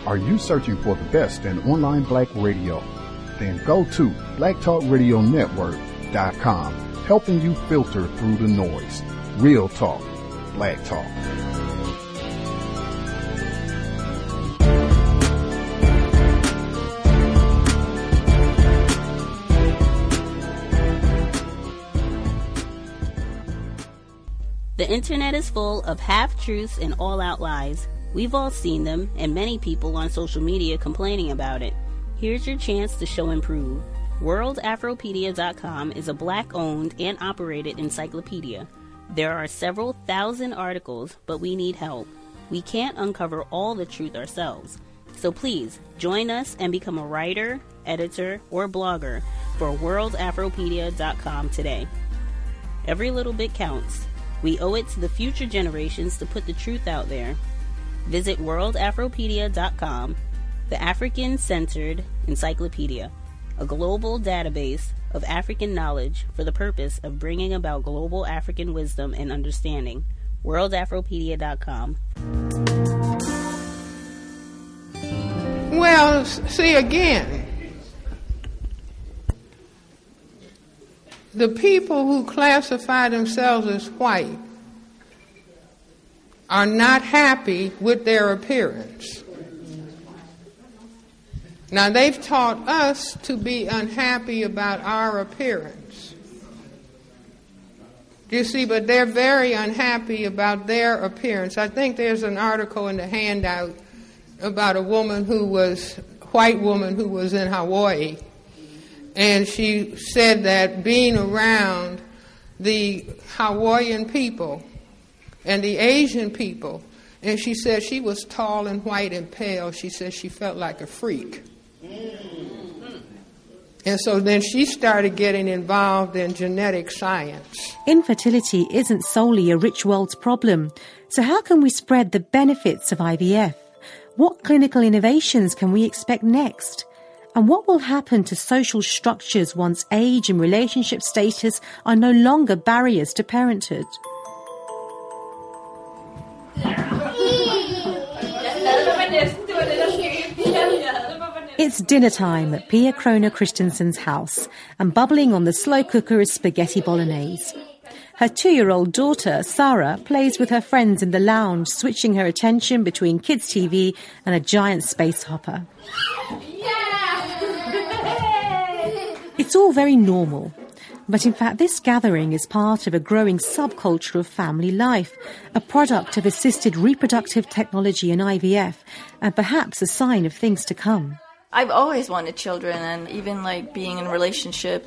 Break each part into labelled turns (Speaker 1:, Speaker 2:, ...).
Speaker 1: Are you searching for the best in online black radio? Then go to blacktalkradionetwork.com, helping you filter through the noise. Real talk, black talk.
Speaker 2: The internet is full of half-truths and all-out lies. We've all seen them, and many people on social media complaining about it. Here's your chance to show and prove. WorldAfropedia.com is a black-owned and operated encyclopedia. There are several thousand articles, but we need help. We can't uncover all the truth ourselves. So please, join us and become a writer, editor, or blogger for WorldAfropedia.com today. Every little bit counts. We owe it to the future generations to put the truth out there. Visit WorldAfropedia.com, the African-centered encyclopedia, a global database of African knowledge for the purpose of bringing about global African wisdom and understanding. WorldAfropedia.com.
Speaker 3: Well, see again, the people who classify themselves as white are not happy with their appearance. Now, they've taught us to be unhappy about our appearance. You see, but they're very unhappy about their appearance. I think there's an article in the handout about a white woman who was in Hawaii. And she said that being around the Hawaiian people and the Asian people, and she said she was tall and white and pale. She said she felt like a freak. And so then she started getting involved in genetic science.
Speaker 4: Infertility isn't solely a rich world's problem. So how can we spread the benefits of IVF? What clinical innovations can we expect next? And what will happen to social structures once age and relationship status are no longer barriers to parenthood? It's dinner time at Pia Krona Christensen's house, and bubbling on the slow cooker is spaghetti bolognese. Her 2-year-old daughter, Sarah, plays with her friends in the lounge, switching her attention between kids' TV and a giant space hopper. It's all very normal. But in fact, this gathering is part of a growing subculture of family life, a product of assisted reproductive technology and IVF, and perhaps a sign of things to come.
Speaker 5: I've always wanted children, and even being in a relationship,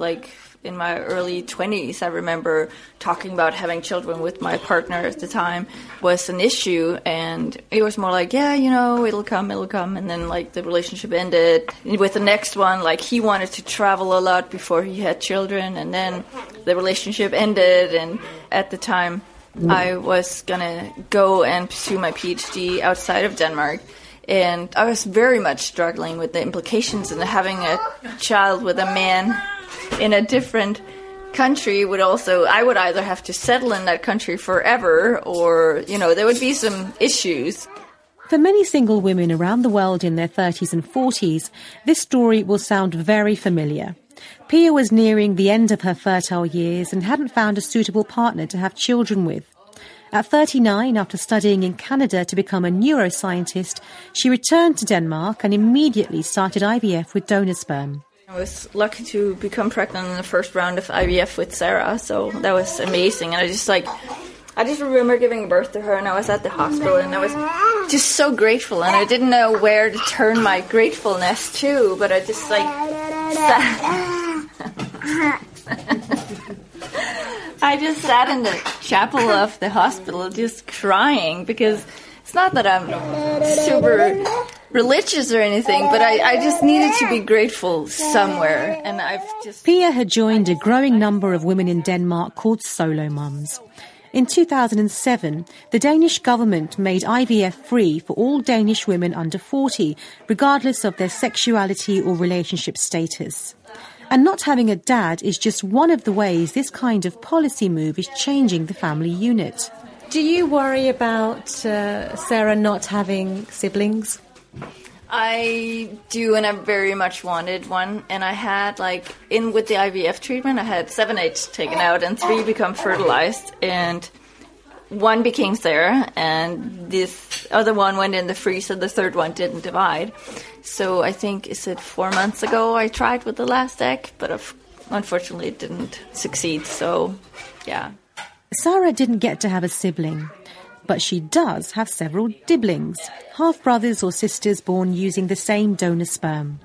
Speaker 5: in my early 20s, I remember talking about having children with my partner at the time was an issue, and it was more it'll come, and then the relationship ended. With the next one, he wanted to travel a lot before he had children, and then the relationship ended, and at the time I was gonna go and pursue my PhD outside of Denmark. And I was very much struggling with the implications of having a child with a man in a different country. I would either have to settle in that country forever, or, there would be some issues.
Speaker 4: For many single women around the world in their 30s and 40s, this story will sound very familiar. Pia was nearing the end of her fertile years and hadn't found a suitable partner to have children with. At 39, after studying in Canada to become a neuroscientist, she returned to Denmark and immediately started IVF with donor sperm.
Speaker 5: I was lucky to become pregnant in the first round of IVF with Sarah, so that was amazing. And I just remember giving birth to her, and I was at the hospital, and I was just so grateful, and I didn't know where to turn my gratefulness to, but I just I just sat in the chapel of the hospital just crying, because it's not that I'm super religious or anything, but I just needed to be grateful somewhere. And
Speaker 4: Pia had joined a growing number of women in Denmark called solo mums. In 2007, the Danish government made IVF free for all Danish women under 40, regardless of their sexuality or relationship status. And not having a dad is just one of the ways this kind of policy move is changing the family unit. Do you worry about Sarah not having siblings?
Speaker 5: I do, and I very much wanted one. And I had, with the IVF treatment, I had 7 eggs taken out and 3 become fertilized. And 1 became Sarah, and this other one went in the freezer. The 3rd one didn't divide. So I think, 4 months ago I tried with the last egg, but unfortunately it didn't succeed. So, yeah.
Speaker 4: Sarah didn't get to have a sibling, but she does have several dibblings, half-brothers or sisters born using the same donor sperm.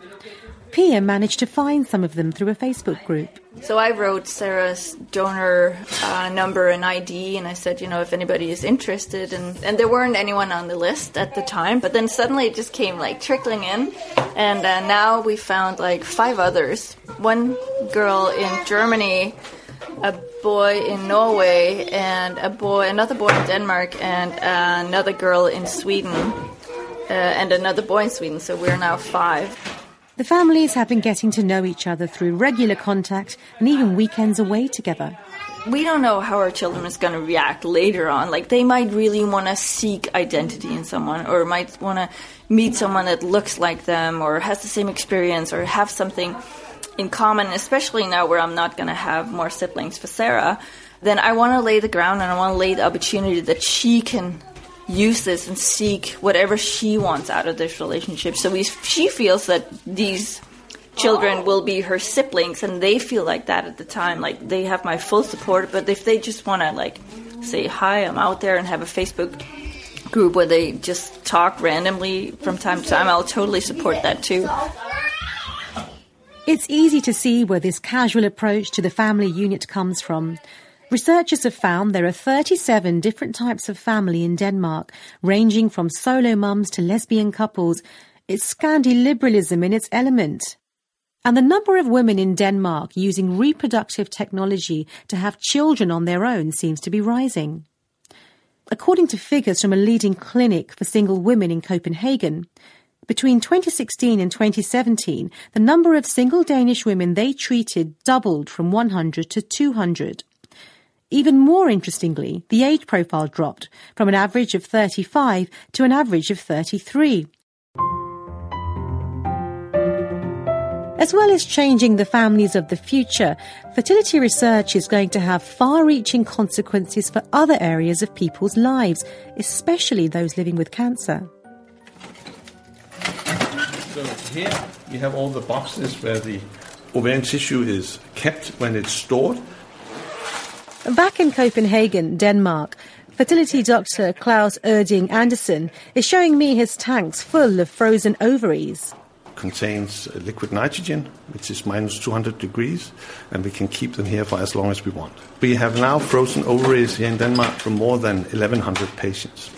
Speaker 4: Pia managed to find some of them through a Facebook group.
Speaker 5: So I wrote Sarah's donor number and ID, and I said, if anybody is interested. And there weren't anyone on the list at the time, but then suddenly it just came trickling in. And now we found 5 others. 1 girl in Germany, a boy in Norway, and another boy in Denmark, and another girl in Sweden, and another boy in Sweden. So we're now 5.
Speaker 4: The families have been getting to know each other through regular contact and even weekends away together.
Speaker 5: We don't know how our children is going to react later on. They might really want to seek identity in someone, or might want to meet someone that looks like them or has the same experience or have something in common, especially now where I'm not going to have more siblings for Sarah. Then I want to lay the ground, and I want to lay the opportunity that she can use this and seek whatever she wants out of this relationship. So she feels that these children will be her siblings, and they feel like that at the time. They have my full support, but if they just want to say, hi, I'm out there, and have a Facebook group where they just talk randomly from time to time, I'll totally support that too.
Speaker 4: It's easy to see where this casual approach to the family unit comes from. Researchers have found there are 37 different types of family in Denmark, ranging from solo mums to lesbian couples. It's Scandi-liberalism in its element. And the number of women in Denmark using reproductive technology to have children on their own seems to be rising. According to figures from a leading clinic for single women in Copenhagen, between 2016 and 2017, the number of single Danish women they treated doubled from 100 to 200. Even more interestingly, the age profile dropped from an average of 35 to an average of 33. As well as changing the families of the future, fertility research is going to have far-reaching consequences for other areas of people's lives, especially those living with cancer.
Speaker 6: So here you have all the boxes where the ovarian tissue is kept when it's stored.
Speaker 4: Back in Copenhagen, Denmark, fertility doctor Claus Erding Andersen is showing me his tanks full of frozen ovaries.
Speaker 6: Contains liquid nitrogen, which is minus 200 degrees, and we can keep them here for as long as we want. We have now frozen ovaries here in Denmark for more than 1,100 patients.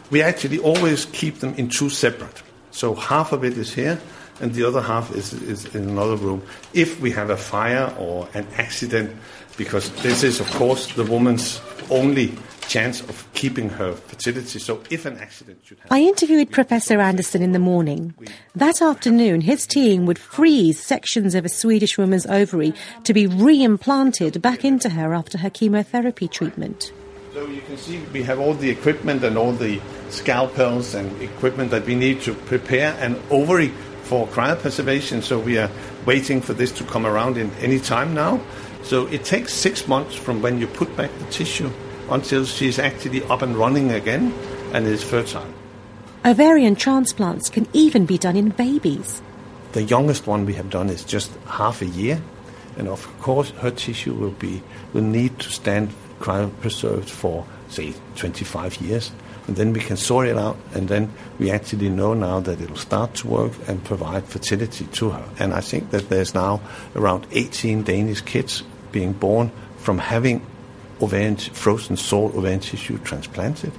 Speaker 6: We actually always keep them in 2 separate. So half of it is here, and the other half is in another room. If we have a fire or an accident, because this is, of course, the woman's only chance of keeping her fertility. So if an accident should happen...
Speaker 4: I interviewed Professor Andersen in the morning. That afternoon, his team would freeze sections of a Swedish woman's ovary to be re-implanted back into her after her chemotherapy treatment.
Speaker 6: So you can see we have all the equipment and all the scalpels and equipment that we need to prepare an ovary for cryopreservation. So we are waiting for this to come around in any time now. So it takes 6 months from when you put back the tissue until she's actually up and running again and is fertile.
Speaker 4: Ovarian transplants can even be done in babies.
Speaker 6: The youngest one we have done is just half a year, and of course her tissue will need to stand cryopreserved for, say, 25 years. And then we can sort it out, and then we actually know now that it will start to work and provide fertility to her. And I think that there's now around 18 Danish kids being born from having frozen salt ovarian tissue transplanted.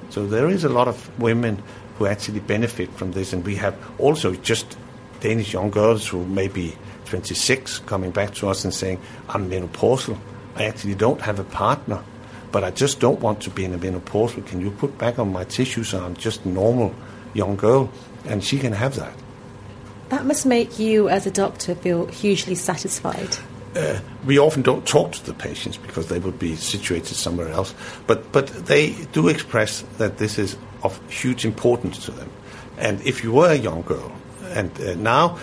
Speaker 6: So there is a lot of women who actually benefit from this, and we have also just Danish young girls who may be 26 coming back to us and saying, I'm menopausal, I actually don't have a partner, but I just don't want to be in a menopausal. Can you put back on my tissue so I'm just a normal young girl? And she can have that.
Speaker 4: That must make you, as a doctor, feel hugely satisfied.
Speaker 6: We often don't talk to the patients because they would be situated somewhere else. But they do express that this is of huge importance to them. And if you were a young girl, and now,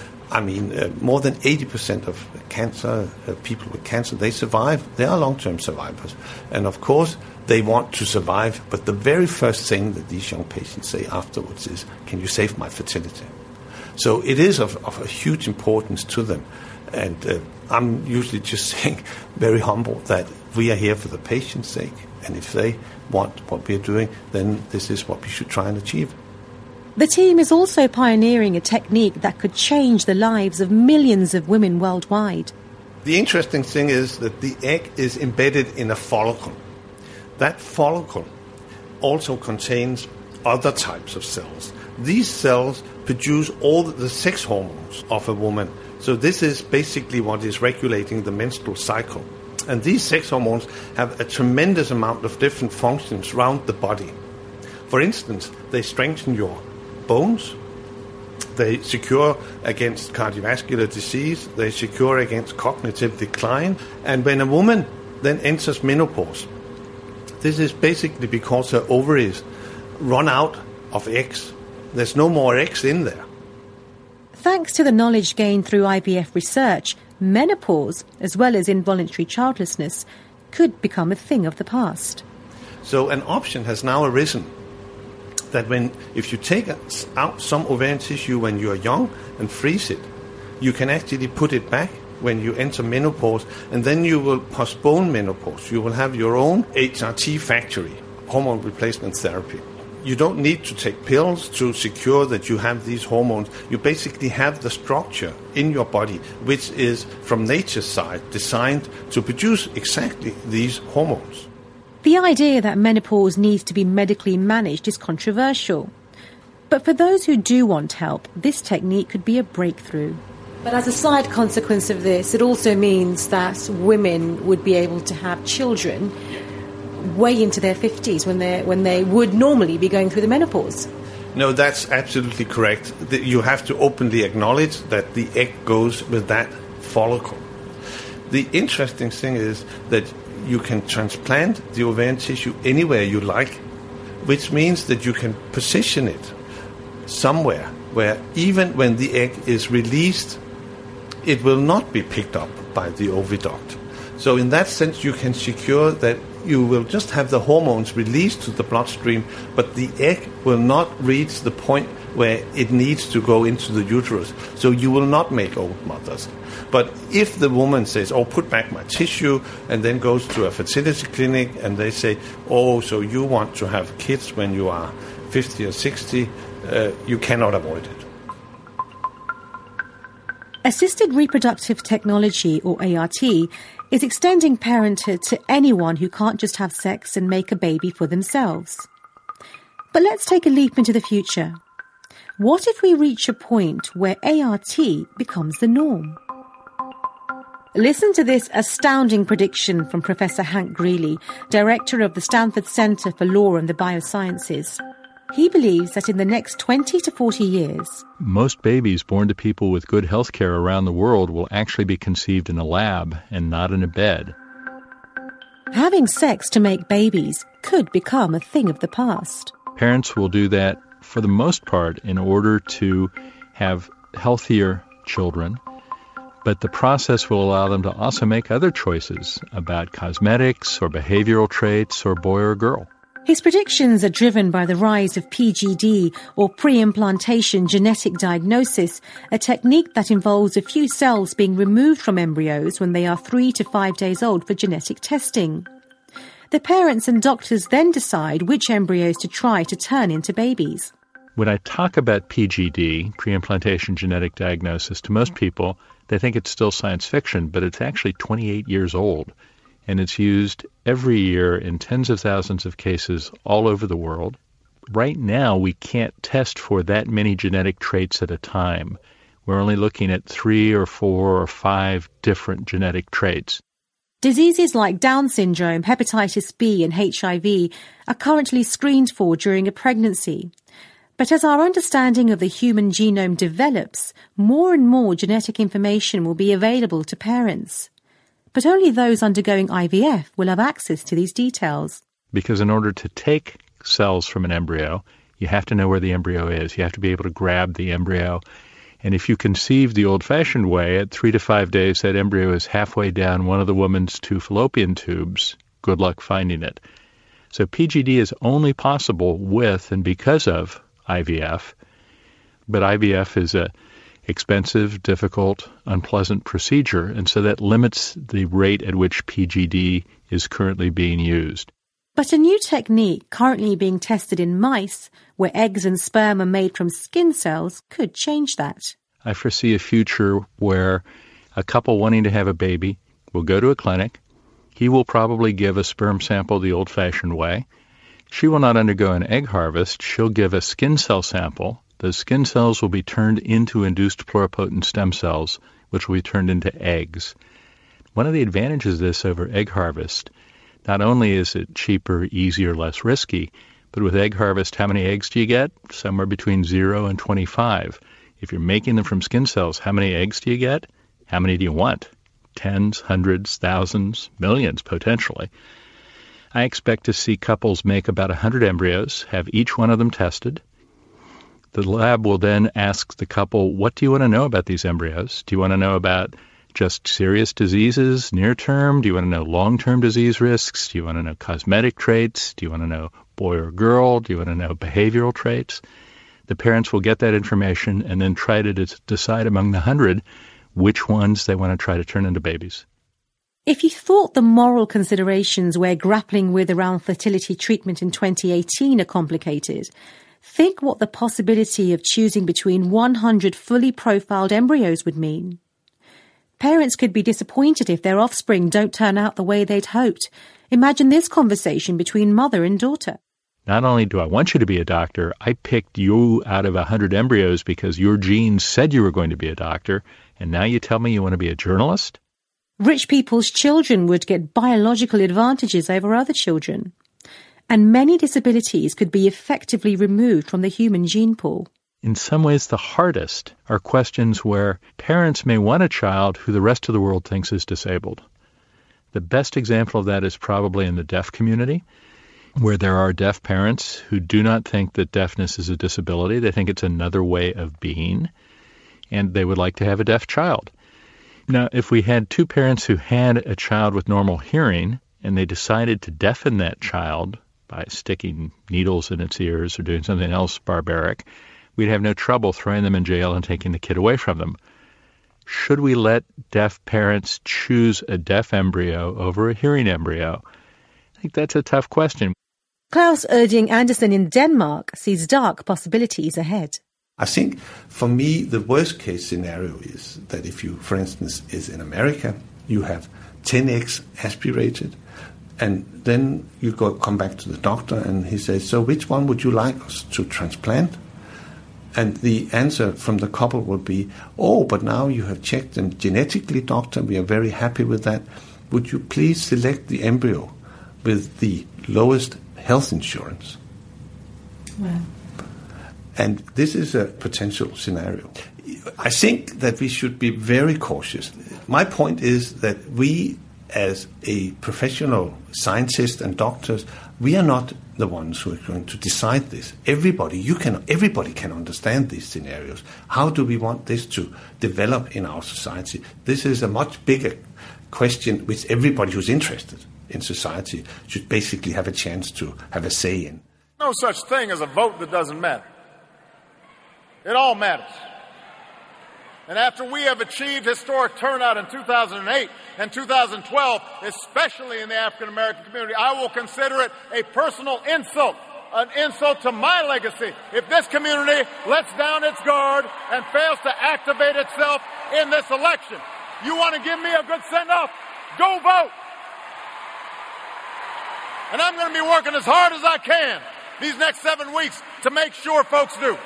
Speaker 6: more than 80% of cancer, people with cancer, they survive. They are long-term survivors. And of course, they want to survive. But the very first thing that these young patients say afterwards is, can you save my fertility? So it is of a huge importance to them. And I'm usually just saying, very humble, that we are here for the patient's sake. And if they want what we're doing, then this is what we should try and achieve.
Speaker 4: The team is also pioneering a technique that could change the lives of millions of women worldwide.
Speaker 6: The interesting thing is that the egg is embedded in a follicle. That follicle also contains other types of cells. These cells produce all the sex hormones of a woman. So this is basically what is regulating the menstrual cycle. And these sex hormones have a tremendous amount of different functions around the body. For instance, they strengthen your bones, they secure against cardiovascular disease, they secure against cognitive decline. And when a woman then enters menopause, this is basically because her ovaries run out of eggs. There's no more eggs in there.
Speaker 4: Thanks to the knowledge gained through IVF research, menopause, as well as involuntary childlessness, could become a thing of the past.
Speaker 6: So an option has now arisen that if you take out some ovarian tissue when you are young and freeze it, you can actually put it back when you enter menopause, and then you will postpone menopause. You will have your own HRT factory, hormone replacement therapy. You don't need to take pills to secure that you have these hormones. You basically have the structure in your body, which is, from nature's side, designed to produce exactly these hormones.
Speaker 4: The idea that menopause needs to be medically managed is controversial. But for those who do want help, this technique could be a breakthrough. But as a side consequence of this, it also means that women would be able to have children way into their 50s when they would normally be going through the menopause.
Speaker 6: No, that's absolutely correct. You have to openly acknowledge that the egg goes with that follicle. The interesting thing is that you can transplant the ovarian tissue anywhere you like, which means that you can position it somewhere where even when the egg is released, it will not be picked up by the oviduct. So in that sense, you can secure that you will just have the hormones released to the bloodstream, but the egg will not reach the point where it needs to go into the uterus. So you will not make old mothers. But if the woman says, put back my tissue, and then goes to a fertility clinic and they say, so you want to have kids when you are 50 or 60, you cannot avoid it.
Speaker 4: Assisted reproductive technology, or ART, is extending parenthood to anyone who can't just have sex and make a baby for themselves. But let's take a leap into the future. What if we reach a point where ART becomes the norm? Listen to this astounding prediction from Professor Hank Greeley, director of the Stanford Center for Law and the Biosciences. He believes that in the next 20 to 40 years,
Speaker 7: most babies born to people with good health care around the world will actually be conceived in a lab and not in a bed.
Speaker 4: Having sex to make babies could become a thing of the past.
Speaker 7: Parents will do that for the most part in order to have healthier children, but the process will allow them to also make other choices about cosmetics or behavioral traits or boy or girl.
Speaker 4: His predictions are driven by the rise of PGD, or pre-implantation genetic diagnosis, a technique that involves a few cells being removed from embryos when they are 3 to 5 days old for genetic testing. The parents and doctors then decide which embryos to try to turn into babies.
Speaker 7: When I talk about PGD, pre-implantation genetic diagnosis, to most people, they think it's still science fiction, but it's actually 28 years old. And it's used every year in tens of thousands of cases all over the world. Right now, we can't test for that many genetic traits at a time. We're only looking at 3 or 4 or 5 different genetic traits.
Speaker 4: Diseases like Down syndrome, hepatitis B and HIV are currently screened for during a pregnancy. But as our understanding of the human genome develops, more and more genetic information will be available to parents. But only those undergoing IVF will have access to these details.
Speaker 7: Because in order to take cells from an embryo, You have to know where the embryo is. You have to be able to grab the embryo. And if you conceive the old-fashioned way, at 3 to 5 days, that embryo is halfway down one of the woman's 2 fallopian tubes. Good luck finding it. So PGD is only possible with and because of IVF. But IVF is a expensive, difficult, unpleasant procedure, and so that limits the rate at which PGD is currently being used.
Speaker 4: But a new technique currently being tested in mice, where eggs and sperm are made from skin cells, could change that.
Speaker 7: I foresee a future where a couple wanting to have a baby will go to a clinic. He will probably give a sperm sample the old-fashioned way. She will not undergo an egg harvest. She'll give a skin cell sample. Those skin cells will be turned into induced pluripotent stem cells, which will be turned into eggs. One of the advantages of this over egg harvest, not only is it cheaper, easier, less risky, but with egg harvest, how many eggs do you get? Somewhere between 0 and 25. If you're making them from skin cells, how many eggs do you get? How many do you want? Tens, hundreds, thousands, millions, potentially. I expect to see couples make about 100 embryos, have each one of them tested. The lab will then ask the couple, what do you want to know about these embryos? Do you want to know about just serious diseases near term? Do you want to know long-term disease risks? Do you want to know cosmetic traits? Do you want to know boy or girl? Do you want to know behavioral traits? The parents will get that information and then try to decide among the 100 which ones they want to try to turn into babies.
Speaker 4: If you thought the moral considerations we're grappling with around fertility treatment in 2018 are complicated, think what the possibility of choosing between 100 fully profiled embryos would mean. Parents could be disappointed if their offspring don't turn out the way they'd hoped. Imagine this conversation between mother and daughter.
Speaker 7: Not only do I want you to be a doctor, I picked you out of 100 embryos because your genes said you were going to be a doctor, and now you tell me you want to be a journalist?
Speaker 4: Rich people's children would get biological advantages over other children. And many disabilities could be effectively removed from the human gene pool.
Speaker 7: In some ways, the hardest are questions where parents may want a child who the rest of the world thinks is disabled. The best example of that is probably in the deaf community, where there are deaf parents who do not think that deafness is a disability. They think it's another way of being, and they would like to have a deaf child. Now, if we had 2 parents who had a child with normal hearing, and they decided to deafen that child by sticking needles in its ears or doing something else barbaric, we'd have no trouble throwing them in jail and taking the kid away from them. Should we let deaf parents choose a deaf embryo over a hearing embryo? I think that's a tough question.
Speaker 4: Klaus Erding Andersen in Denmark sees dark possibilities ahead.
Speaker 6: I think, for me, the worst-case scenario is that if you, for instance, is in America, you have 10 eggs aspirated, and then you come back to the doctor, and he says, so which one would you like us to transplant? And the answer from the couple would be, oh, but now you have checked them genetically, doctor, we are very happy with that. Would you please select the embryo with the lowest health insurance?
Speaker 4: Wow.
Speaker 6: And this is a potential scenario. I think that we should be very cautious. My point is that we, as a professional scientist and doctors, we are not the ones who are going to decide this. Everybody can understand these scenarios. How do we want this to develop in our society? This is a much bigger question which everybody who's interested in society should basically have a chance to have a say in.
Speaker 8: No such thing as a vote that doesn't matter. It all matters. And after we have achieved historic turnout in 2008 and 2012, especially in the African American community, I will consider it a personal insult, an insult to my legacy, if this community lets down its guard and fails to activate itself in this election. You want to give me a good send-off? Go vote! And I'm going to be working as hard as I can these next 7 weeks to make sure folks do.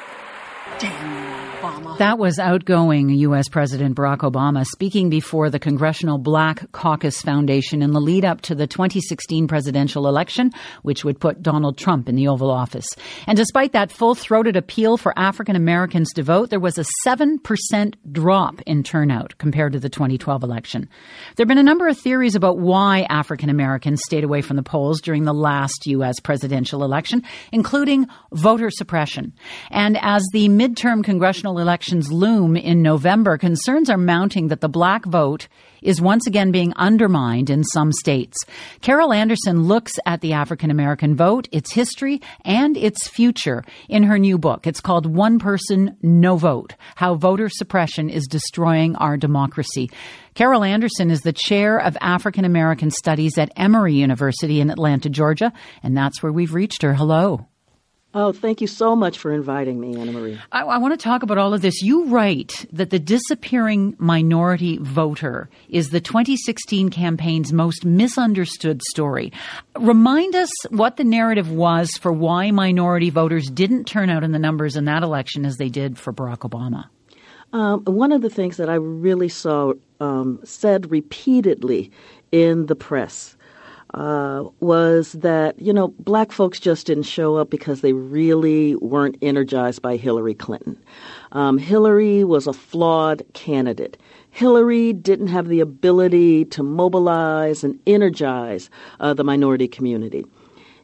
Speaker 9: Damn you, Obama. That was outgoing U.S. President Barack Obama speaking before the Congressional Black Caucus Foundation in the lead up to the 2016 presidential election, which would put Donald Trump in the Oval Office. And despite that full-throated appeal for African Americans to vote, there was a 7% drop in turnout compared to the 2012 election. There have been a number of theories about why African Americans stayed away from the polls during the last U.S. presidential election, including voter suppression. And as the midterm congressional elections loom in November, concerns are mounting that the black vote is once again being undermined in some states. Carol Anderson looks at the African American vote, its history, and its future in her new book. It's called One Person, No Vote: How Voter Suppression is Destroying Our Democracy. Carol Anderson is the chair of African American Studies at Emory University in Atlanta, Georgia, and that's where we've reached her. Hello.
Speaker 10: Oh, thank you so much for inviting me, Anna Marie.
Speaker 9: I want to talk about all of this. You write that the disappearing minority voter is the 2016 campaign's most misunderstood story. Remind us what the narrative was for why minority voters didn't turn out in the numbers in that election as they did for Barack Obama.
Speaker 10: One of the things that I really saw said repeatedly in the press was that, black folks just didn't show up because they really weren't energized by Hillary Clinton. Hillary was a flawed candidate. Hillary didn't have the ability to mobilize and energize the minority community.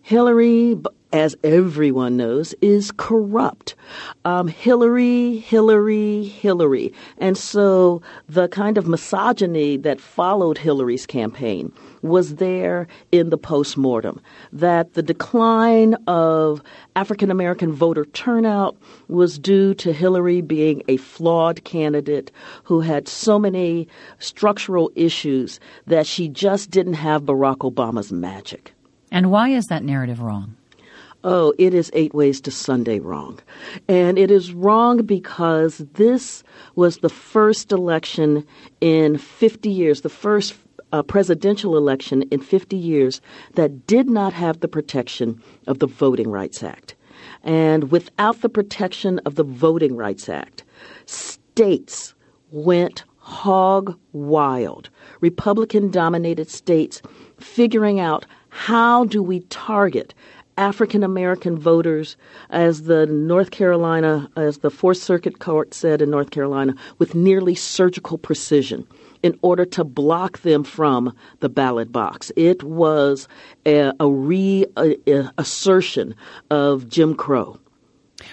Speaker 10: Hillary, as everyone knows, is corrupt. Hillary. And so the kind of misogyny that followed Hillary's campaign was there in the postmortem, that the decline of African-American voter turnout was due to Hillary being a flawed candidate who had so many structural issues that she just didn't have Barack Obama's magic.
Speaker 9: And why is that narrative wrong?
Speaker 10: Oh, it is 8 ways to Sunday wrong. And it is wrong because this was the first election in 50 years, the first presidential election in 50 years that did not have the protection of the Voting Rights Act. And without the protection of the Voting Rights Act, states went hog wild. Republican-dominated states figuring out how do we target African-American voters, as the Fourth Circuit Court said in North Carolina, with nearly surgical precision in order to block them from the ballot box. It was a reassertion of Jim Crow.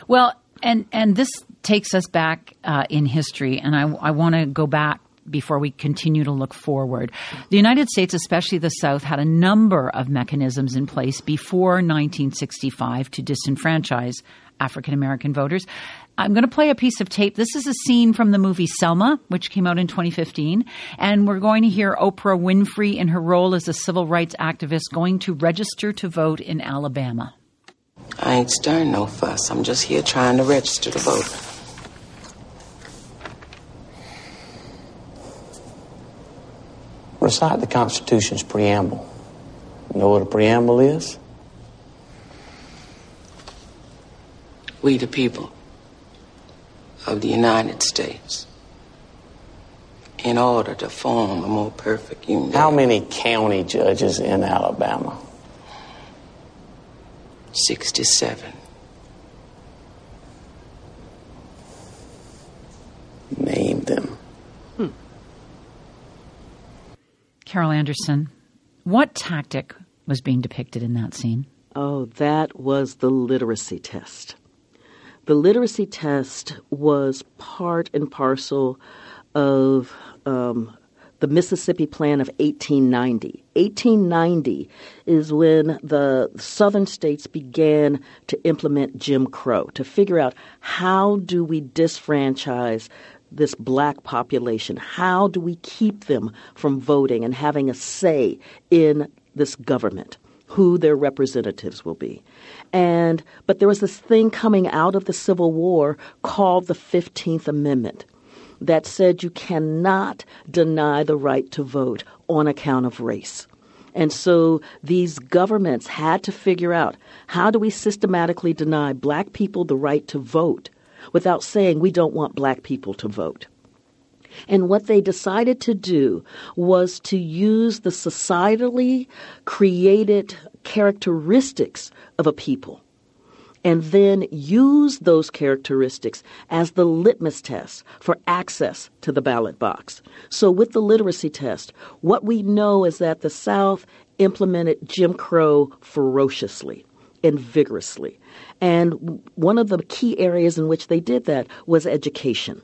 Speaker 9: Well, and this takes us back in history, and I want to go back before we continue to look forward. The United States, especially the South, had a number of mechanisms in place before 1965 to disenfranchise African-American voters. I'm going to play a piece of tape. This is a scene from the movie Selma, which came out in 2015. And we're going to hear Oprah Winfrey in her role as a civil rights activist going to register to vote in Alabama.
Speaker 11: I ain't stirring no fuss. I'm just here trying to register to vote.
Speaker 12: Recite the Constitution's preamble. You know what a preamble is?
Speaker 11: We the people of the United States, in order to form a more perfect union.
Speaker 12: How many county judges in Alabama?
Speaker 11: 67.
Speaker 12: Name them.
Speaker 9: Carol Anderson, what tactic was being depicted in that scene?
Speaker 10: Oh, that was the literacy test. The literacy test was part and parcel of the Mississippi Plan of 1890. 1890 is when the southern states began to implement Jim Crow, to figure out how do we disfranchise this black population? How do we keep them from voting and having a say in this government, who their representatives will be? But there was this thing coming out of the Civil War called the 15th Amendment that said you cannot deny the right to vote on account of race. And so these governments had to figure out, how do we systematically deny black people the right to vote without saying we don't want black people to vote. And what they decided to do was to use the societally created characteristics of a people and then use those characteristics as the litmus test for access to the ballot box. So with the literacy test, what we know is that the South implemented Jim Crow ferociously and vigorously. And one of the key areas in which they did that was education.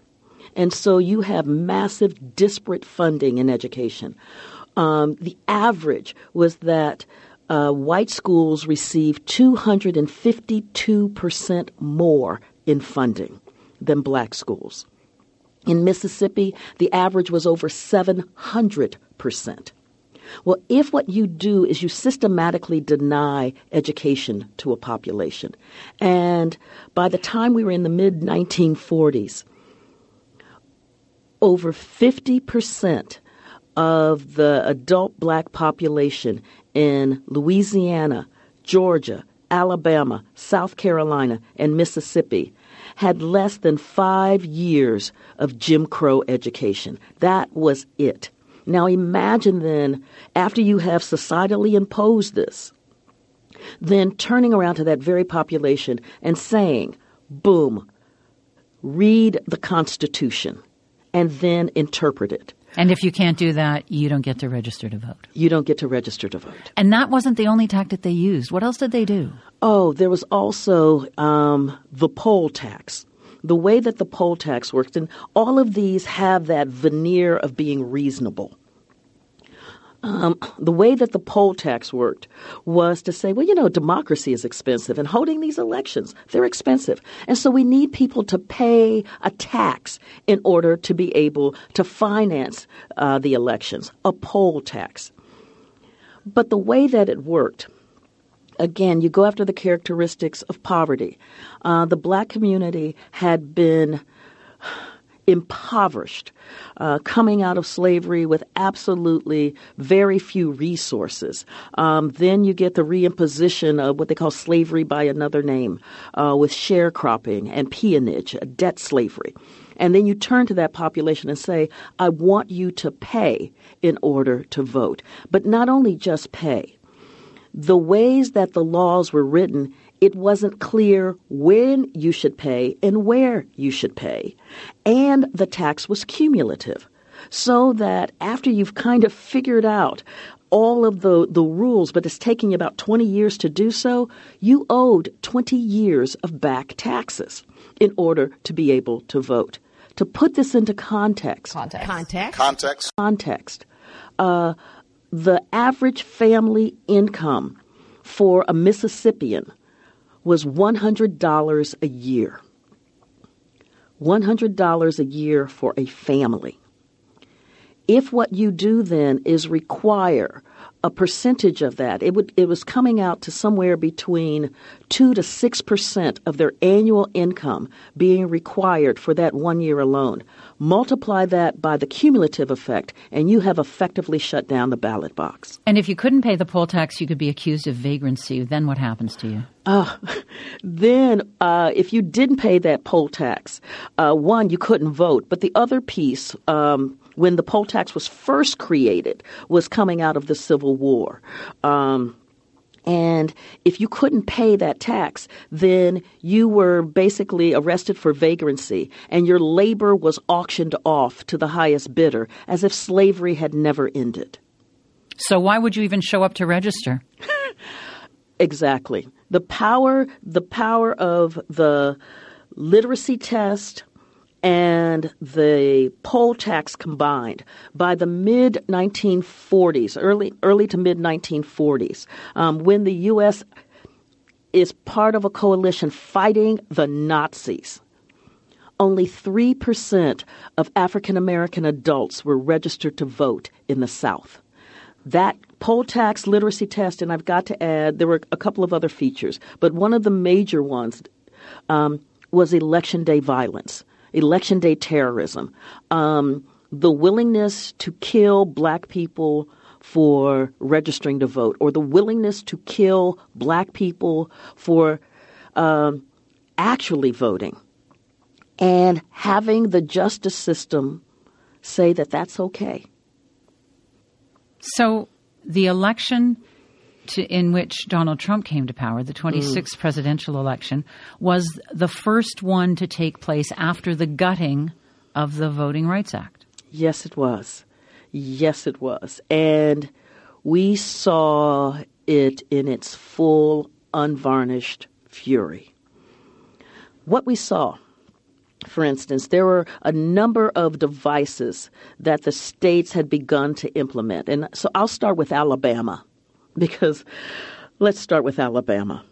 Speaker 10: And so you have massive disparate funding in education. The average was that white schools received 252% more in funding than black schools. In Mississippi, the average was over 700%. Well, if what you do is you systematically deny education to a population, and by the time we were in the mid-1940s, over 50% of the adult black population in Louisiana, Georgia, Alabama, South Carolina, and Mississippi had less than 5 years of Jim Crow education. That was it. Now imagine then, after you have societally imposed this, then turning around to that very population and saying, boom, read the Constitution and then interpret it.
Speaker 9: And if you can't do that, you don't get to register to vote.
Speaker 10: You don't get to register to vote.
Speaker 9: And that wasn't the only tactic they used. What else did they do?
Speaker 10: Oh, there was also the poll tax. The way that the poll tax worked, and all of these have that veneer of being reasonable. The way that the poll tax worked was to say, well, you know, democracy is expensive, and holding these elections, they're expensive. And so we need people to pay a tax in order to be able to finance the elections, a poll tax. But the way that it worked, again, you go after the characteristics of poverty. The black community had been impoverished, coming out of slavery with absolutely very few resources. Then you get the reimposition of what they call slavery by another name, with sharecropping and peonage, debt slavery. And then you turn to that population and say, I want you to pay in order to vote. But not only just pay. The ways that the laws were written, it wasn't clear when you should pay and where you should pay. And the tax was cumulative. So that after you've kind of figured out all of the rules, but it's taking about 20 years to do so, you owed 20 years of back taxes in order to be able to vote. To put this into context. The average family income for a Mississippian was $100 a year. $100 a year for a family. If what you do then is require a percentage of that, it was coming out to somewhere between 2 to 6% of their annual income being required for that 1 year alone. Multiply that by the cumulative effect, and you have effectively shut down the ballot box.
Speaker 9: And if you couldn't pay the poll tax, you could be accused of vagrancy. Then what happens to you?
Speaker 10: Then if you didn't pay that poll tax, one, you couldn't vote. But the other piece, when the poll tax was first created, was coming out of the Civil War. And if you couldn't pay that tax, then you were basically arrested for vagrancy, and your labor was auctioned off to the highest bidder, as if slavery had never ended.
Speaker 9: So why would you even show up to register?
Speaker 10: Exactly. The power of the literacy test and the poll tax combined by the mid-1940s, early to mid-1940s, when the U.S. is part of a coalition fighting the Nazis, only 3% of African-American adults were registered to vote in the South. That poll tax, literacy test, and I've got to add, there were a couple of other features, but one of the major ones was election day violence. Election day terrorism, the willingness to kill black people for registering to vote, or the willingness to kill black people for actually voting. and having the justice system say that that's okay.
Speaker 9: So the election in which Donald Trump came to power, the 26th presidential election, was the first one to take place after the gutting of the Voting Rights Act.
Speaker 10: Yes, it was. Yes, it was. And we saw it in its full, unvarnished fury. What we saw, for instance, there were a number of devices that the states had begun to implement. And so I'll start with Alabama, because let's start with Alabama.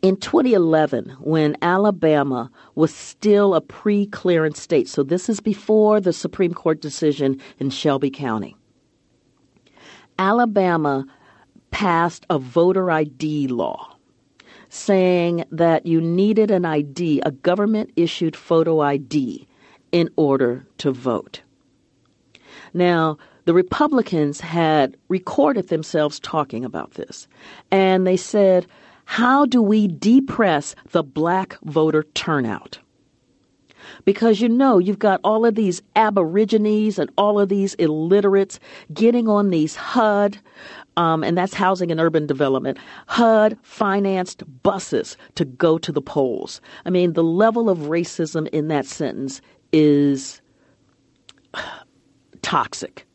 Speaker 10: In 2011, when Alabama was still a pre-clearance state, so this is before the Supreme Court decision in Shelby County, Alabama passed a voter ID law saying that you needed an ID, a government-issued photo ID, in order to vote. Now, the Republicans had recorded themselves talking about this, and they said, how do we depress the black voter turnout? Because, you've got all of these aborigines and all of these illiterates getting on these HUD, and that's Housing and Urban Development, HUD-financed buses to go to the polls. I mean, the level of racism in that sentence is toxic.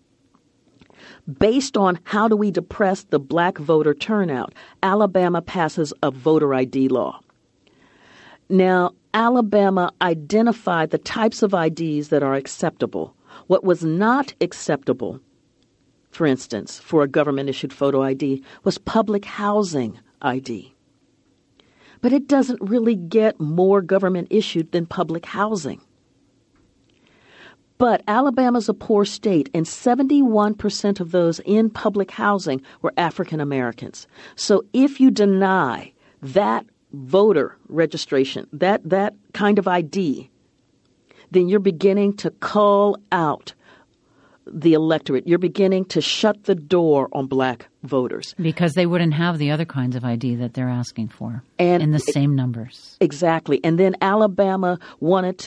Speaker 10: Based on how do we depress the black voter turnout, Alabama passes a voter ID law. Now, Alabama identified the types of IDs that are acceptable. What was not acceptable, for instance, for a government-issued photo ID was public housing ID. But it doesn't really get more government-issued than public housing. But Alabama's a poor state, and 71% of those in public housing were African Americans. So if you deny that voter registration, that kind of ID, then you're beginning to cull out the electorate. You're beginning to shut the door on black voters.
Speaker 9: Because they wouldn't have the other kinds of ID that they're asking for in the same numbers.
Speaker 10: Exactly. And then Alabama wanted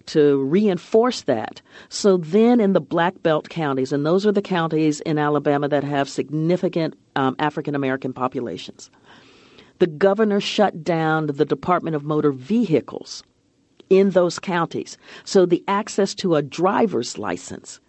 Speaker 10: to reinforce that. So then in the Black Belt counties, and those are the counties in Alabama that have significant African-American populations, the governor shut down the Department of Motor Vehicles in those counties. So the access to a driver's license,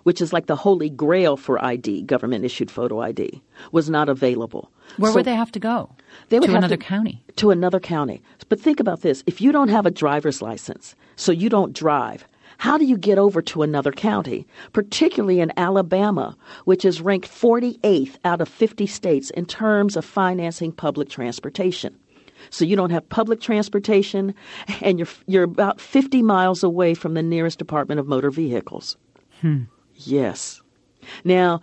Speaker 10: which is like the holy grail for ID, government-issued photo ID, was not available.
Speaker 9: Where would they have to go?
Speaker 10: They would
Speaker 9: to
Speaker 10: have
Speaker 9: another county.
Speaker 10: To another county. But think about this. If you don't have a driver's license, so you don't drive, how do you get over to another county, particularly in Alabama, which is ranked 48th out of 50 states in terms of financing public transportation? So you don't have public transportation, and you're about 50 miles away from the nearest Department of Motor Vehicles. Yes. Now,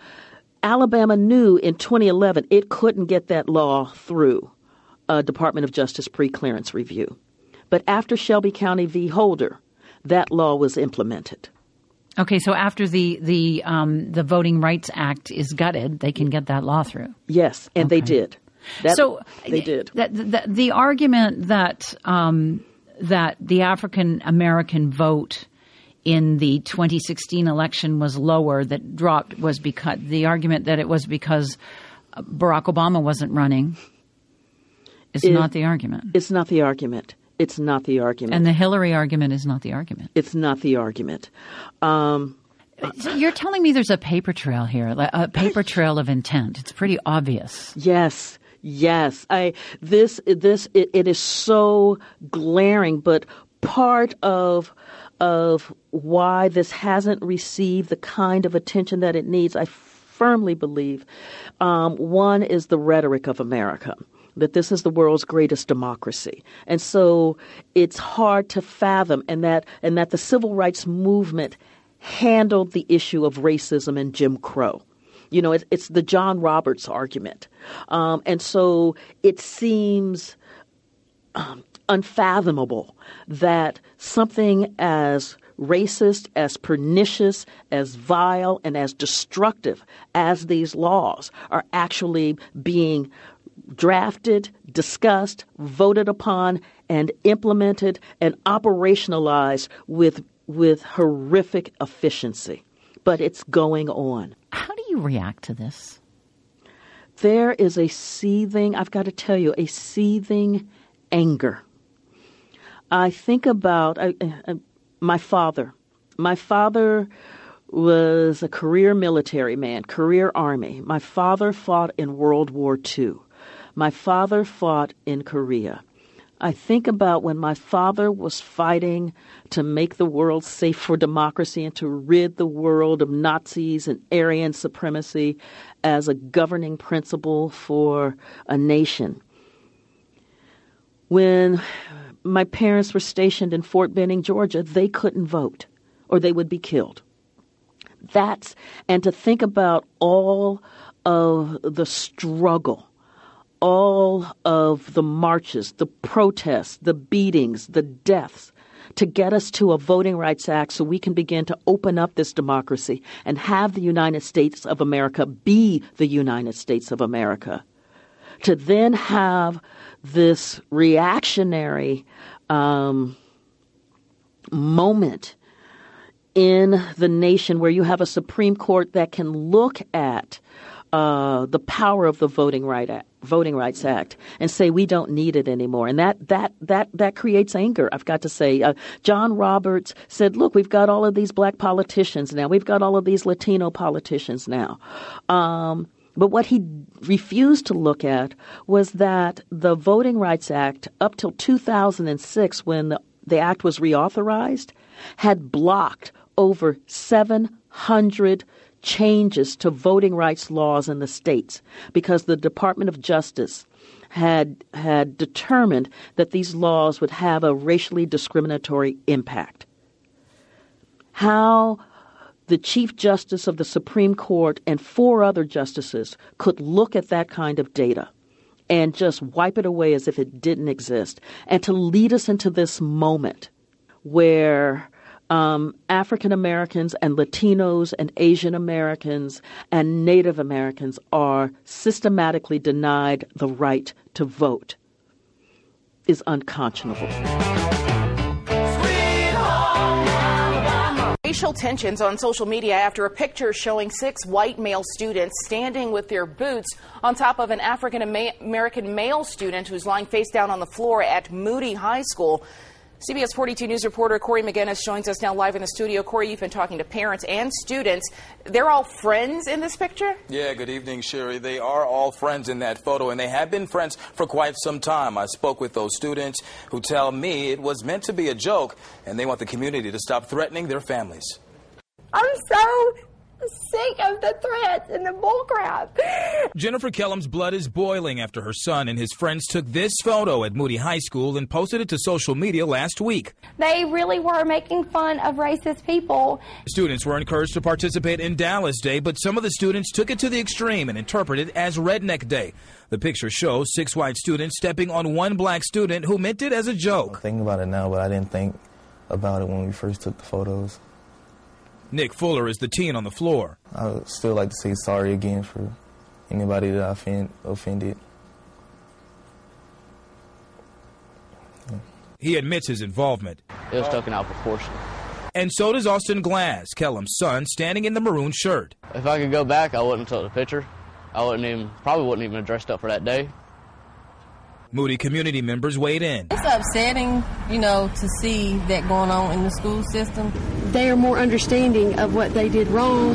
Speaker 10: Alabama knew in 2011 it couldn't get that law through a Department of Justice pre-clearance review. But after Shelby County v. Holder, that law was implemented.
Speaker 9: Okay, so after the Voting Rights Act is gutted, they can get that law through.
Speaker 10: Yes, and they did.
Speaker 9: They did. The argument that that the African American vote in the 2016 election was lower, that dropped, was because the argument that it was because Barack Obama wasn't running is not the argument.
Speaker 10: It's not the argument. It's not the argument.
Speaker 9: And the Hillary argument is not the argument.
Speaker 10: It's not the argument.
Speaker 9: So you're telling me there's a paper trail here, a paper trail of intent. It's pretty obvious.
Speaker 10: Yes. It is so glaring, but part of why this hasn't received the kind of attention that it needs, I firmly believe, one is the rhetoric of America, that this is the world's greatest democracy. And so it's hard to fathom, and that the civil rights movement handled the issue of racism and Jim Crow. It's the John Roberts argument. And so it seems unfathomable that something as racist, as pernicious, as vile, and as destructive as these laws are actually being drafted, discussed, voted upon, and implemented and operationalized with horrific efficiency. But it's going on.
Speaker 9: How do you react to this?
Speaker 10: There is a seething, I've got to tell you, a seething anger. I think about my father. My father was a career military man, career Army. My father fought in World War II. My father fought in Korea. I think about when my father was fighting to make the world safe for democracy and to rid the world of Nazis and Aryan supremacy as a governing principle for a nation. When my parents were stationed in Fort Benning, Georgia, they couldn't vote or they would be killed. And to think about all of the struggle, all of the marches, the protests, the beatings, the deaths, to get us to a Voting Rights Act so we can begin to open up this democracy and have the United States of America be the United States of America. To then have this reactionary moment in the nation where you have a Supreme Court that can look at the power of the Voting Rights Act and say we don't need it anymore. And that creates anger, I've got to say. John Roberts said, look, we've got all of these black politicians now. We've got all of these Latino politicians now. But what he refused to look at was that the Voting Rights Act, up till 2006, when the act was reauthorized, had blocked over 700 changes to voting rights laws in the states because the Department of Justice had determined that these laws would have a racially discriminatory impact. How the Chief Justice of the Supreme Court and 4 other justices could look at that kind of data and just wipe it away as if it didn't exist, and to lead us into this moment where African Americans and Latinos and Asian Americans and Native Americans are systematically denied the right to vote is unconscionable.
Speaker 13: Racial tensions on social media after a picture showing 6 white male students standing with their boots on top of an African American male student who's lying face down on the floor at Moody High School. CBS 42 News reporter Corey McGinnis joins us now live in the studio. Corey, you've been talking to parents and students. They're all friends in this picture?
Speaker 14: Yeah, good evening, Sherry. They are all friends in that photo, and they have been friends for quite some time. I spoke with those students who tell me it was meant to be a joke, and they want the community to stop threatening their families.
Speaker 15: I'm so sick of the threats and the bullcrap.
Speaker 16: Jennifer Kellum's blood is boiling after her son and his friends took this photo at Moody High School and posted it to social media last week.
Speaker 15: They really were making fun of racist people.
Speaker 16: Students were encouraged to participate in Dallas Day, but some of the students took it to the extreme and interpreted it as Redneck Day. The picture shows 6 white students stepping on one black student who meant it as a joke.
Speaker 17: I'm thinking about it now, but I didn't think about it when we first took the photos.
Speaker 16: Nick Fuller is the teen on the floor.
Speaker 17: I would still like to say sorry again for anybody that I offended.
Speaker 16: He admits his involvement.
Speaker 12: It was taken out of proportion.
Speaker 16: And so does Austin Glass, Kellum's son, standing in the maroon shirt.
Speaker 12: If I could go back, I wouldn't have took the picture. I probably wouldn't even have dressed up for that day.
Speaker 16: Moody community members weighed in.
Speaker 18: It's upsetting, to see that going on in the school system.
Speaker 19: They are more understanding of what they did wrong,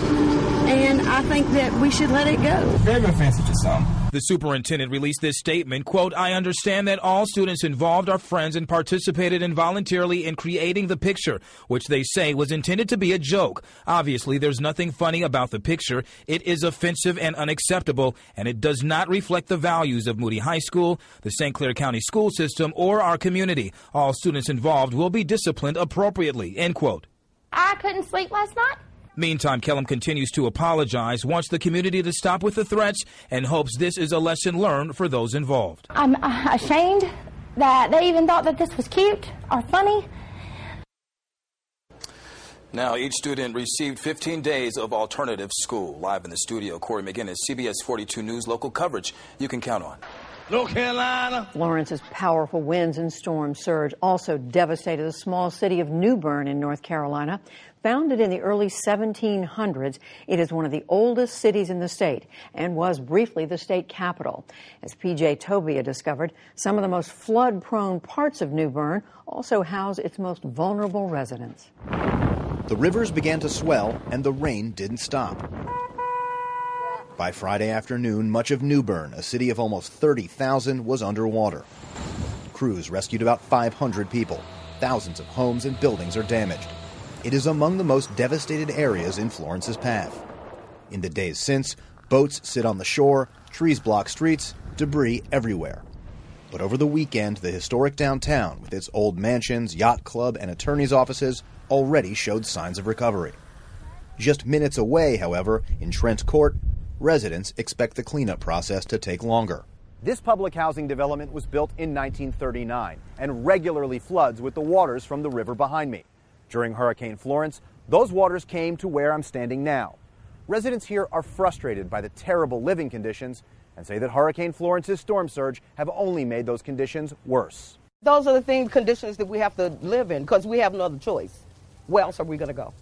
Speaker 19: and I think that we should let it go.
Speaker 20: Very offensive to some.
Speaker 16: The superintendent released this statement, quote, "I understand that all students involved are friends and participated voluntarily in creating the picture, which they say was intended to be a joke. Obviously, there's nothing funny about the picture. It is offensive and unacceptable, and it does not reflect the values of Moody High School, the St. Clair County school system, or our community. All students involved will be disciplined appropriately," end quote.
Speaker 15: I couldn't sleep last night.
Speaker 16: Meantime, Kellum continues to apologize, wants the community to stop with the threats, and hopes this is a lesson learned for those involved.
Speaker 15: I'm ashamed that they even thought that this was cute or funny.
Speaker 14: Now, each student received 15 days of alternative school. Live in the studio, Corey McGinnis, CBS 42 News local coverage you can count on.
Speaker 20: North Carolina.
Speaker 21: Florence's powerful winds and storm surge also devastated the small city of New Bern in North Carolina. Founded in the early 1700s, it is one of the oldest cities in the state and was briefly the state capital. As P.J. Tobia discovered, some of the most flood-prone parts of New Bern also house its most vulnerable residents.
Speaker 22: The rivers began to swell, and the rain didn't stop. By Friday afternoon, much of New Bern, a city of almost 30,000, was underwater. Crews rescued about 500 people. Thousands of homes and buildings are damaged. It is among the most devastated areas in Florence's path. In the days since, boats sit on the shore, trees block streets, debris everywhere. But over the weekend, the historic downtown, with its old mansions, yacht club, and attorney's offices, already showed signs of recovery. Just minutes away, however, in Trent Court, residents expect the cleanup process to take longer.
Speaker 23: This public housing development was built in 1939 and regularly floods with the waters from the river behind me. During Hurricane Florence, those waters came to where I'm standing now. Residents here are frustrated by the terrible living conditions and say that Hurricane Florence's storm surge have only made those conditions worse.
Speaker 24: Those are the conditions that we have to live in because we have no other choice. Where else are we going to go?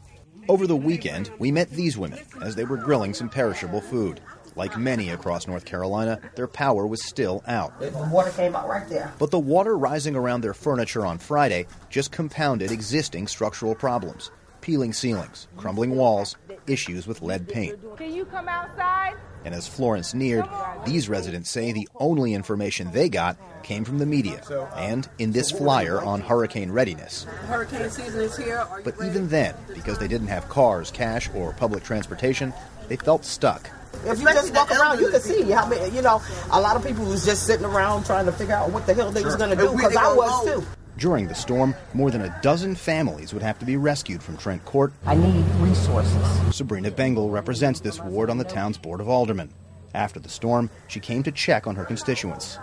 Speaker 22: Over the weekend, we met these women as they were grilling some perishable food. Like many across North Carolina, their power was still out.
Speaker 24: The water came out right there.
Speaker 22: But the water rising around their furniture on Friday just compounded existing structural problems. Peeling ceilings, crumbling walls, issues with lead paint.
Speaker 24: Can you come outside?
Speaker 22: And as Florence neared, these residents say the only information they got came from the media and in this flyer on hurricane readiness.
Speaker 24: Hurricane season is here.
Speaker 22: But even then, because they didn't have cars, cash, or public transportation, they felt stuck.
Speaker 24: If you just walk around, you can see how many, a lot of people was just sitting around trying to figure out what the hell they was going to do, because I was too.
Speaker 22: During the storm, more than a dozen families would have to be rescued from Trent Court.
Speaker 24: I need resources.
Speaker 22: Sabrina Bengal represents this ward on the town's Board of Aldermen. After the storm, she came to check on her constituents.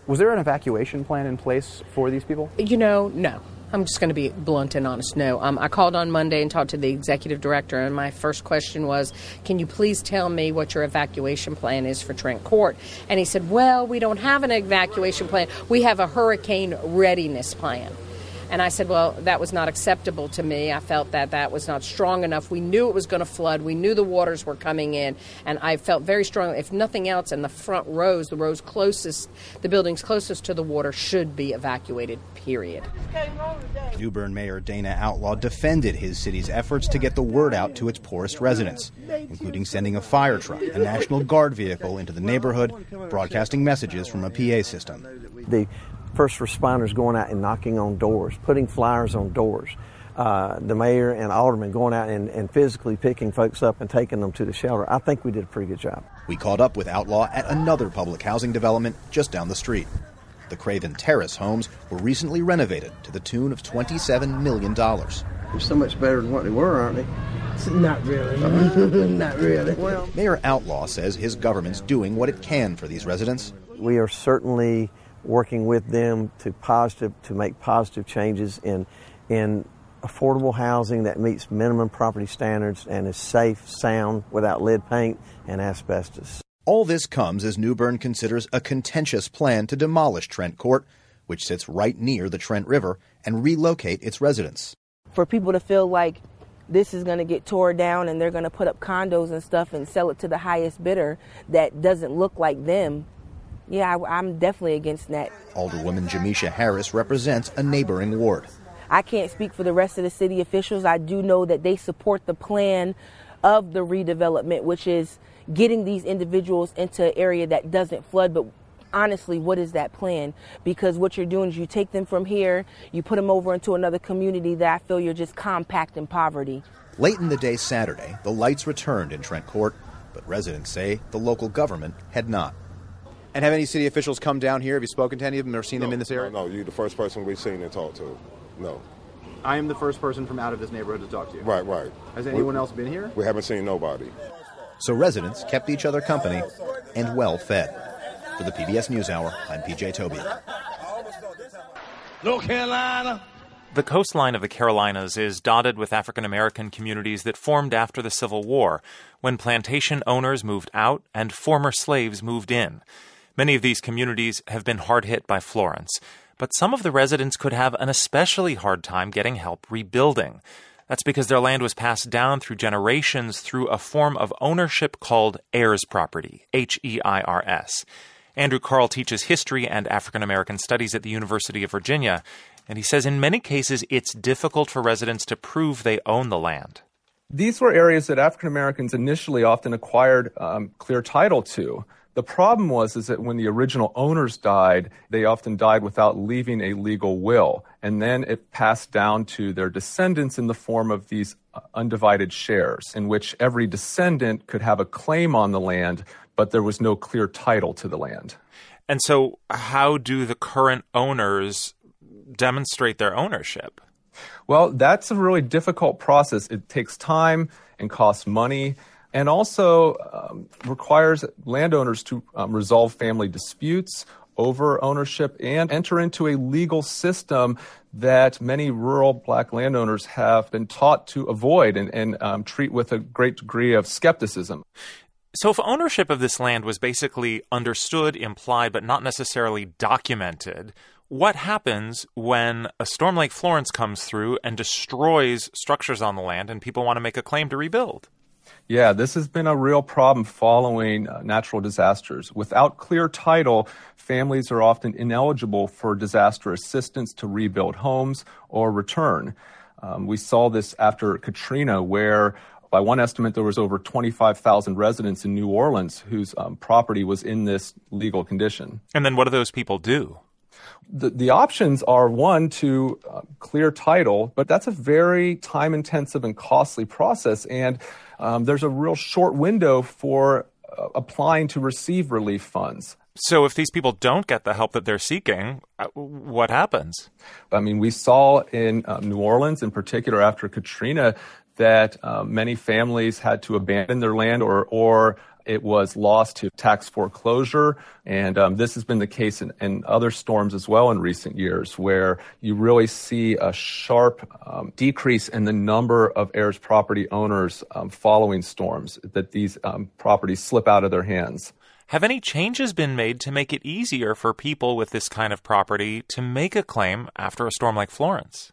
Speaker 23: Was there an evacuation plan in place for these people?
Speaker 25: No. I'm just going to be blunt and honest. No. I called on Monday and talked to the executive director, and my first question was, can you please tell me what your evacuation plan is for Trent Court? And he said, well, we don't have an evacuation plan. We have a hurricane readiness plan. And I said, well, that was not acceptable to me. I felt that was not strong enough. We knew it was going to flood. We knew the waters were coming in. And I felt very strongly, if nothing else, in the front rows, the rows closest, the buildings closest to the water should be evacuated, period.
Speaker 22: New Bern Mayor Dana Outlaw defended his city's efforts to get the word out to its poorest residents, including sending a fire truck, a National Guard vehicle into the neighborhood, broadcasting messages from a PA system.
Speaker 26: The first responders going out and knocking on doors, putting flyers on doors. The mayor and aldermen going out and physically picking folks up and taking them to the shelter. I think we did a pretty good job.
Speaker 22: We caught up with Outlaw at another public housing development just down the street. The Craven Terrace homes were recently renovated to the tune of $27 million.
Speaker 27: They're so much better than what they were, aren't they? Not really. Not really.
Speaker 22: Well, Mayor Outlaw says his government's doing what it can for these residents.
Speaker 26: We are certainly working with them to make positive changes in affordable housing that meets minimum property standards and is safe, sound, without lead paint and asbestos.
Speaker 22: All this comes as New Bern considers a contentious plan to demolish Trent Court, which sits right near the Trent River, and relocate its residents.
Speaker 28: For people to feel like this is going to get torn down and they're going to put up condos and stuff and sell it to the highest bidder that doesn't look like them, yeah, I'm definitely against that.
Speaker 22: Alderwoman Jamisha Harris represents a neighboring ward.
Speaker 28: I can't speak for the rest of the city officials. I do know that they support the plan of the redevelopment, which is getting these individuals into an area that doesn't flood. But honestly, what is that plan? Because what you're doing is you take them from here, you put them over into another community that I feel you're just compacting poverty.
Speaker 22: Late in the day Saturday, the lights returned in Trent Court, but residents say the local government had not.
Speaker 23: And have any city officials come down here? Have you spoken to any of them or seen them in this area?
Speaker 29: No, you're the first person we've seen and talked to. No.
Speaker 23: I am the first person from out of this neighborhood to talk to you.
Speaker 29: Right.
Speaker 23: Has anyone else been here?
Speaker 29: We haven't seen nobody.
Speaker 22: So residents kept each other company and well fed. For the PBS NewsHour, I'm P.J. Tobia.
Speaker 20: North Carolina.
Speaker 30: The coastline of the Carolinas is dotted with African-American communities that formed after the Civil War, when plantation owners moved out and former slaves moved in. Many of these communities have been hard hit by Florence, but some of the residents could have an especially hard time getting help rebuilding. That's because their land was passed down through generations through a form of ownership called Heirs property, Heirs. Andrew Carl teaches history and African American studies at the University of Virginia, and he says in many cases it's difficult for residents to prove they own the land.
Speaker 1: These were areas that African Americans initially often acquired clear title to. The problem is that when the original owners died, they often died without leaving a legal will. And then it passed down to their descendants in the form of these undivided shares, in which every descendant could have a claim on the land, but there was no clear title to the land.
Speaker 30: And so how do the current owners demonstrate their ownership?
Speaker 1: Well, that's a really difficult process. It takes time and costs money, and also requires landowners to resolve family disputes over ownership and enter into a legal system that many rural black landowners have been taught to avoid and treat with a great degree of skepticism.
Speaker 30: So if ownership of this land was basically understood, implied, but not necessarily documented, what happens when a storm like Florence comes through and destroys structures on the land and people want to make a claim to rebuild?
Speaker 1: Yeah, this has been a real problem following natural disasters. Without clear title, families are often ineligible for disaster assistance to rebuild homes or return. We saw this after Katrina, where by one estimate, there was over 25,000 residents in New Orleans whose property was in this legal condition.
Speaker 30: And then what do those people do?
Speaker 1: The options are, one, to clear title, but that's a very time-intensive and costly process, and there's a real short window for applying to receive relief funds.
Speaker 30: So if these people don't get the help that they're seeking, what happens?
Speaker 1: I mean, we saw in New Orleans, in particular after Katrina, that many families had to abandon their land or it was lost to tax foreclosure. And this has been the case in other storms as well in recent years, where you really see a sharp decrease in the number of heirs property owners following storms, that these properties slip out of their hands.
Speaker 30: Have any changes been made to make it easier for people with this kind of property to make a claim after a storm like Florence?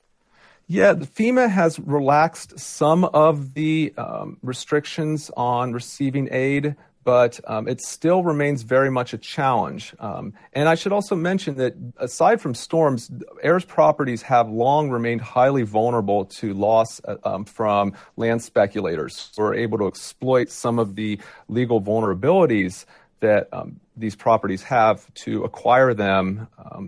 Speaker 1: Yeah, FEMA has relaxed some of the restrictions on receiving aid, but it still remains very much a challenge. And I should also mention that aside from storms, heirs properties have long remained highly vulnerable to loss from land speculators who are able to exploit some of the legal vulnerabilities that these properties have to acquire them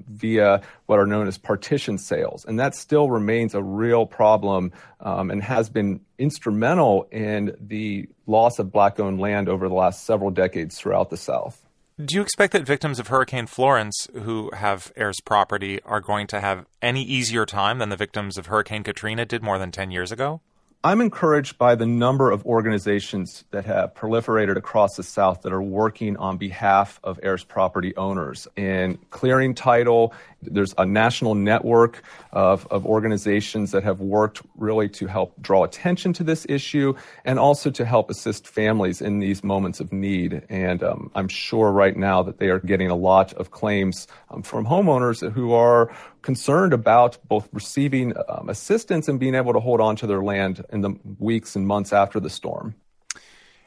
Speaker 1: via what are known as partition sales. And that still remains a real problem and has been instrumental in the loss of black-owned land over the last several decades throughout the South.
Speaker 30: Do you expect that victims of Hurricane Florence who have heirs property are going to have any easier time than the victims of Hurricane Katrina did more than 10 years ago?
Speaker 1: I'm encouraged by the number of organizations that have proliferated across the South that are working on behalf of heirs property owners in clearing title. There's a national network of organizations that have worked really to help draw attention to this issue and also to help assist families in these moments of need. And I'm sure right now that they are getting a lot of claims from homeowners who are concerned about both receiving assistance and being able to hold on to their land in the weeks and months after the storm.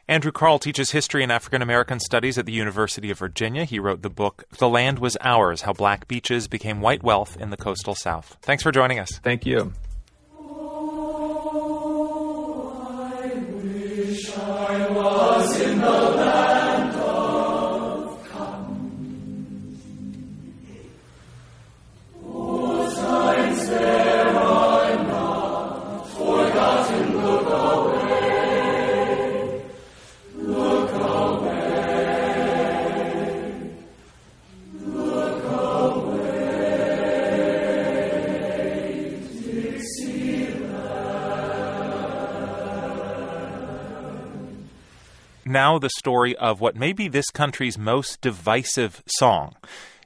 Speaker 30: Andrew Carl teaches history and African American studies at the University of Virginia. He wrote the book, The Land Was Ours, How Black Beaches Became White Wealth in the Coastal South. Thanks for joining us.
Speaker 1: Thank you.
Speaker 2: I wish I was in the land of Cotton. Whose lines there are not forgotten. Look away, look away, look away, Dixie land.
Speaker 30: Now the story of what may be this country's most divisive song.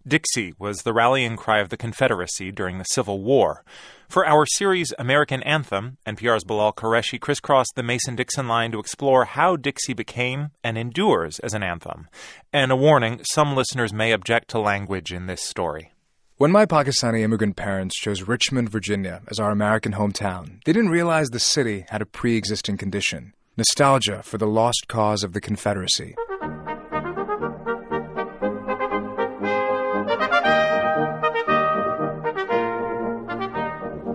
Speaker 30: Dixie was the rallying cry of the Confederacy during the Civil War. For our series American Anthem, NPR's Bilal Qureshi crisscrossed the Mason-Dixon line to explore how Dixie became and endures as an anthem. And a warning, some listeners may object to language in this story.
Speaker 3: When my Pakistani immigrant parents chose Richmond, Virginia as our American hometown, they didn't realize the city had a pre-existing condition: nostalgia for the lost cause of the Confederacy.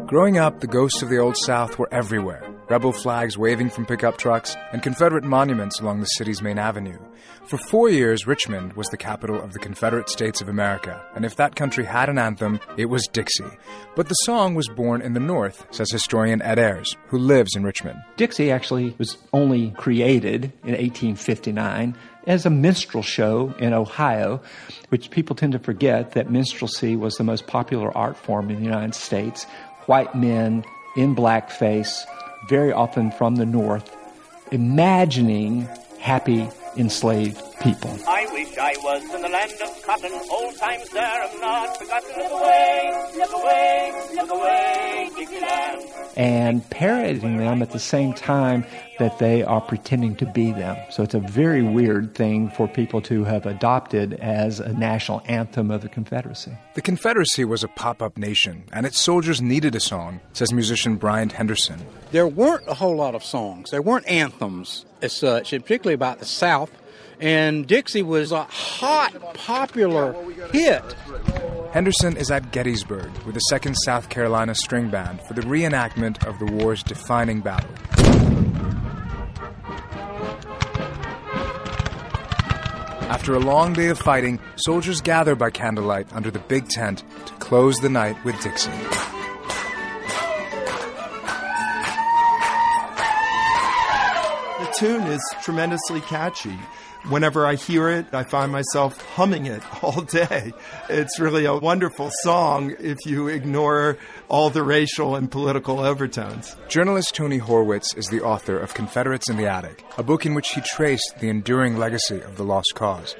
Speaker 3: Growing up, the ghosts of the Old South were everywhere. Rebel flags waving from pickup trucks and Confederate monuments along the city's main avenue. For 4 years, Richmond was the capital of the Confederate States of America, and if that country had an anthem, it was Dixie. But the song was born in the North, says historian Ed Ayers, who lives in Richmond.
Speaker 4: Dixie actually was only created in 1859 as a minstrel show in Ohio, which people tend to forget that minstrelsy was the most popular art form in the United States. White men in blackface, very often from the North, imagining happy enslaved people.
Speaker 2: I wish I was in the land of cotton. Old times there have not forgotten. Look away, look away, look away, Dixieland.
Speaker 4: And parodying them at the same time that they are pretending to be them. So it's a very weird thing for people to have adopted as a national anthem of the Confederacy.
Speaker 3: The Confederacy was a pop-up nation, and its soldiers needed a song, says musician Bryant Henderson.
Speaker 5: There weren't a whole lot of songs. There weren't anthems as such, and particularly about the South. And Dixie was a hot, popular hit.
Speaker 3: Henderson is at Gettysburg with the 2nd South Carolina String Band for the reenactment of the war's defining battle. After a long day of fighting, soldiers gather by candlelight under the big tent to close the night with Dixie.
Speaker 6: The tune is tremendously catchy. Whenever I hear it, I find myself humming it all day. It's really a wonderful song if you ignore all the racial and political overtones.
Speaker 3: Journalist Tony Horwitz is the author of Confederates in the Attic, a book in which he traced the enduring legacy of the lost cause.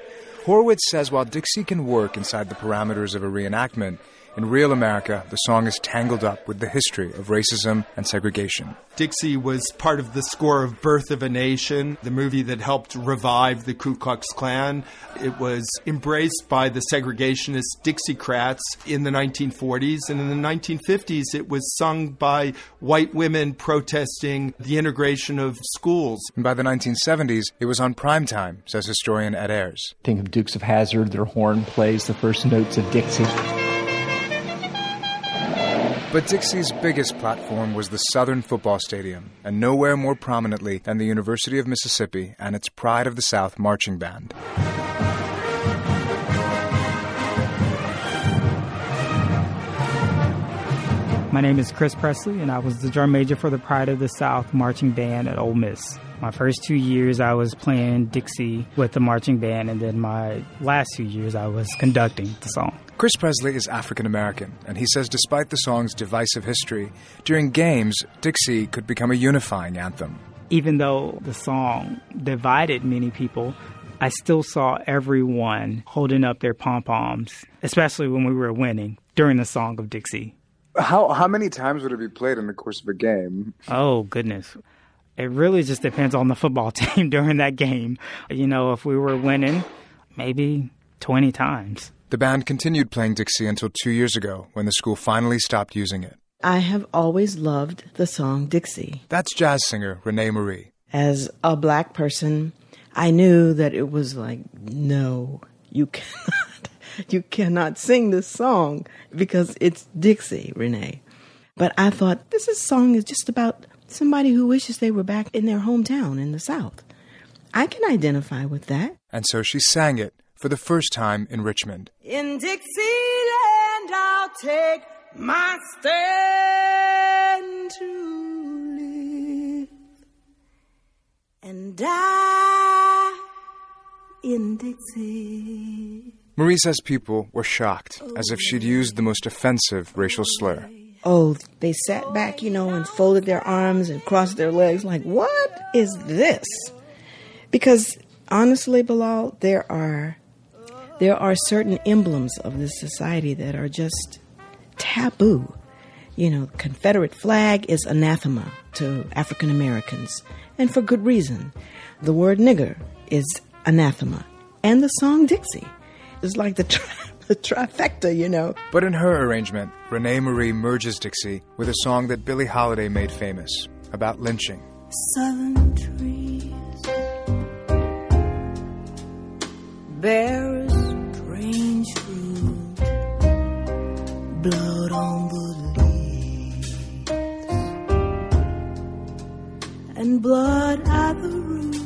Speaker 3: Horwitz says while Dixie can work inside the parameters of a reenactment, in real America, the song is tangled up with the history of racism and segregation.
Speaker 6: Dixie was part of the score of Birth of a Nation, the movie that helped revive the Ku Klux Klan. It was embraced by the segregationist Dixiecrats in the 1940s, and in the 1950s it was sung by white women protesting the integration of schools.
Speaker 3: And by the 1970s, it was on prime time, says historian Ed Ayers.
Speaker 4: Think of Dukes of Hazzard, their horn plays the first notes of Dixie.
Speaker 3: But Dixie's biggest platform was the Southern Football Stadium, and nowhere more prominently than the University of Mississippi and its Pride of the South marching band.
Speaker 7: My name is Chris Presley, and I was the drum major for the Pride of the South marching band at Ole Miss. My first 2 years, I was playing Dixie with the marching band, and then my last 2 years, I was conducting the song.
Speaker 3: Chris Presley is African-American, and he says despite the song's divisive history, during games, Dixie could become a unifying anthem.
Speaker 7: Even though the song divided many people, I still saw everyone holding up their pom-poms, especially when we were winning, during the song of Dixie.
Speaker 3: How many times would it be played in the course of a game?
Speaker 7: Oh, goodness. It really just depends on the football team during that game. You know, if we were winning, maybe 20 times.
Speaker 3: The band continued playing Dixie until 2 years ago, when the school finally stopped using it.
Speaker 8: I have always loved the song Dixie.
Speaker 3: That's jazz singer Renee Marie.
Speaker 8: As a black person, I knew that it was like, no, you cannot sing this song because it's Dixie, Renee. But I thought, this song is just about somebody who wishes they were back in their hometown in the South. I can identify with that.
Speaker 3: And so she sang it for the first time in Richmond.
Speaker 2: In Dixieland, I'll take my stand to live and die in Dixie.
Speaker 3: Marie says people were shocked, as if she'd used the most offensive racial slur.
Speaker 8: Oh, they sat back, and folded their arms and crossed their legs like, what is this? Because honestly, Bilal, there are There are certain emblems of this society that are just taboo. You know, the Confederate flag is anathema to African Americans, and for good reason. The word nigger is anathema. And the song Dixie is like the trifecta, you know.
Speaker 3: But in her arrangement, Renee Marie merges Dixie with a song that Billie Holiday made famous about lynching.
Speaker 9: Southern trees bear a strange fruit, blood on the leaves and blood at the root.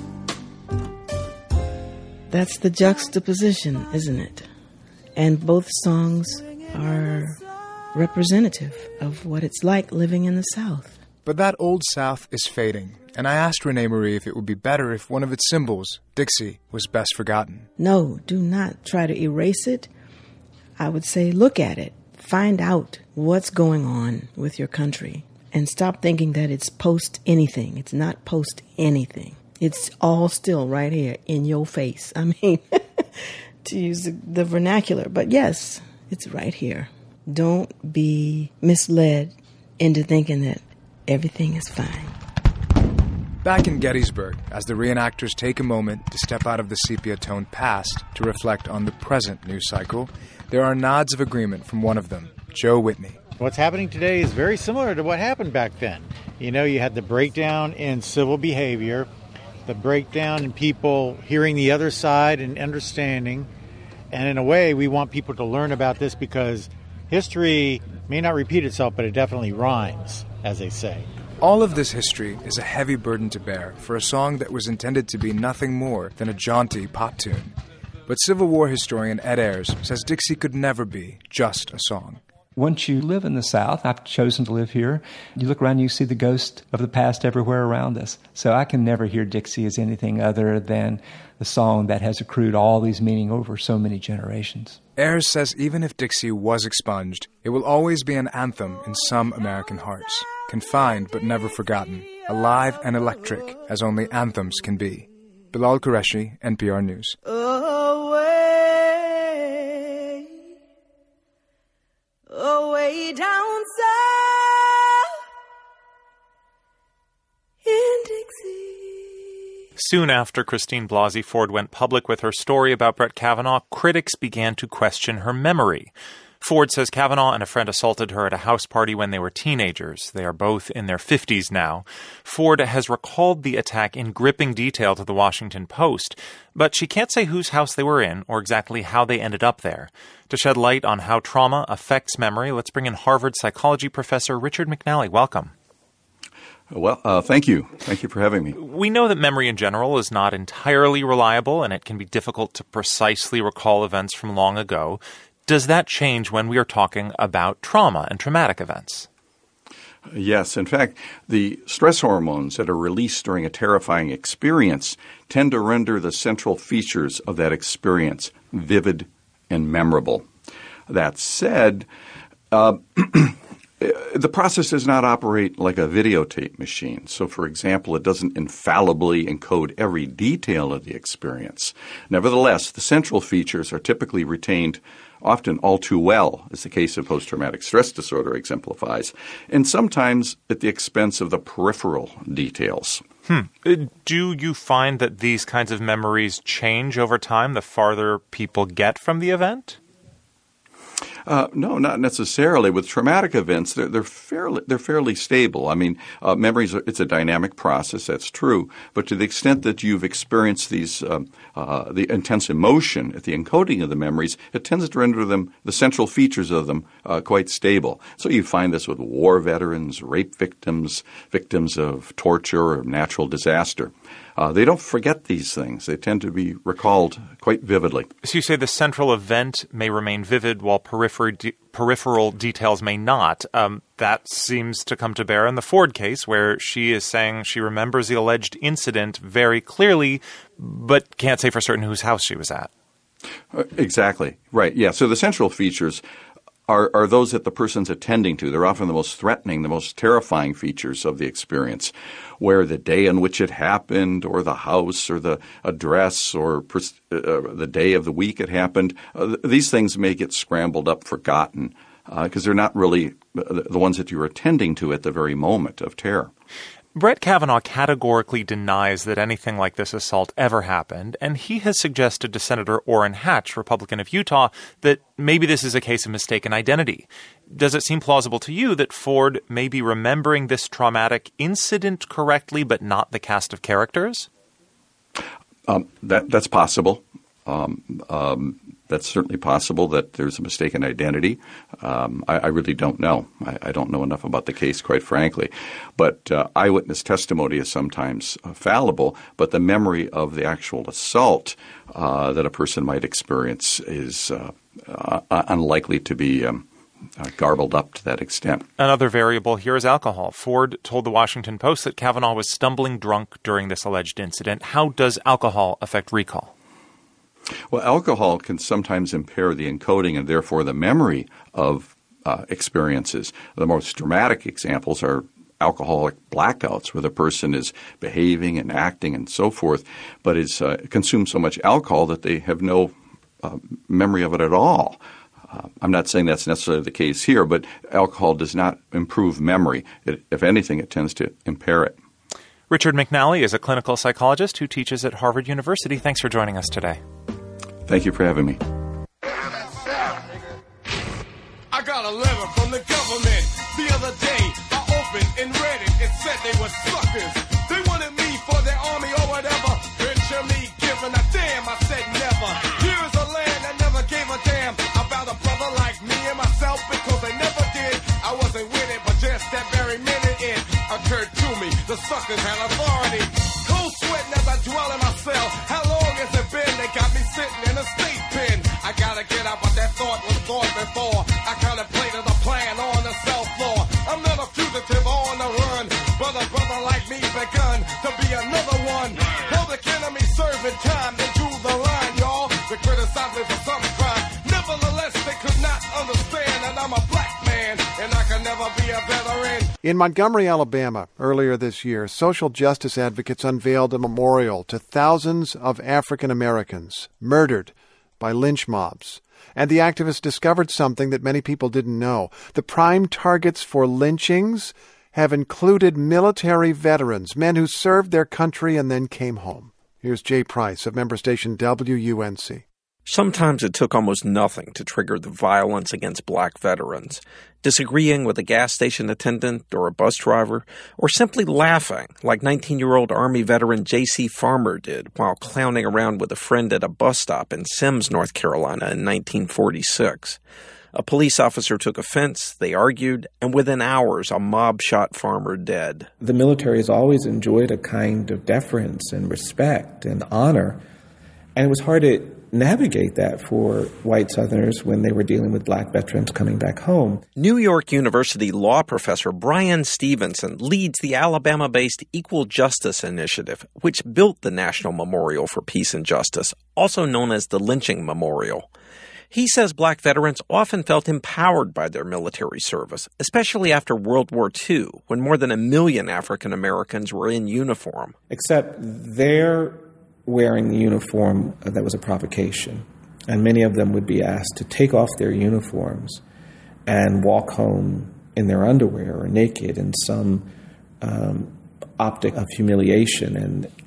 Speaker 8: That's the juxtaposition, isn't it? And both songs are representative of what it's like living in the South.
Speaker 3: But that old South is fading, and I asked Renee Marie if it would be better if one of its symbols, Dixie, was best forgotten.
Speaker 8: No, do not try to erase it. I would say look at it. Find out what's going on with your country. And stop thinking that it's post anything. It's not post anything. It's all still right here in your face. I mean, to use the vernacular. But yes, it's right here. Don't be misled into thinking that everything is fine.
Speaker 3: Back in Gettysburg, as the reenactors take a moment to step out of the sepia-toned past to reflect on the present news cycle, there are nods of agreement from one of them, Joe Whitney.
Speaker 10: What's happening today is very similar to what happened back then. You know, you had the breakdown in civil behavior, the breakdown in people hearing the other side and understanding. And in a way, we want people to learn about this because history may not repeat itself, but it definitely rhymes, as they say.
Speaker 3: All of this history is a heavy burden to bear for a song that was intended to be nothing more than a jaunty pop tune. But Civil War historian Ed Ayers says Dixie could never be just a song.
Speaker 4: Once you live in the South, I've chosen to live here, you look around, you see the ghost of the past everywhere around us. So I can never hear Dixie as anything other than the song that has accrued all these meaning over so many generations.
Speaker 3: Ayers says even if Dixie was expunged, it will always be an anthem in some American hearts, confined but never forgotten, alive and electric as only anthems can be. Bilal Qureshi, NPR News.
Speaker 9: Away down south in Dixie.
Speaker 30: Soon after Christine Blasey Ford went public with her story about Brett Kavanaugh, critics began to question her memory. Ford says Kavanaugh and a friend assaulted her at a house party when they were teenagers. They are both in their 50s now. Ford has recalled the attack in gripping detail to the Washington Post, but she can't say whose house they were in or exactly how they ended up there. To shed light on how trauma affects memory, let's bring in Harvard psychology professor Richard McNally. Welcome.
Speaker 11: Well, thank you. Thank you for having me.
Speaker 30: We know that memory in general is not entirely reliable, and it can be difficult to precisely recall events from long ago. Does that change when we are talking about trauma and traumatic events?
Speaker 11: Yes. In fact, the stress hormones that are released during a terrifying experience tend to render the central features of that experience vivid and memorable. That said, the process does not operate like a videotape machine. So, for example, it doesn't infallibly encode every detail of the experience. Nevertheless, the central features are typically retained often all too well, as the case of post-traumatic stress disorder exemplifies, and sometimes at the expense of the peripheral details.
Speaker 30: Do you find that these kinds of memories change over time the farther people get from the event?
Speaker 11: No, not necessarily. With traumatic events, they're fairly stable. I mean, memories it's a dynamic process. That's true. But to the extent that you've experienced these the intense emotion at the encoding of the memories, it tends to render them the central features of them quite stable. So you find this with war veterans, rape victims, victims of torture or natural disaster. They don't forget these things. They tend to be recalled quite vividly.
Speaker 30: So you say the central event may remain vivid while peripheral details may not. That seems to come to bear in the Ford case, where she is saying she remembers the alleged incident very clearly, but can't say for certain whose house she was at.
Speaker 11: Exactly. Right. Yeah. So the central features are those that the person's attending to. They're often the most threatening, the most terrifying features of the experience, where the day in which it happened, or the house, or the address, or the day of the week it happened, these things may get scrambled up, forgotten, because they're not really the ones that you're attending to at the very moment of terror.
Speaker 30: Brett Kavanaugh categorically denies that anything like this assault ever happened, and he has suggested to Senator Orrin Hatch, Republican of Utah, that maybe this is a case of mistaken identity. Does it seem plausible to you that Ford may be remembering this traumatic incident correctly, but not the cast of characters?
Speaker 11: That's possible. That's certainly possible that there's a mistaken identity. I really don't know. I don't know enough about the case, quite frankly. But eyewitness testimony is sometimes fallible, but the memory of the actual assault that a person might experience is unlikely to be garbled up to that extent.
Speaker 30: Another variable here is alcohol. Ford told the Washington Post that Kavanaugh was stumbling drunk during this alleged incident. How does alcohol affect recall?
Speaker 11: Well, alcohol can sometimes impair the encoding and therefore the memory of experiences. The most dramatic examples are alcoholic blackouts, where the person is behaving and acting and so forth, but is consumed so much alcohol that they have no memory of it at all. I'm not saying that's necessarily the case here, but alcohol does not improve memory. If anything, it tends to impair it.
Speaker 30: Richard McNally is a clinical psychologist who teaches at Harvard University. Thanks for joining us today.
Speaker 11: Thank you for having me.
Speaker 12: I got a letter from the government the other day. I opened and read it. It said they were suckers. They wanted me for their army or whatever. Picture me giving a damn. I said never. Here's a land that never gave a damn about a brother like me and myself, because they never did. I wasn't with it, but just that very minute it occurred to me. The suckers had authority. Cold sweating as I dwell in my cell. How long has it been? They got me sitting in a state pen. I gotta get out, but that thought was thought before. I contemplated a plan on the cell floor. I'm not a fugitive on the run, but a brother like me begun to be another one. Public enemy serving time, they drew the line, y'all. They criticized me for some crime. Nevertheless, they could not understand that I'm a black man, and I can never be a veteran.
Speaker 13: In Montgomery, Alabama, earlier this year, social justice advocates unveiled a memorial to thousands of African Americans murdered by lynch mobs. And the activists discovered something that many people didn't know. The prime targets for lynchings have included military veterans, men who served their country and then came home. Here's Jay Price of member station WUNC.
Speaker 14: Sometimes it took almost nothing to trigger the violence against black veterans. Disagreeing with a gas station attendant or a bus driver, or simply laughing like 19-year-old Army veteran J.C. Farmer did while clowning around with a friend at a bus stop in Sims, North Carolina in 1946. A police officer took offense, they argued, and within hours a mob shot Farmer dead.
Speaker 15: The military has always enjoyed a kind of deference and respect and honor, and it was hard to navigate that for white Southerners when they were dealing with black veterans coming back home.
Speaker 14: New York University law professor Brian Stevenson leads the Alabama-based Equal Justice Initiative, which built the National Memorial for Peace and Justice, also known as the Lynching Memorial. He says black veterans often felt empowered by their military service, especially after World War II, when more than 1 million African Americans were in uniform.
Speaker 15: Except their wearing the uniform, that was a provocation. And many of them would be asked to take off their uniforms and walk home in their underwear or naked in some optic of humiliation.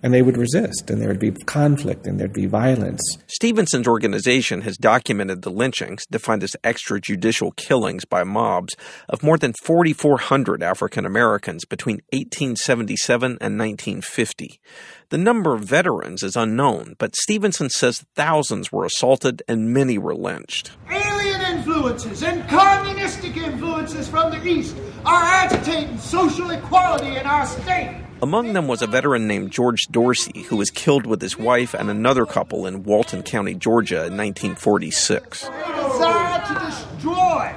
Speaker 15: And they would resist, and there would be conflict, and there'd be violence.
Speaker 14: Stevenson's organization has documented the lynchings, defined as extrajudicial killings by mobs, of more than 4,400 African Americans between 1877 and 1950. The number of veterans is unknown, but Stevenson says thousands were assaulted and many were lynched.
Speaker 16: Alien influences and communistic influences from the East are agitating social equality in our state.
Speaker 14: Among them was a veteran named George Dorsey, who was killed with his wife and another couple in Walton County, Georgia in 1946.
Speaker 16: They desire to destroy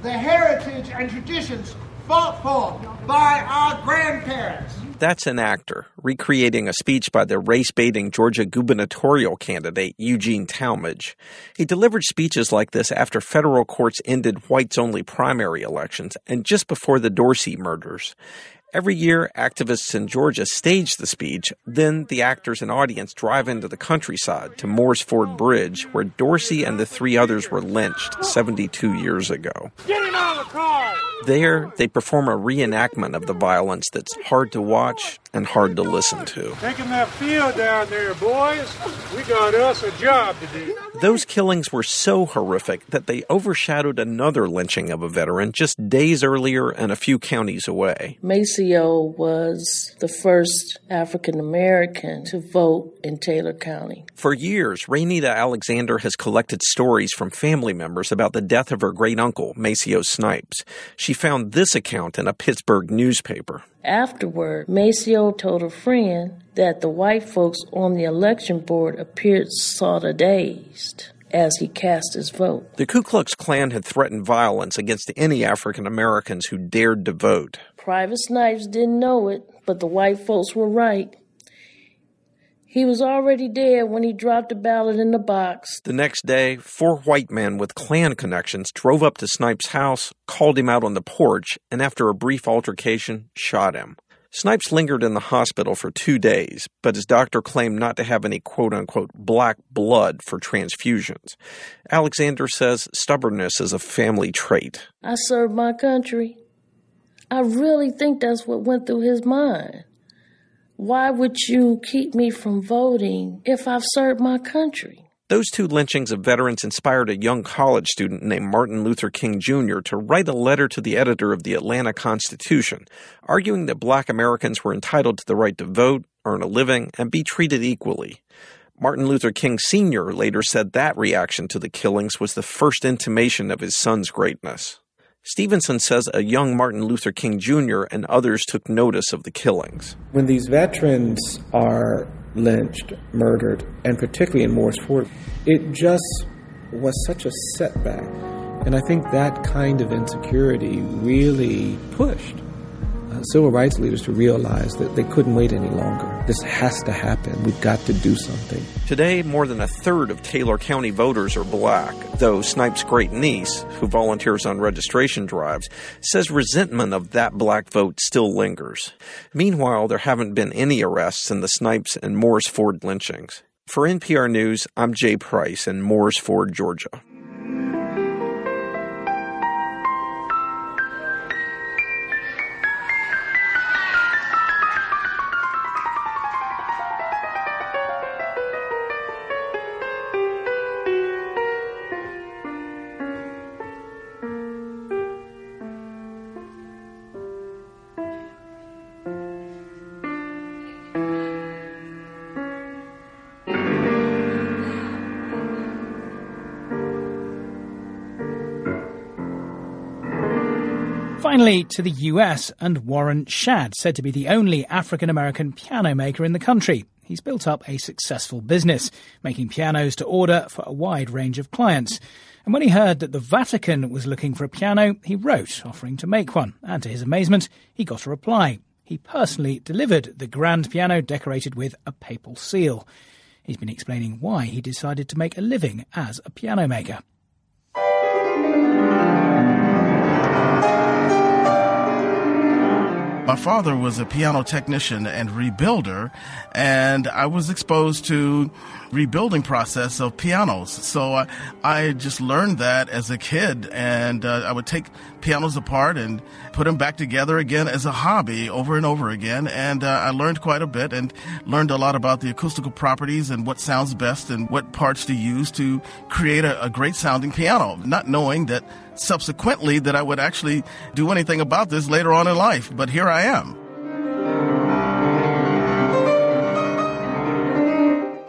Speaker 16: the heritage and traditions fought for by our grandparents.
Speaker 14: That's an actor, recreating a speech by the race-baiting Georgia gubernatorial candidate Eugene Talmadge. He delivered speeches like this after federal courts ended whites-only primary elections and just before the Dorsey murders. Every year, activists in Georgia stage the speech. Then the actors and audience drive into the countryside to Moores Ford Bridge, where Dorsey and the three others were lynched 72 years ago.
Speaker 12: Get him out of the car!
Speaker 14: There, they perform a reenactment of the violence that's hard to watch and hard to listen to.
Speaker 12: Taking that field down there, boys. We got us a job to do.
Speaker 14: Those killings were so horrific that they overshadowed another lynching of a veteran just days earlier and a few counties away.
Speaker 17: Maceo was the first African American to vote in Taylor County.
Speaker 14: For years, Raynita Alexander has collected stories from family members about the death of her great-uncle, Maceo Snipes. She found this account in a Pittsburgh newspaper.
Speaker 17: Afterward, Maceo told a friend that the white folks on the election board appeared sort of dazed as he cast his vote.
Speaker 14: The Ku Klux Klan had threatened violence against any African Americans who dared to vote.
Speaker 17: Private Snipes didn't know it, but the white folks were right. He was already dead when he dropped the ballot in the box.
Speaker 14: The next day, 4 white men with Klan connections drove up to Snipes' house, called him out on the porch, and after a brief altercation, shot him. Snipes lingered in the hospital for 2 days, but his doctor claimed not to have any quote-unquote black blood for transfusions. Alexander says stubbornness is a family trait.
Speaker 17: I served my country. I really think that's what went through his mind. Why would you keep me from voting if I've served my country?
Speaker 14: Those 2 lynchings of veterans inspired a young college student named Martin Luther King Jr. to write a letter to the editor of the Atlanta Constitution, arguing that black Americans were entitled to the right to vote, earn a living, and be treated equally. Martin Luther King Sr. later said that reaction to the killings was the first intimation of his son's greatness. Stevenson says a young Martin Luther King Jr. and others took notice of the killings.
Speaker 15: When these veterans are lynched, murdered, and particularly in Moores Ford, it just was such a setback. And I think that kind of insecurity really pushed civil rights leaders to realize that they couldn't wait any longer. This has to happen. We've got to do something.
Speaker 14: Today, more than a third of Taylor County voters are black, though Snipes' great niece, who volunteers on registration drives, says resentment of that black vote still lingers. Meanwhile, there haven't been any arrests in the Snipes and Moores Ford lynchings. For NPR News, I'm Jay Price in Moores Ford, Georgia.
Speaker 18: Finally, to the US and Warren Shadd, said to be the only African-American piano maker in the country. He's built up a successful business, making pianos to order for a wide range of clients. And when he heard that the Vatican was looking for a piano, he wrote, offering to make one. And to his amazement, he got a reply. He personally delivered the grand piano decorated with a papal seal. He's been explaining why he decided to make a living as a piano maker.
Speaker 19: My father was a piano technician and rebuilder, and I was exposed to rebuilding process of pianos. So I just learned that as a kid, and I would take pianos apart and put them back together again as a hobby over and over again. And I learned quite a bit and learned a lot about the acoustical properties and what sounds best and what parts to use to create a great sounding piano, not knowing that subsequently that I would actually do anything about this later on in life. But here I am.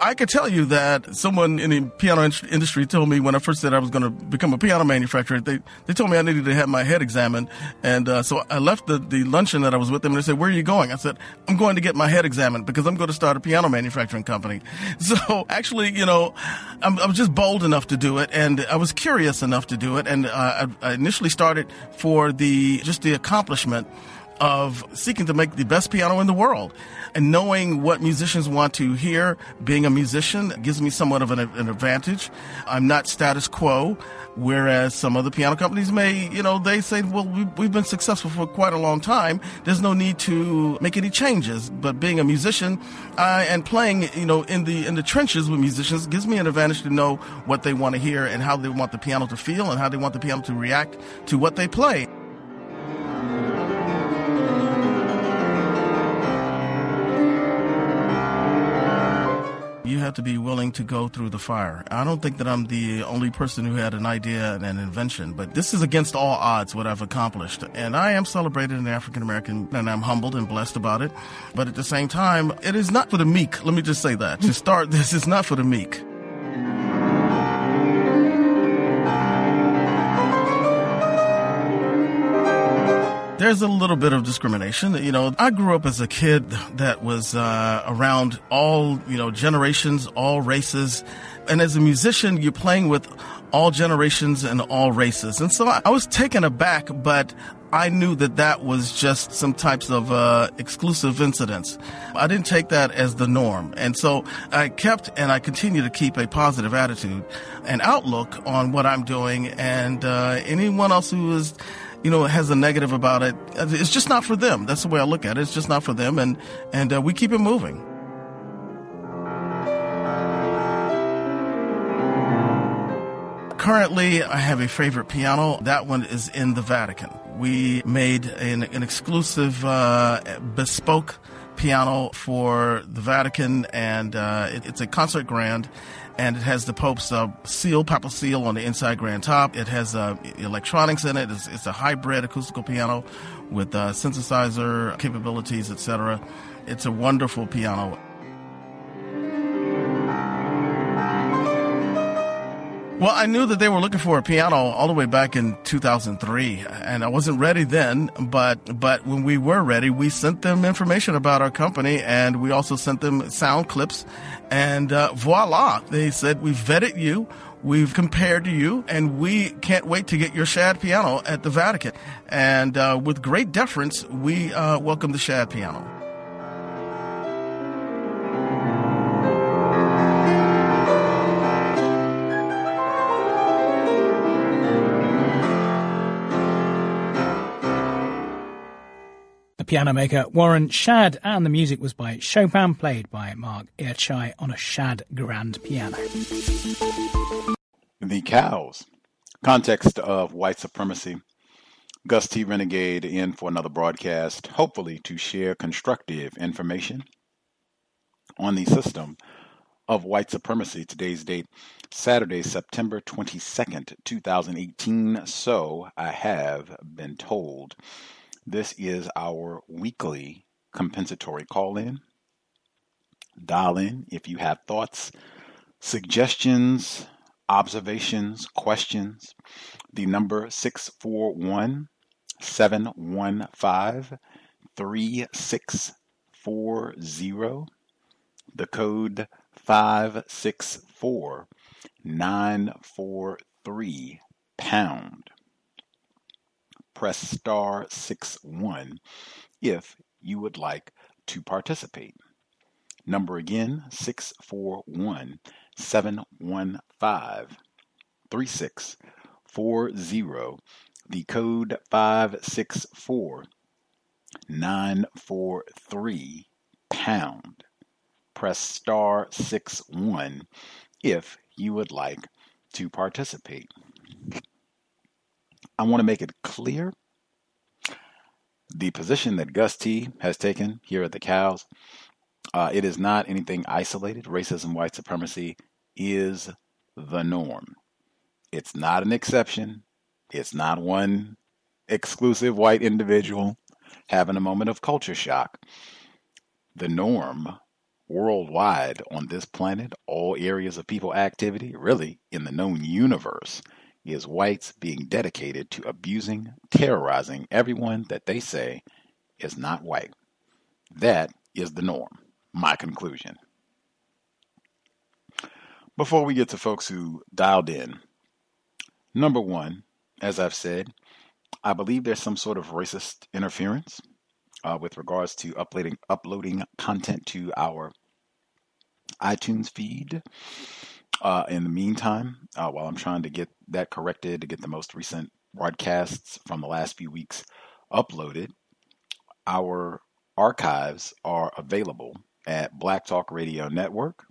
Speaker 19: I could tell you that someone in the piano industry told me when I first said I was going to become a piano manufacturer, they told me I needed to have my head examined. And so I left the luncheon that I was with them, and they said, "Where are you going?" I said, "I'm going to get my head examined because I'm going to start a piano manufacturing company." So actually, I was just bold enough to do it, and I was curious enough to do it. And I initially started for the accomplishment of seeking to make the best piano in the world. And knowing what musicians want to hear, being a musician, gives me somewhat of an advantage. I'm not status quo, whereas some other piano companies may, they say, well, we've been successful for quite a long time. There's no need to make any changes. But being a musician and playing, in the trenches with musicians gives me an advantage to know what they want to hear and how they want the piano to feel and how they want the piano to react to what they play. You have to be willing to go through the fire. I don't think that I'm the only person who had an idea and an invention, but this is against all odds what I've accomplished. And I am celebrated in African American, and I'm humbled and blessed about it. But at the same time, it is not for the meek. Let me just say that. To start, this is not for the meek. There's a little bit of discrimination. I grew up as a kid that was around all, generations, all races. And as a musician, you're playing with all generations and all races. And so I was taken aback, but I knew that was just some types of exclusive incidents. I didn't take that as the norm. And so I kept and I continue to keep a positive attitude and outlook on what I'm doing. And anyone else who is has a negative about it, it's just not for them. That's the way I look at it. It's just not for them, and we keep it moving. Currently, I have a favorite piano. That one is in the Vatican. We made an exclusive bespoke piano for the Vatican, and it's a concert grand. And it has the Pope's seal, papal seal on the inside grand top. It has electronics in it. It's a hybrid acoustical piano with synthesizer capabilities, etc. It's a wonderful piano. Well, I knew that they were looking for a piano all the way back in 2003, and I wasn't ready then, but when we were ready, we sent them information about our company, and we also sent them sound clips, and voila, they said, we've vetted you, we've compared to you, and we can't wait to get your shad piano at the Vatican. And with great deference, we welcome the shad piano.
Speaker 18: Piano maker Warren Shad, and the music was by Chopin, played by Mark Irchai on a Shad grand piano.
Speaker 20: The C.O.W.S, Context of White Supremacy. Gus T Renegade in for another broadcast, hopefully to share constructive information on the system of white supremacy. Today's date, Saturday, September 22nd, 2018. So I have been told. This is our weekly compensatory call-in. Dial in if you have thoughts, suggestions, observations, questions. The number 641-715-3640. The code 564-943#. Press star 61 if you would like to participate. Number again, 641-715-3640. The code 564-943#. Press star 61 if you would like to participate. I want to make it clear the position that Gus T has taken here at the C.O.W.S, it is not anything isolated. Racism, white supremacy is the norm. It's not an exception. It's not one exclusive white individual having a moment of culture shock. The norm worldwide on this planet, all areas of people activity, really in the known universe, is whites being dedicated to abusing, terrorizing everyone that they say is not white. That is the norm. My conclusion. Before we get to folks who dialed in, number one, as I've said, I believe there's some sort of racist interference with regards to uploading content to our iTunes feed. In the meantime, while I'm trying to get that corrected, to get the most recent broadcasts from the last few weeks uploaded, our archives are available at Black Talk Radio Network.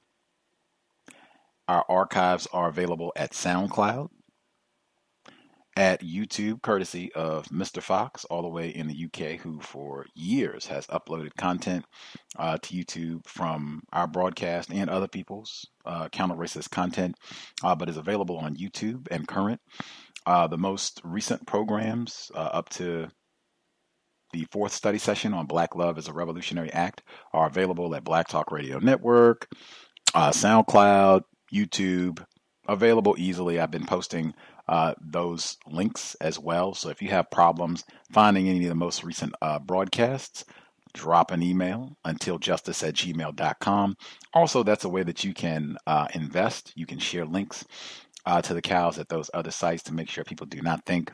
Speaker 20: Our archives are available at SoundCloud, at YouTube, courtesy of Mr. Fox, all the way in the UK, who for years has uploaded content to YouTube from our broadcast and other people's counter-racist content, but is available on YouTube and current. The most recent programs up to the 4th study session on Black Love is a Revolutionary Act are available at Black Talk Radio Network, SoundCloud, YouTube, available easily. I've been posting those links as well. So if you have problems finding any of the most recent broadcasts, drop an email untiljustice@gmail.com. Also, that's a way that you can invest. You can share links to the cows at those other sites to make sure people do not think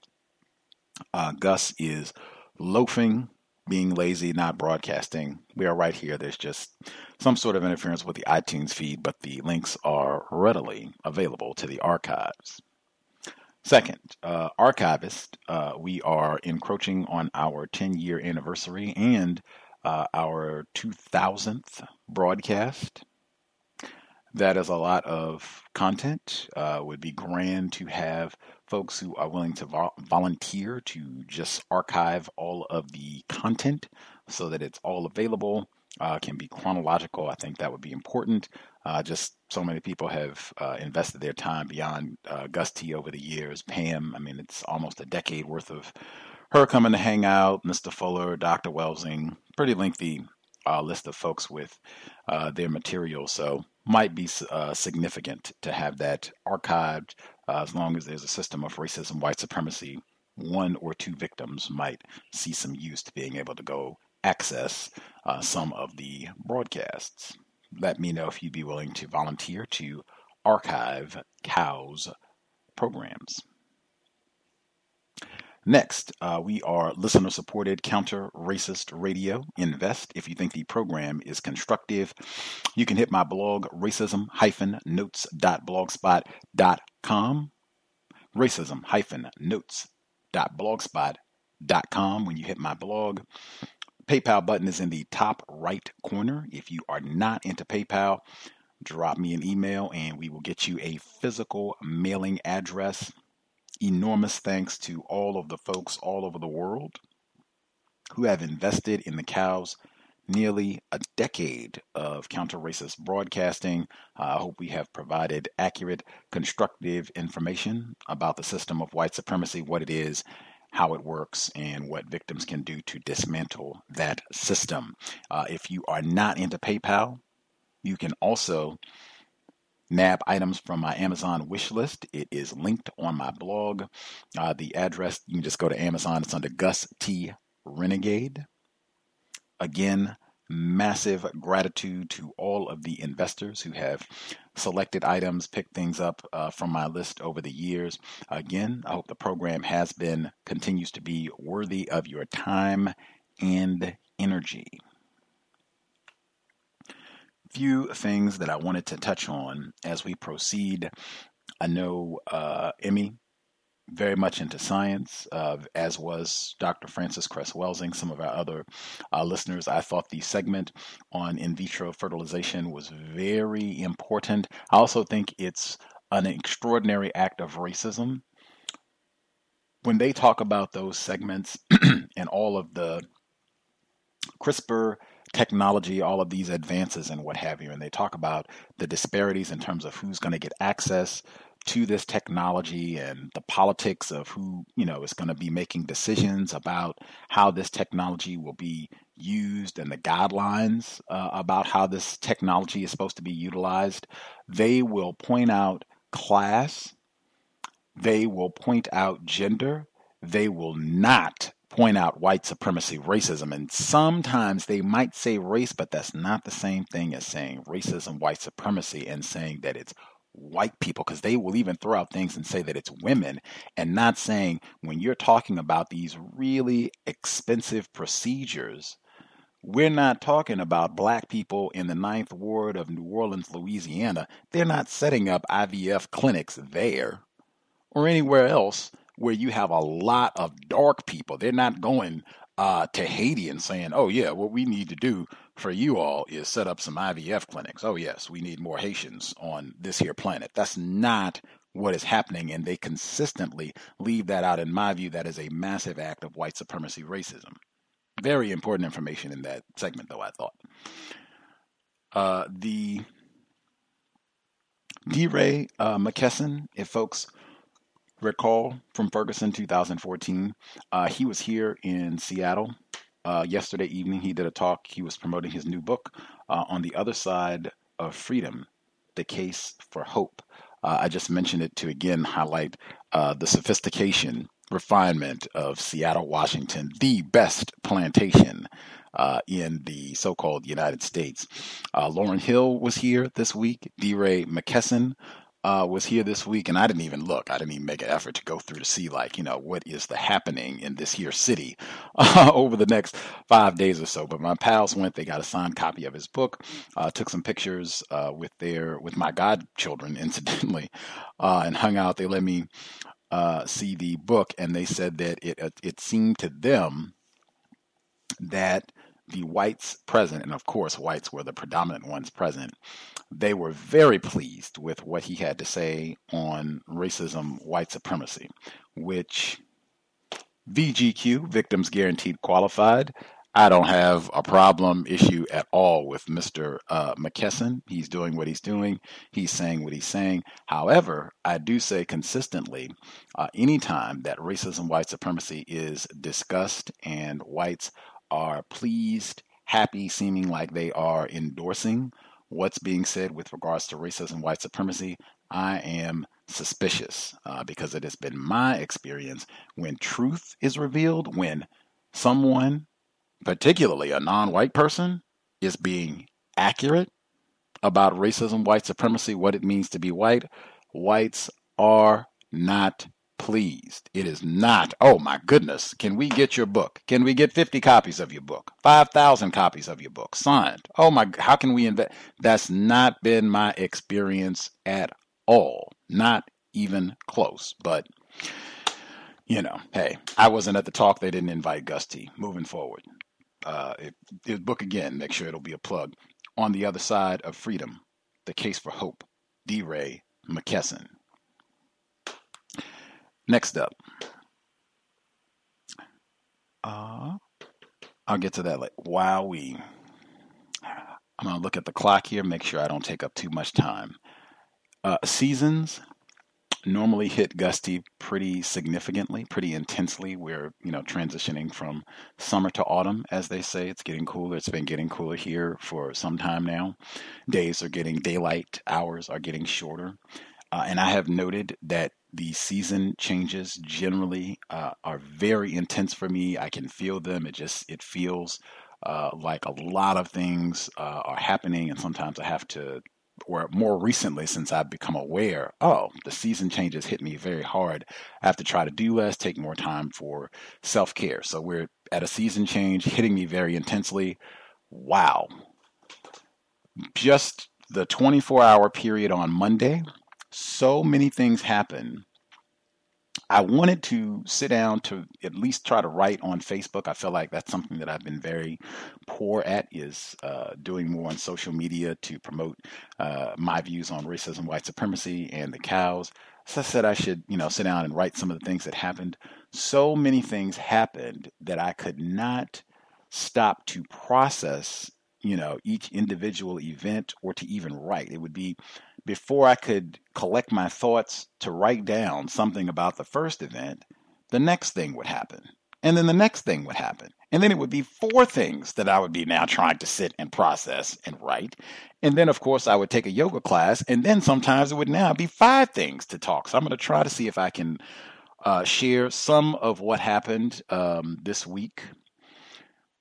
Speaker 20: Gus is loafing, being lazy, not broadcasting. We are right here. There's just some sort of interference with the iTunes feed, but the links are readily available to the archives. Second, archivist, we are encroaching on our 10-year anniversary and our 2000th broadcast. That is a lot of content. Would be grand to have folks who are willing to volunteer to just archive all of the content so that it's all available, can be chronological. I think that would be important. Just so many people have invested their time beyond Gus T over the years. Pam, I mean, it's almost a decade worth of her coming to hang out, Mr. Fuller, Dr. Welsing, pretty lengthy list of folks with their material. So might be significant to have that archived. As long as there's a system of racism, white supremacy, 1 or 2 victims might see some use to being able to go access some of the broadcasts. Let me know if you'd be willing to volunteer to archive COWS programs. Next, we are listener-supported counter-racist radio. Invest if you think the program is constructive. You can hit my blog, racism-notes.blogspot.com. racism-notes.blogspot.com. When you hit my blog, PayPal button is in the top right corner. If you are not into PayPal, drop me an email and we will get you a physical mailing address. Enormous thanks to all of the folks all over the world who have invested in the COWS. Nearly a decade of counter-racist broadcasting. I hope we have provided accurate, constructive information about the system of white supremacy, what it is, how it works, and what victims can do to dismantle that system. If you are not into PayPal, you can also nab items from my Amazon wish list. It is linked on my blog. The address, you can just go to Amazon. It's under Gus T Renegade. Again, massive gratitude to all of the investors who have selected items, picked things up from my list over the years. Again, I hope the program continues to be worthy of your time and energy. Few things that I wanted to touch on as we proceed. I know Emmy, very much into science, as was Dr. Francis Cress Welsing, some of our other listeners. I thought the segment on in vitro fertilization was very important. I also think it's an extraordinary act of racism. When they talk about those segments and all of the CRISPR technology, all of these advances and what have you, and they talk about the disparities in terms of who's going to get access to this technology and the politics of who, is going to be making decisions about how this technology will be used and the guidelines about how this technology is supposed to be utilized. They will point out class. They will point out gender. They will not point out white supremacy, racism, and sometimes they might say race, but that's not the same thing as saying racism, white supremacy, and saying that it's white people, because they will even throw out things and say that it's women, and not saying when you're talking about these really expensive procedures We're not talking about black people in the 9th Ward of New Orleans, Louisiana. They're not setting up IVF clinics there or anywhere else where you have a lot of dark people. They're not going to Haiti and saying, oh, yeah, what we need to do for you all is set up some IVF clinics. Oh, yes, we need more Haitians on this here planet. That's not what is happening, and they consistently leave that out. In my view, that is a massive act of white supremacy racism. Very important information in that segment, though, I thought. The DeRay McKesson, if folks recall from Ferguson 2014, he was here in Seattle yesterday evening. He did a talk. He was promoting his new book, On the Other Side of Freedom, The Case for Hope. I just mentioned it to again highlight the sophistication, refinement of Seattle, Washington, the best plantation in the so-called United States. Lauryn Hill was here this week. DeRay McKesson was here this week, and I didn't even look. I didn't even make an effort to go through to see, like, what is the happening in this here city over the next 5 days or so. But my pals went. They got a signed copy of his book, took some pictures with my godchildren, incidentally, and hung out. They let me see the book, and they said that it seemed to them that the whites present, and of course whites were the predominant ones present, they were very pleased with what he had to say on racism, white supremacy, which VGQ, Victims Guaranteed Qualified, I don't have a problem issue at all with Mr. McKesson. He's doing what he's doing. He's saying what he's saying. However, I do say consistently, anytime that racism, white supremacy is discussed and whites are pleased, happy, seeming like they are endorsing what's being said with regards to racism, white supremacy, I am suspicious because it has been my experience when truth is revealed, when someone, particularly a non-white person, is being accurate about racism, white supremacy, what it means to be white, whites are not pleased. It is not, oh my goodness, can we get your book? Can we get 50 copies of your book? 5,000 copies of your book signed? Oh my, how can we invest? That's not been my experience at all. Not even close. But, hey, I wasn't at the talk. They didn't invite Gus T. Moving forward. His book again, make sure it'll be a plug. On the Other Side of Freedom, The Case for Hope, DeRay McKesson. Next up, I'll get to that later. Wowee. I'm going to look at the clock here, make sure I don't take up too much time. Seasons normally hit Gus T pretty significantly, pretty intensely. We're, transitioning from summer to autumn, as they say. It's getting cooler. It's been getting cooler here for some time now. Daylight hours are getting shorter. And I have noted that the season changes generally are very intense for me. I can feel them. It feels like a lot of things are happening, and sometimes I have to, or more recently since I've become aware, the season changes hit me very hard. I have to try to do less, take more time for self-care. So we're at a season change hitting me very intensely. Wow. Just the 24-hour period on Monday, so many things happen. I wanted to sit down to at least try to write on Facebook. I feel like that's something that I've been very poor at, is doing more on social media to promote my views on racism, white supremacy, and the cows. So I said I should, sit down and write some of the things that happened. So many things happened that I could not stop to process, each individual event or to even write. It would be before I could collect my thoughts to write down something about the first event, the next thing would happen. And then the next thing would happen. And then it would be 4 things that I would be now trying to sit and process and write. And then, of course, I would take a yoga class. And then sometimes it would now be 5 things to talk. So I'm going to try to see if I can share some of what happened this week.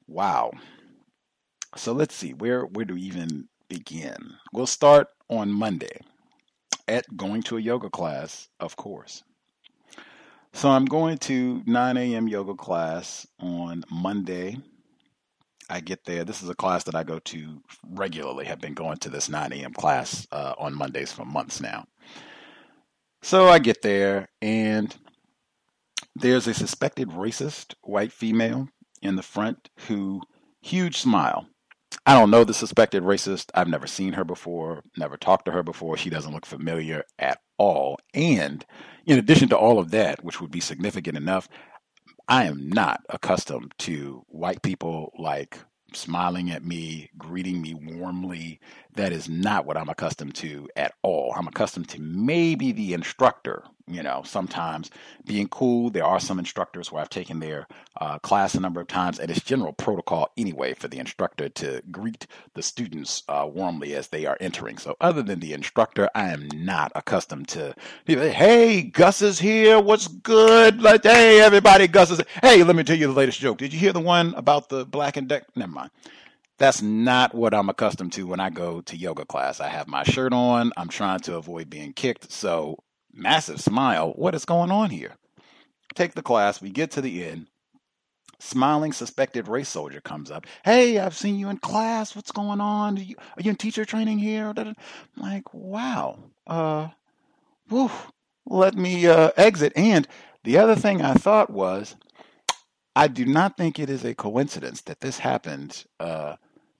Speaker 20: Wow. So let's see. Where do we even begin? We'll start on Monday at going to a yoga class, of course. So I'm going to 9 a.m. yoga class on Monday. I get there. This is a class that I go to regularly, have been going to this 9 a.m. class on Mondays for months now. So I get there, and there's a suspected racist white female in the front who, huge smile. I don't know the suspected racist. I've never seen her before, never talked to her before. She doesn't look familiar at all. And in addition to all of that, which would be significant enough, I am not accustomed to white people like smiling at me, greeting me warmly. That is not what I'm accustomed to at all. I'm accustomed to maybe the instructor, sometimes being cool. There are some instructors where I've taken their class a number of times, and it's general protocol anyway for the instructor to greet the students warmly as they are entering. So other than the instructor, I am not accustomed to, hey, Gus is here. What's good? Like, hey, everybody, Gus is. Hey, let me tell you the latest joke. Did you hear the one about the black and deck? Never mind. That's not what I'm accustomed to when I go to yoga class. I have my shirt on. I'm trying to avoid being kicked. So massive smile. What is going on here? Take the class. We get to the end. Smiling suspected race soldier comes up. Hey, I've seen you in class. What's going on? Are you in teacher training here? I'm like, wow. Let me exit. And the other thing I thought was, I do not think it is a coincidence that this happened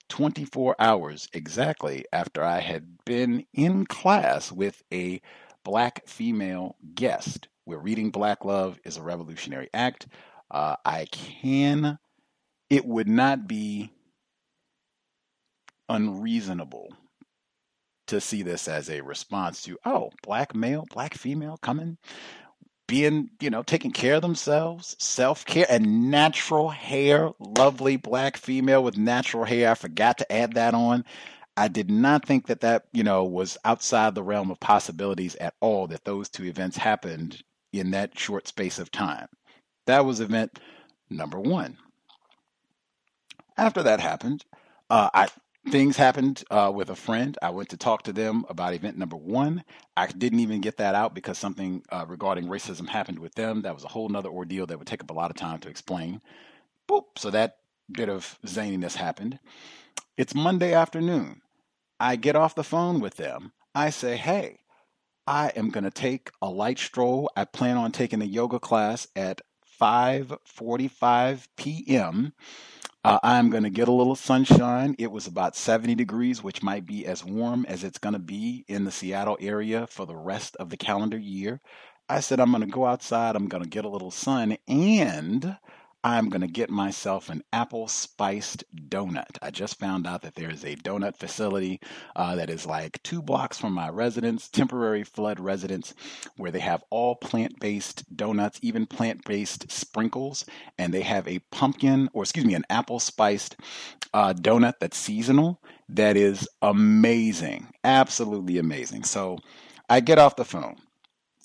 Speaker 20: 24 hours exactly after I had been in class with a black female guest. We're reading Black Love is a Revolutionary Act. It would not be unreasonable to see this as a response to, black male, black female coming, being, taking care of themselves, self-care, and natural hair. Lovely black female with natural hair. I forgot to add that on. I did not think that was outside the realm of possibilities at all, that those two events happened in that short space of time. That was event number one. After that happened, things happened with a friend. I went to talk to them about event number one. I didn't even get that out because something regarding racism happened with them. That was a whole nother ordeal that would take up a lot of time to explain. Boop. So that bit of zaniness happened. It's Monday afternoon. I get off the phone with them. I say, hey, I am going to take a light stroll. I plan on taking a yoga class at 5:45 p.m. I'm going to get a little sunshine. It was about 70 degrees, which might be as warm as it's going to be in the Seattle area for the rest of the calendar year. I said, I'm going to go outside. I'm going to get a little sun, and I'm going to get myself an apple-spiced donut. I just found out that there is a donut facility that is like 2 blocks from my residence, temporary flood residence, where they have all plant-based donuts, even plant-based sprinkles, and they have an apple-spiced donut that's seasonal that is amazing, absolutely amazing. So I get off the phone.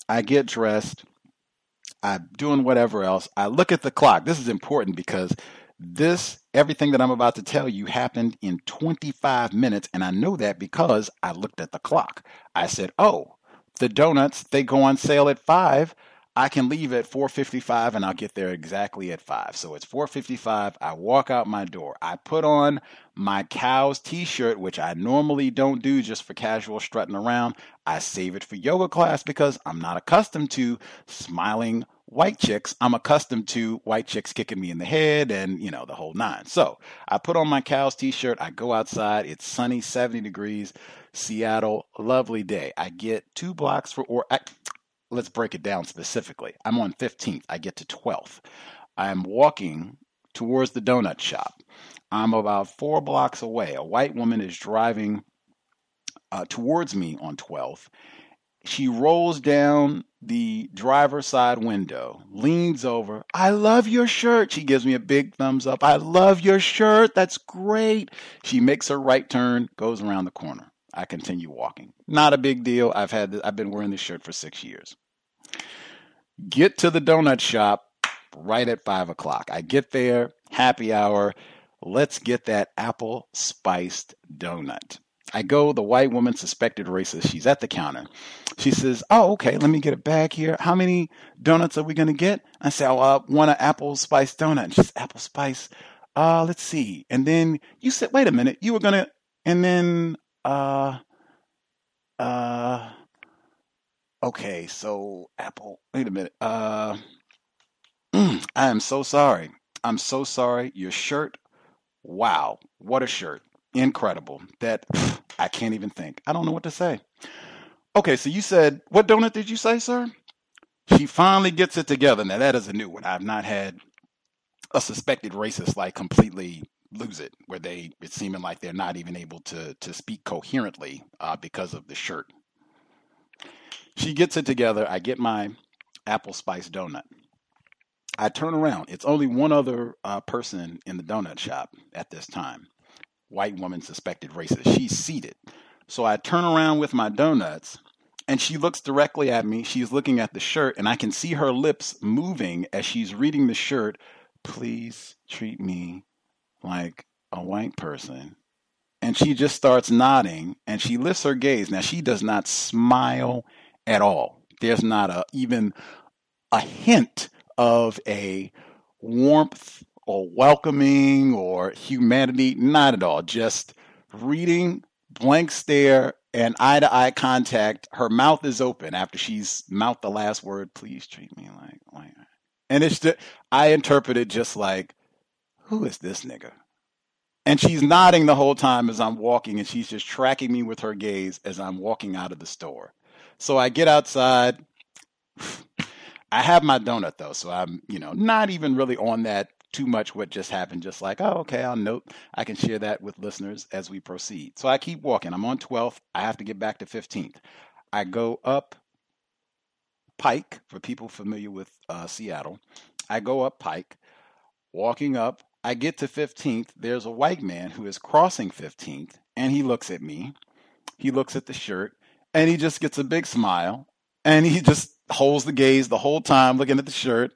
Speaker 20: I get dressed. I'm doing whatever else. I look at the clock. This is important because everything that I'm about to tell you happened in 25 minutes, and I know that because I looked at the clock. I said, the donuts, they go on sale at 5. I can leave at 4:55 and I'll get there exactly at 5. So it's 4:55. I walk out my door. I put on my C.O.W.S t-shirt, which I normally don't do just for casual strutting around. I save it for yoga class because I'm not accustomed to smiling white chicks. I'm accustomed to white chicks kicking me in the head and, the whole nine. So I put on my C.O.W.S t-shirt. I go outside. It's sunny, 70 degrees, Seattle, lovely day. I get 2 blocks let's break it down specifically. I'm on 15th. I get to 12th. I'm walking towards the donut shop. I'm about 4 blocks away. A white woman is driving towards me on 12th. She rolls down the driver's side window, leans over. I love your shirt. She gives me a big thumbs up. I love your shirt. That's great. She makes her right turn, goes around the corner. I continue walking. Not a big deal. I've been wearing this shirt for 6 years. Get to the donut shop right at 5 o'clock. I get there, happy hour. Let's get that apple spiced donut. I go, the white woman, suspected racist. She's at the counter. She says, okay, let me get a bag here. How many donuts are we going to get? I say, I want an apple spiced donut. And she says, apple spice? let's see. And then you said, wait a minute, you were going to, and then, okay, so Apple, wait a minute. I am so sorry. I'm so sorry. Your shirt, wow, what a shirt. Incredible. That, I can't even think. I don't know what to say. Okay, so you said, what donut did you say, sir? She finally gets it together. Now, that is a new one. I've not had a suspected racist like completely lose it, where it's seeming like they're not even able to speak coherently because of the shirt. She gets it together. I get my apple spice donut. I turn around. It's only one other person in the donut shop at this time. White woman suspected racist. She's seated. So I turn around with my donuts, and she looks directly at me. She's looking at the shirt, and I can see her lips moving as she's reading the shirt. Please treat me like a white person. And she just starts nodding, and she lifts her gaze. Now, she does not smile at all. There's not even a hint of a warmth or welcoming or humanity. Not at all. Just reading, blank stare, and eye-to-eye contact. Her mouth is open after she's mouthed the last word, please treat me like white. And it's just, I interpret it just like, who is this nigga? And she's nodding the whole time as I'm walking, and she's just tracking me with her gaze as I'm walking out of the store. So I get outside. I have my donut, though, so I'm, not even really on that too much what just happened. Just like, oh, okay, I'll note. I can share that with listeners as we proceed. So I keep walking. I'm on 12th. I have to get back to 15th. I go up Pike, for people familiar with Seattle. I go up Pike, walking up. I get to 15th. There's a white man who is crossing 15th, and he looks at me. He looks at the shirt, and he just gets a big smile, and he just holds the gaze the whole time looking at the shirt.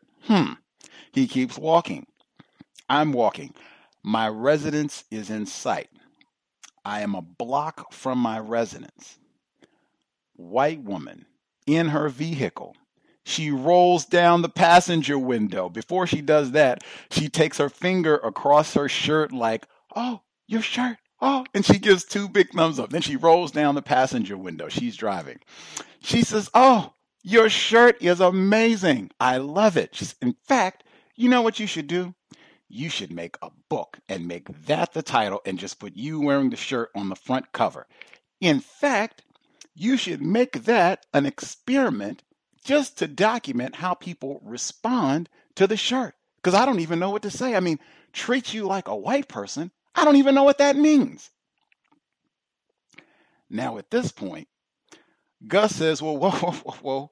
Speaker 20: He keeps walking. I'm walking. My residence is in sight. I am a block from my residence. White woman in her vehicle. She rolls down the passenger window. Before she does that, she takes her finger across her shirt like, oh, your shirt. Oh, and she gives two big thumbs up. Then she rolls down the passenger window. She's driving. She says, oh, your shirt is amazing. I love it. In fact, you know what you should do? You should make a book and make that the title and just put you wearing the shirt on the front cover. In fact, you should make that an experiment just to document how people respond to the shirt. Because I don't even know what to say. I mean, treat you like a white person. I don't even know what that means. Now, at this point, Gus says, whoa.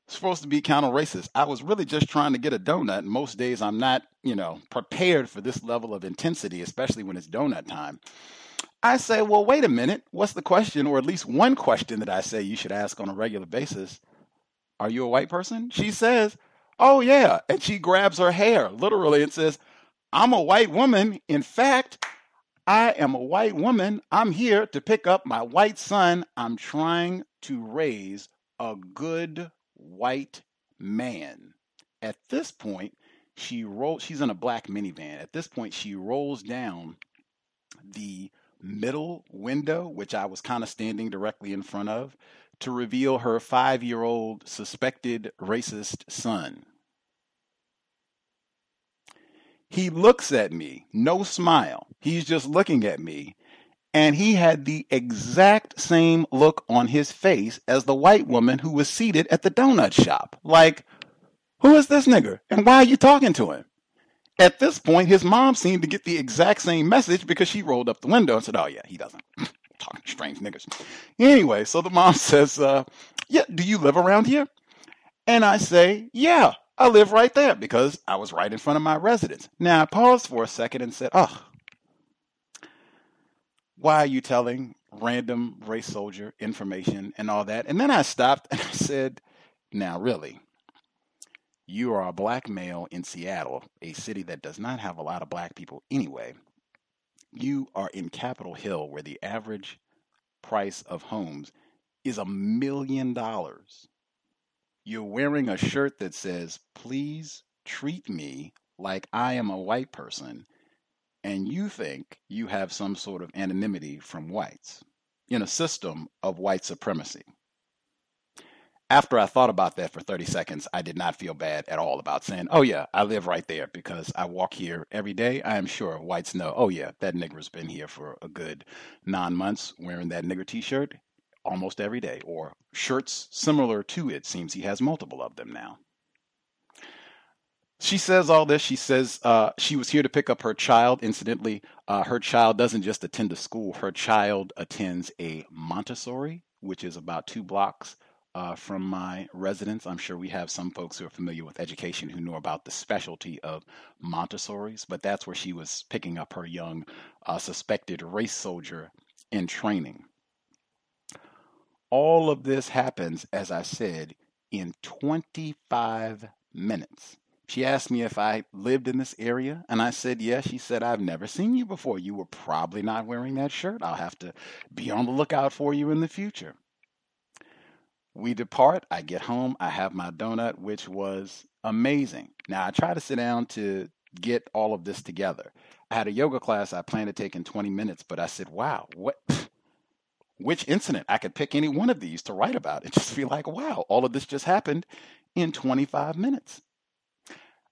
Speaker 20: It's supposed to be counter-racist. I was really just trying to get a donut. And most days I'm not, prepared for this level of intensity, especially when it's donut time. I say, well, wait a minute. What's the question? Or at least one question that I say you should ask on a regular basis. Are you a white person? She says, oh, yeah. And she grabs her hair, literally, and says, I'm a white woman. In fact, I am a white woman. I'm here to pick up my white son. I'm trying to raise a good white man. At this point, she's in a black minivan. At this point, she rolls down the middle window, which I was kind of standing directly in front of, to reveal her 5-year-old suspected racist son. He looks at me, no smile. He's just looking at me. And he had the exact same look on his face as the white woman who was seated at the donut shop. Like, who is this nigger? And why are you talking to him? At this point, his mom seemed to get the exact same message because she rolled up the window and said, oh, yeah, he doesn't. Talking to strange niggers. Anyway, so the mom says, yeah, do you live around here? And I say, yeah, I live right there because I was right in front of my residence. Now, I paused for a second and said, oh, why are you telling random race soldier information and all that? And then I stopped and I said, now really, you are a black male in Seattle, a city that does not have a lot of black people anyway. You are in Capitol Hill where the average price of homes is $1 million. You're wearing a shirt that says, please treat me like I am a white person. and you think you have some sort of anonymity from whites in a system of white supremacy. After I thought about that for 30 seconds, I did not feel bad at all about saying, oh yeah, I live right there because I walk here every day. I am sure whites know, oh yeah, that nigger's been here for a good 9 months wearing that nigger t-shirt almost every day, or shirts similar to it. Seems he has multiple of them now. She says all this. She says she was here to pick up her child. Incidentally, her child doesn't just attend a school. Her child attends a Montessori, which is about 2 blocks from my residence. I'm sure we have some folks who are familiar with education who know about the specialty of Montessoris, but that's where she was picking up her young suspected race soldier in training. All of this happens, as I said, in 25 minutes. She asked me if I lived in this area, and I said yes. She said, I've never seen you before. You were probably not wearing that shirt. I'll have to be on the lookout for you in the future. We depart. I get home. I have my donut, which was amazing. Now, I try to sit down to get all of this together. I had a yoga class I planned to take in 20 minutes, but I said, wow, which incident? I could pick any one of these to write about and just feel like, wow, all of this just happened in 25 minutes.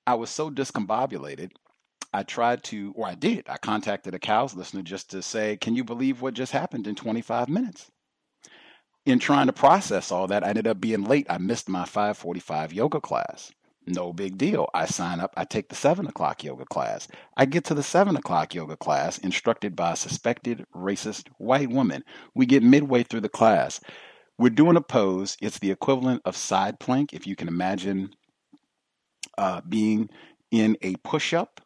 Speaker 20: I was so discombobulated. I contacted a C.O.W.S listener just to say, can you believe what just happened in 25 minutes? In trying to process all that, I ended up being late. I missed my 5:45 yoga class. No big deal. I sign up. I take the 7 o'clock yoga class. I get to the 7 o'clock yoga class instructed by a suspected racist white woman. We get midway through the class. We're doing a pose. It's the equivalent of side plank, if you can imagine being in a push-up.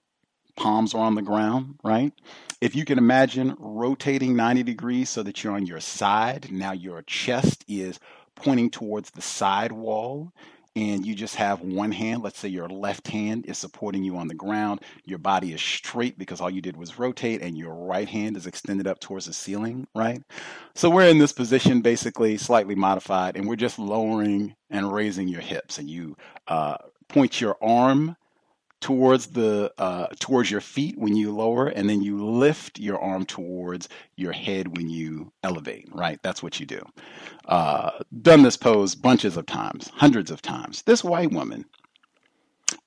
Speaker 20: Palms are on the ground, right? If you can imagine rotating 90 degrees so that you're on your side, now your chest is pointing towards the side wall, and you just have one hand, let's say your left hand is supporting you on the ground, your body is straight because all you did was rotate, and your right hand is extended up towards the ceiling, right? So we're in this position, basically slightly modified, and we're just lowering and raising your hips, and you point your arm towards your feet when you lower, and then you lift your arm towards your head when you elevate, right? That's what you do. Done this pose bunches of times, hundreds of times. This white woman,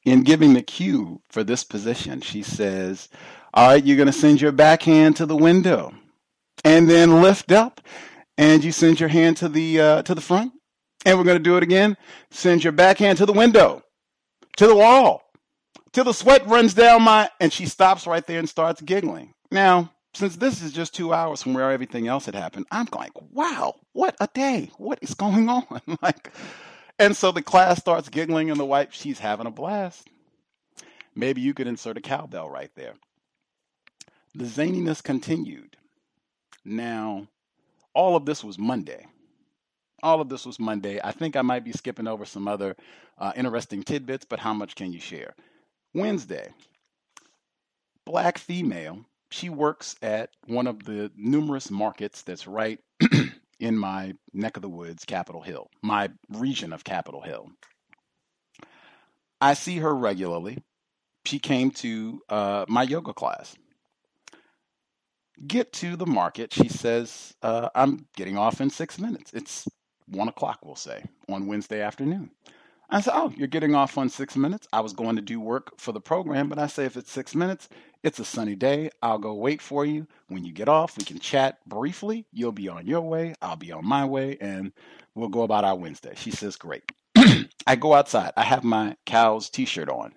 Speaker 20: in giving the cue for this position, she says, all right, you're going to send your backhand to the window and then lift up, and you send your hand to the front, and we're going to do it again. Send your backhand to the window, to the wall, till the sweat runs down and she stops right there and starts giggling. Now, since this is just 2 hours from where everything else had happened, I'm like, wow, what a day. What is going on? And so the class starts giggling, and she's having a blast. Maybe you could insert a cowbell right there. The zaniness continued. Now, all of this was Monday. I think I might be skipping over some other interesting tidbits, but how much can you share? Wednesday, black female. She works at one of the numerous markets that's right in my neck of the woods, Capitol Hill, my region of Capitol Hill. I see her regularly. She came to my yoga class. Get to the market. She says, I'm getting off in 6 minutes. It's 1 o'clock, we'll say, on Wednesday afternoon. I said, oh, you're getting off on 6 minutes. I was going to do work for the program, but I say if it's 6 minutes, it's a sunny day. I'll go wait for you. When you get off, we can chat briefly. You'll be on your way. I'll be on my way, and we'll go about our Wednesday. She says, great. I go outside. I have my C.O.W.S t-shirt on.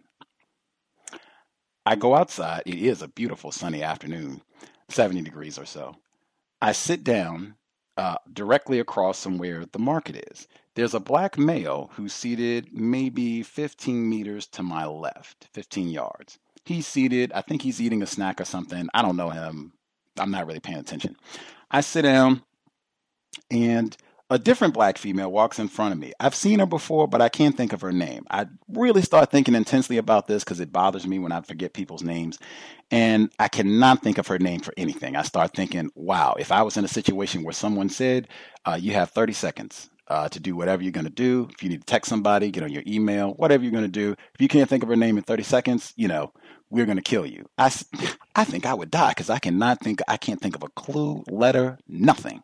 Speaker 20: I go outside. It is a beautiful sunny afternoon, 70 degrees or so. I sit down directly across from where the market is. There's a black male who's seated maybe 15 meters to my left, 15 yards. He's seated. I think he's eating a snack or something. I don't know him. I'm not really paying attention. I sit down, and a different black female walks in front of me. I've seen her before, but I can't think of her name. I really start thinking intensely about this because it bothers me when I forget people's names. And I cannot think of her name for anything. I start thinking, wow, if I was in a situation where someone said, you have 30 seconds to do whatever you're going to do. If you need to text somebody, get on your email, whatever you're going to do. If you can't think of her name in 30 seconds, we're going to kill you. I think I would die because I can't think of a clue, letter, nothing.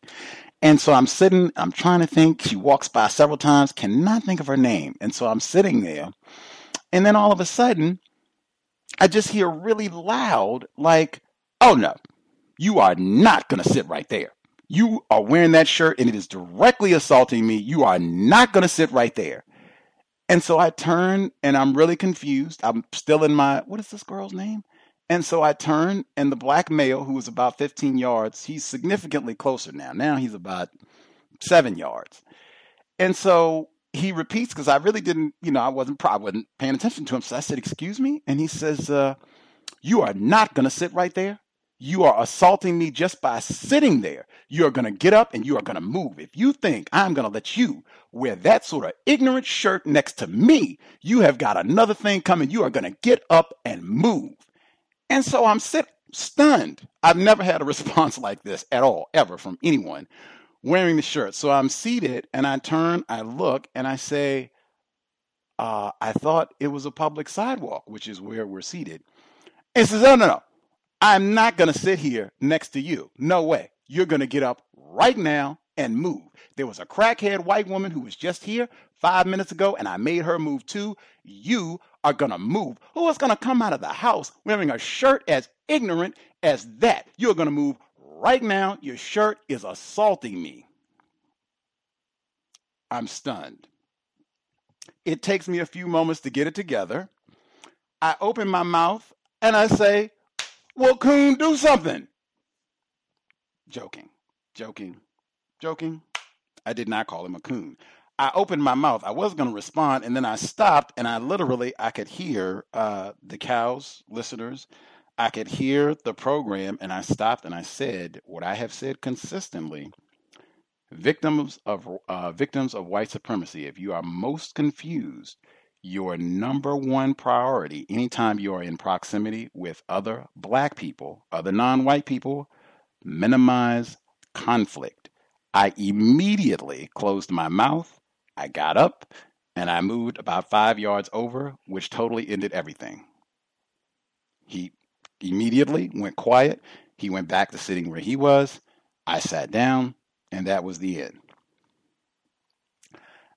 Speaker 20: And so I'm sitting, I'm trying to think. She walks by several times, cannot think of her name. And so I'm sitting there. And then all of a sudden, I just hear really loud, like, oh no, you are not going to sit right there. You are wearing that shirt and it is directly assaulting me. You are not going to sit right there. And so I turn and I'm really confused. I'm still in my, what is this girl's name? And so I turn and the black male, who was about 15 yards, he's significantly closer now. Now he's about 7 yards. And so he repeats, because I really didn't, I wasn't paying attention to him. So I said, excuse me? And he says, you are not going to sit right there. You are assaulting me just by sitting there. You are going to get up and you are going to move. If you think I'm going to let you wear that sort of ignorant shirt next to me, you have got another thing coming. You are going to get up and move. And so I'm stunned. I've never had a response like this at all, ever, from anyone wearing the shirt. So I'm seated and I turn, I look, and I say, I thought it was a public sidewalk, which is where we're seated. And he says, no. I'm not going to sit here next to you. No way. You're going to get up right now and move. There was a crackhead white woman who was just here 5 minutes ago, and I made her move too. You are going to move. Who is going to come out of the house wearing a shirt as ignorant as that? You're going to move right now. Your shirt is assaulting me. I'm stunned. It takes me a few moments to get it together. I open my mouth and I say, well, coon, do something. Joking. I did not call him a coon. I opened my mouth. I was going to respond, and then I stopped, and I could hear the cows, listeners. I could hear the program, and I stopped, and I said what I have said consistently. Victims of white supremacy, if you are most confused, your number one priority anytime you are in proximity with other black people, other non-white people, minimize conflict. I immediately closed my mouth. I got up and I moved about 5 yards over, which totally ended everything. He immediately went quiet. He went back to sitting where he was. I sat down, and that was the end.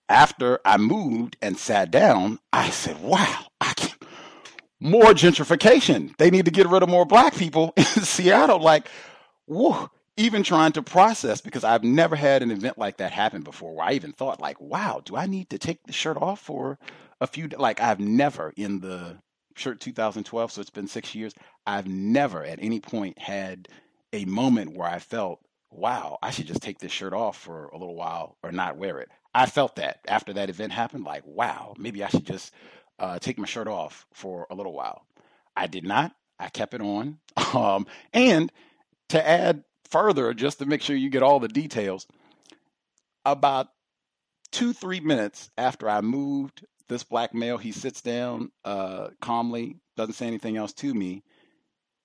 Speaker 20: After I moved and sat down, I said, wow, more gentrification. They need to get rid of more black people in Seattle. Like, whoa, even trying to process, because I've never had an event like that happen before, where I even thought, like, wow, do I need to take the shirt off for a few days? Like, I've never, in the shirt 2012, so it's been 6 years, I've never at any point had a moment where I felt, wow, I should just take this shirt off for a little while or not wear it. I felt that after that event happened, like, wow, maybe I should just take my shirt off for a little while. I did not. I kept it on. And to add further, just to make sure you get all the details, about 2-3 minutes after I moved, this black male, he sits down calmly, doesn't say anything else to me.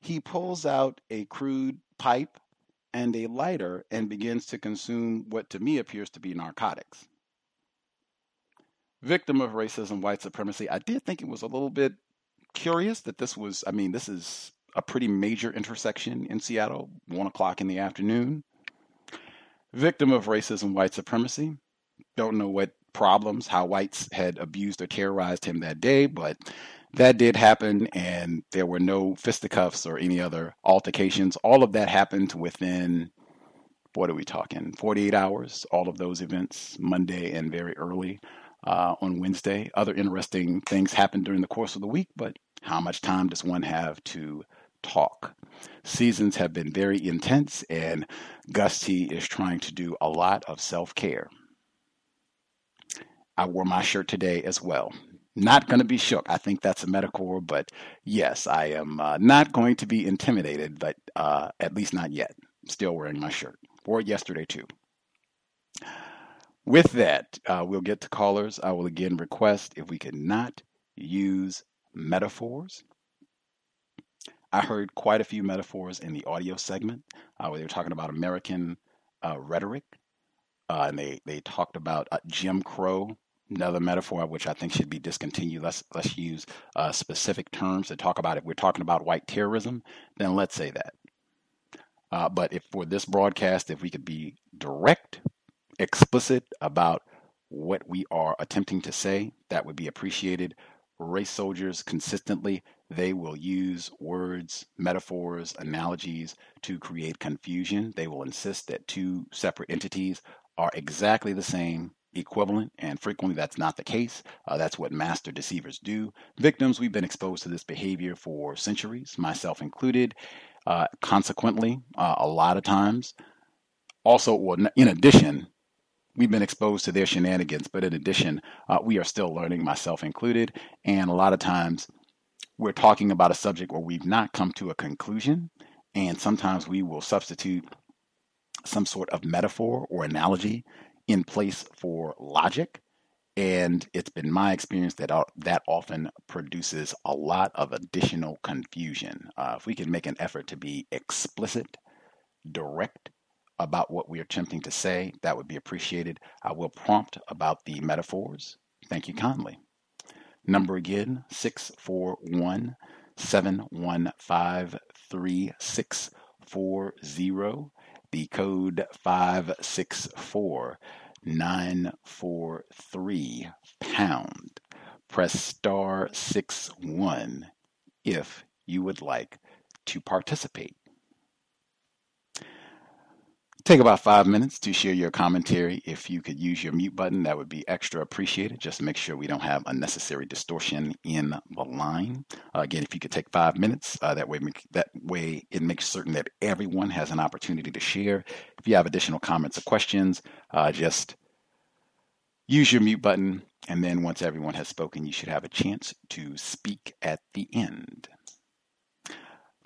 Speaker 20: He pulls out a crude pipe and a lighter and begins to consume what to me appears to be narcotics. Victim of racism, white supremacy. I did think it was a little bit curious that this is a pretty major intersection in Seattle, 1 o'clock in the afternoon. Victim of racism, white supremacy. Don't know what problems, how whites had abused or terrorized him that day, but that did happen, and there were no fisticuffs or any other altercations. All of that happened within, what are we talking, 48 hours, all of those events, Monday and very early on Wednesday. Other interesting things happened during the course of the week, but how much time does one have to talk? Seasons have been very intense, and Gus T is trying to do a lot of self-care. I wore my shirt today as well. Not going to be shook. I think that's a metaphor, but yes, I am not going to be intimidated, but at least not yet. Still wearing my shirt. Wore it yesterday too. With that, we'll get to callers. I will again request if we could not use metaphors. I heard quite a few metaphors in the audio segment where they were talking about American rhetoric, and they talked about Jim Crow Another metaphor which I think should be discontinued. Let's use specific terms to talk about. If we're talking about white terrorism, then let's say that. But if for this broadcast, if we could be direct, explicit about what we are attempting to say, that would be appreciated. Race soldiers consistently, they will use words, metaphors, analogies to create confusion. They will insist that two separate entities are exactly the same, equivalent, and frequently that's not the case. That's what master deceivers do. Victims, we've been exposed to this behavior for centuries, myself included. Consequently, a lot of times, also, well, in addition, we've been exposed to their shenanigans, but in addition, we are still learning, myself included, and a lot of times we're talking about a subject where we've not come to a conclusion, and sometimes we will substitute some sort of metaphor or analogy in place for logic, and it's been my experience that that often produces a lot of additional confusion. If we can make an effort to be explicit, direct about what we are attempting to say, that would be appreciated. I will prompt about the metaphors. Thank you kindly. Number again, 641-715-3640. The code 564-943 pound. Press *61 if you would like to participate. Take about 5 minutes to share your commentary. If you could use your mute button, that would be extra appreciated. Just to make sure we don't have unnecessary distortion in the line. Again, if you could take 5 minutes, that way it makes certain that everyone has an opportunity to share. If you have additional comments or questions, just use your mute button, and then once everyone has spoken, you should have a chance to speak at the end.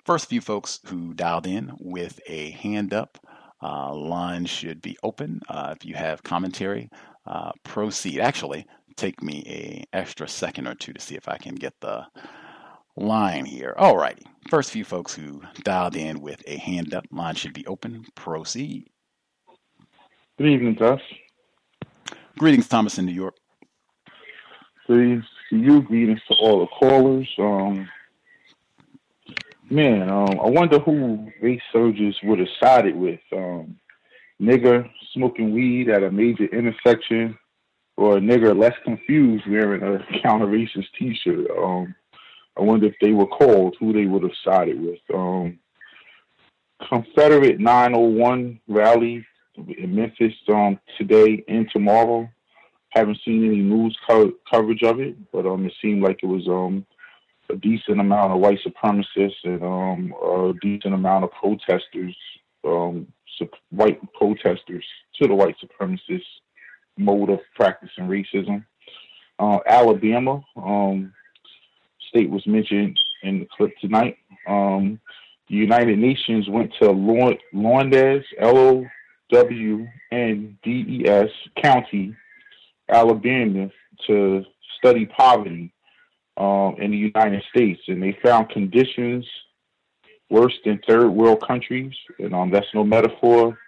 Speaker 20: First few folks who dialed in with a hand up, line should be open. If you have commentary, proceed. Actually, take me an extra second or two to see if I can get the line here. Alrighty. First few folks who dialed in with a hand up, line should be open. Proceed.
Speaker 1: Good evening, Gus.
Speaker 20: Greetings, Thomas in New York.
Speaker 1: Greetings to you. Greetings to all the callers. I wonder who race surgeons would have sided with. Nigger smoking weed at a major intersection, or a nigger less confused wearing a counter-racist t-shirt. I wonder if they were called, who they would have sided with. Confederate 901 rally in Memphis today and tomorrow. Haven't seen any news coverage of it, but it seemed like it was a decent amount of white supremacists and a decent amount of protesters, white protesters to the white supremacist mode of practicing racism. Alabama, state was mentioned in the clip tonight. The United Nations went to Lowndes, Lowndess County, Alabama, to study poverty in the United States, and they found conditions worse than third world countries, and that's no metaphor.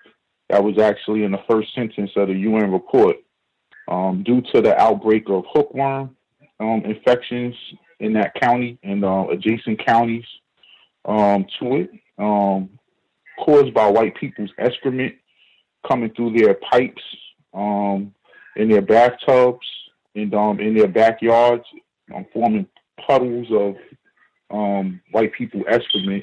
Speaker 1: That was actually in the first sentence of the UN report. Due to the outbreak of hookworm infections in that county and adjacent counties to it, caused by white people's excrement coming through their pipes, in their bathtubs, and in their backyards, forming puddles of white people excrement,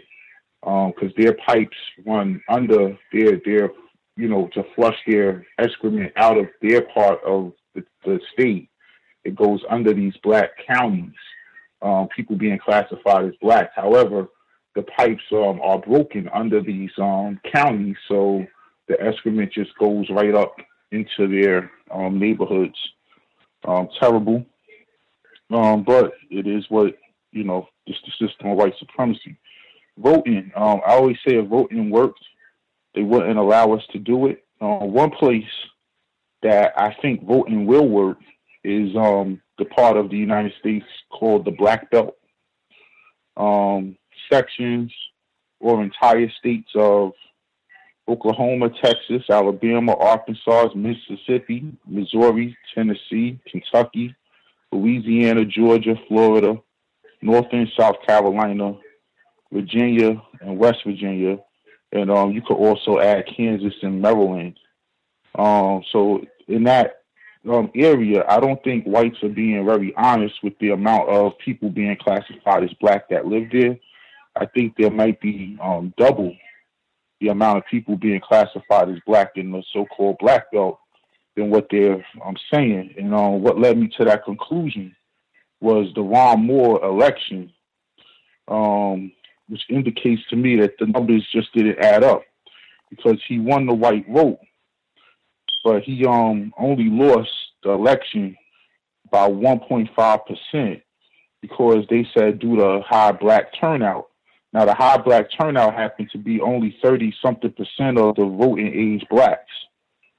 Speaker 1: because their pipes run under their to flush their excrement out of their part of the state. It goes under these black counties, people being classified as blacks. However, the pipes are broken under these counties, so the excrement just goes right up into their neighborhoods. Terrible. But it is what, just the system of white supremacy. Voting. I always say if voting worked, they wouldn't allow us to do it. One place that I think voting will work is the part of the United States called the Black Belt. Sections or entire states of Oklahoma, Texas, Alabama, Arkansas, Mississippi, Missouri, Tennessee, Kentucky, Louisiana, Georgia, Florida, North and South Carolina, Virginia, and West Virginia. And you could also add Kansas and Maryland. So in that area, I don't think whites are being very honest with the amount of people being classified as black that live there. I think there might be double the amount of people being classified as black in the so-called black belt than what they're saying. And what led me to that conclusion was the Ron Moore election, which indicates to me that the numbers just didn't add up, because he won the white vote, but he only lost the election by 1.5% because they said due to high black turnout. Now, the high black turnout happened to be only 30-something% of the voting age blacks.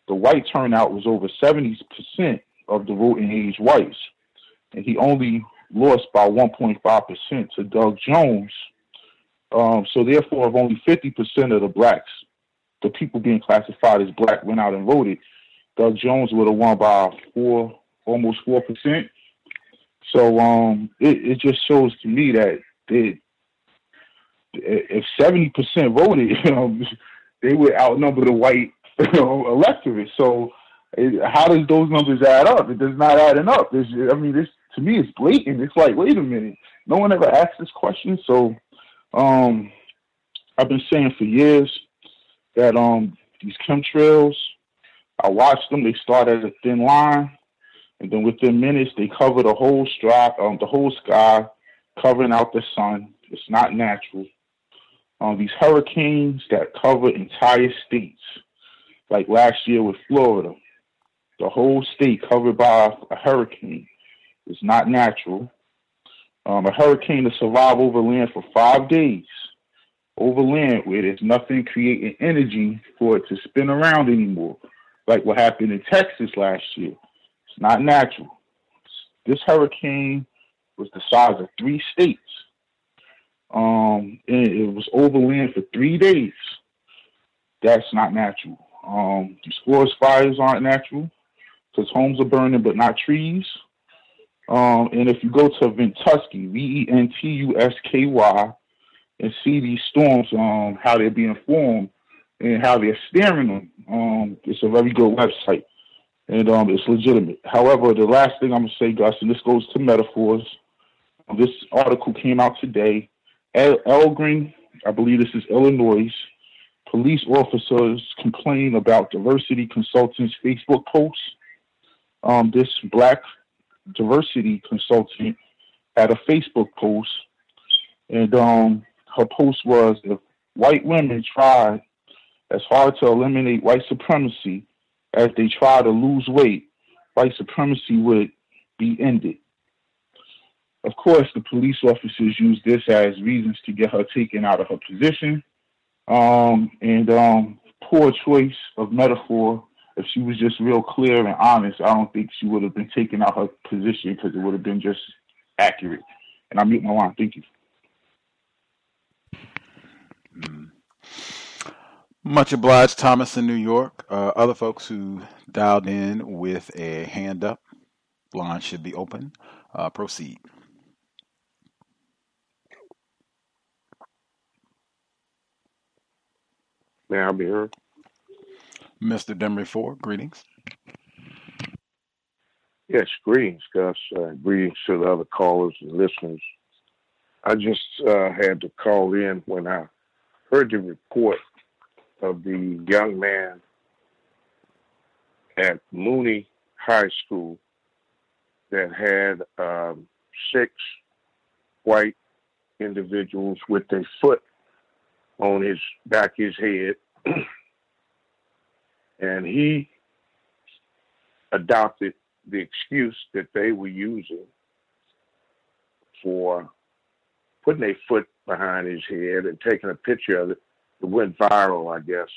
Speaker 1: The white turnout was over 70% of the voting age whites, and he only lost by 1.5% to Doug Jones. So therefore, if only 50% of the blacks, the people being classified as black, went out and voted, Doug Jones would have won by almost 4%. So it just shows to me that if 70% voted, they would outnumber the white electorate. So how does those numbers add up? It does not add up. This to me is blatant. It's like, wait a minute, no one ever asked this question. So I've been saying for years that these chemtrails, I watched them. They start at a thin line, and then within minutes they cover the whole sky, covering out the sun. It's not natural. These hurricanes that cover entire states, like last year with Florida, the whole state covered by a hurricane, is not natural. A hurricane to survive over land for 5 days, over land where there's nothing creating energy for it to spin around anymore, like what happened in Texas last year. It's not natural. This hurricane was the size of 3 states. And it was over land for 3 days. That's not natural. These forest fires aren't natural because homes are burning but not trees. And if you go to Ventusky, Ventusky, and see these storms, how they're being formed and how they're steering them, it's a very good website, and it's legitimate. However, the last thing I'm going to say, Gus, and this goes to metaphors, this article came out today. Elgin, I believe this is Illinois, police officers complain about diversity consultant's Facebook posts. This black diversity consultant had a Facebook post, and her post was, if white women tried as hard to eliminate white supremacy as they try to lose weight, white supremacy would be ended. Of course, the police officers used this as reasons to get her taken out of her position, and poor choice of metaphor. If she was just real clear and honest, I don't think she would have been taken out of her position, because it would have been just accurate. And I mute my line. Thank you.
Speaker 20: Much obliged, Thomas in New York. Other folks who dialed in with a hand up, line should be open. Proceed.
Speaker 5: May I be heard?
Speaker 20: Mr. Demery Ford, greetings.
Speaker 5: Yes, greetings, Gus. Greetings to the other callers and listeners. I just had to call in when I heard the report of the young man at Mooney High School that had 6 white individuals with their foot on his back of his head. And he adopted the excuse that they were using for putting their foot behind his head and taking a picture of it. It went viral, I guess,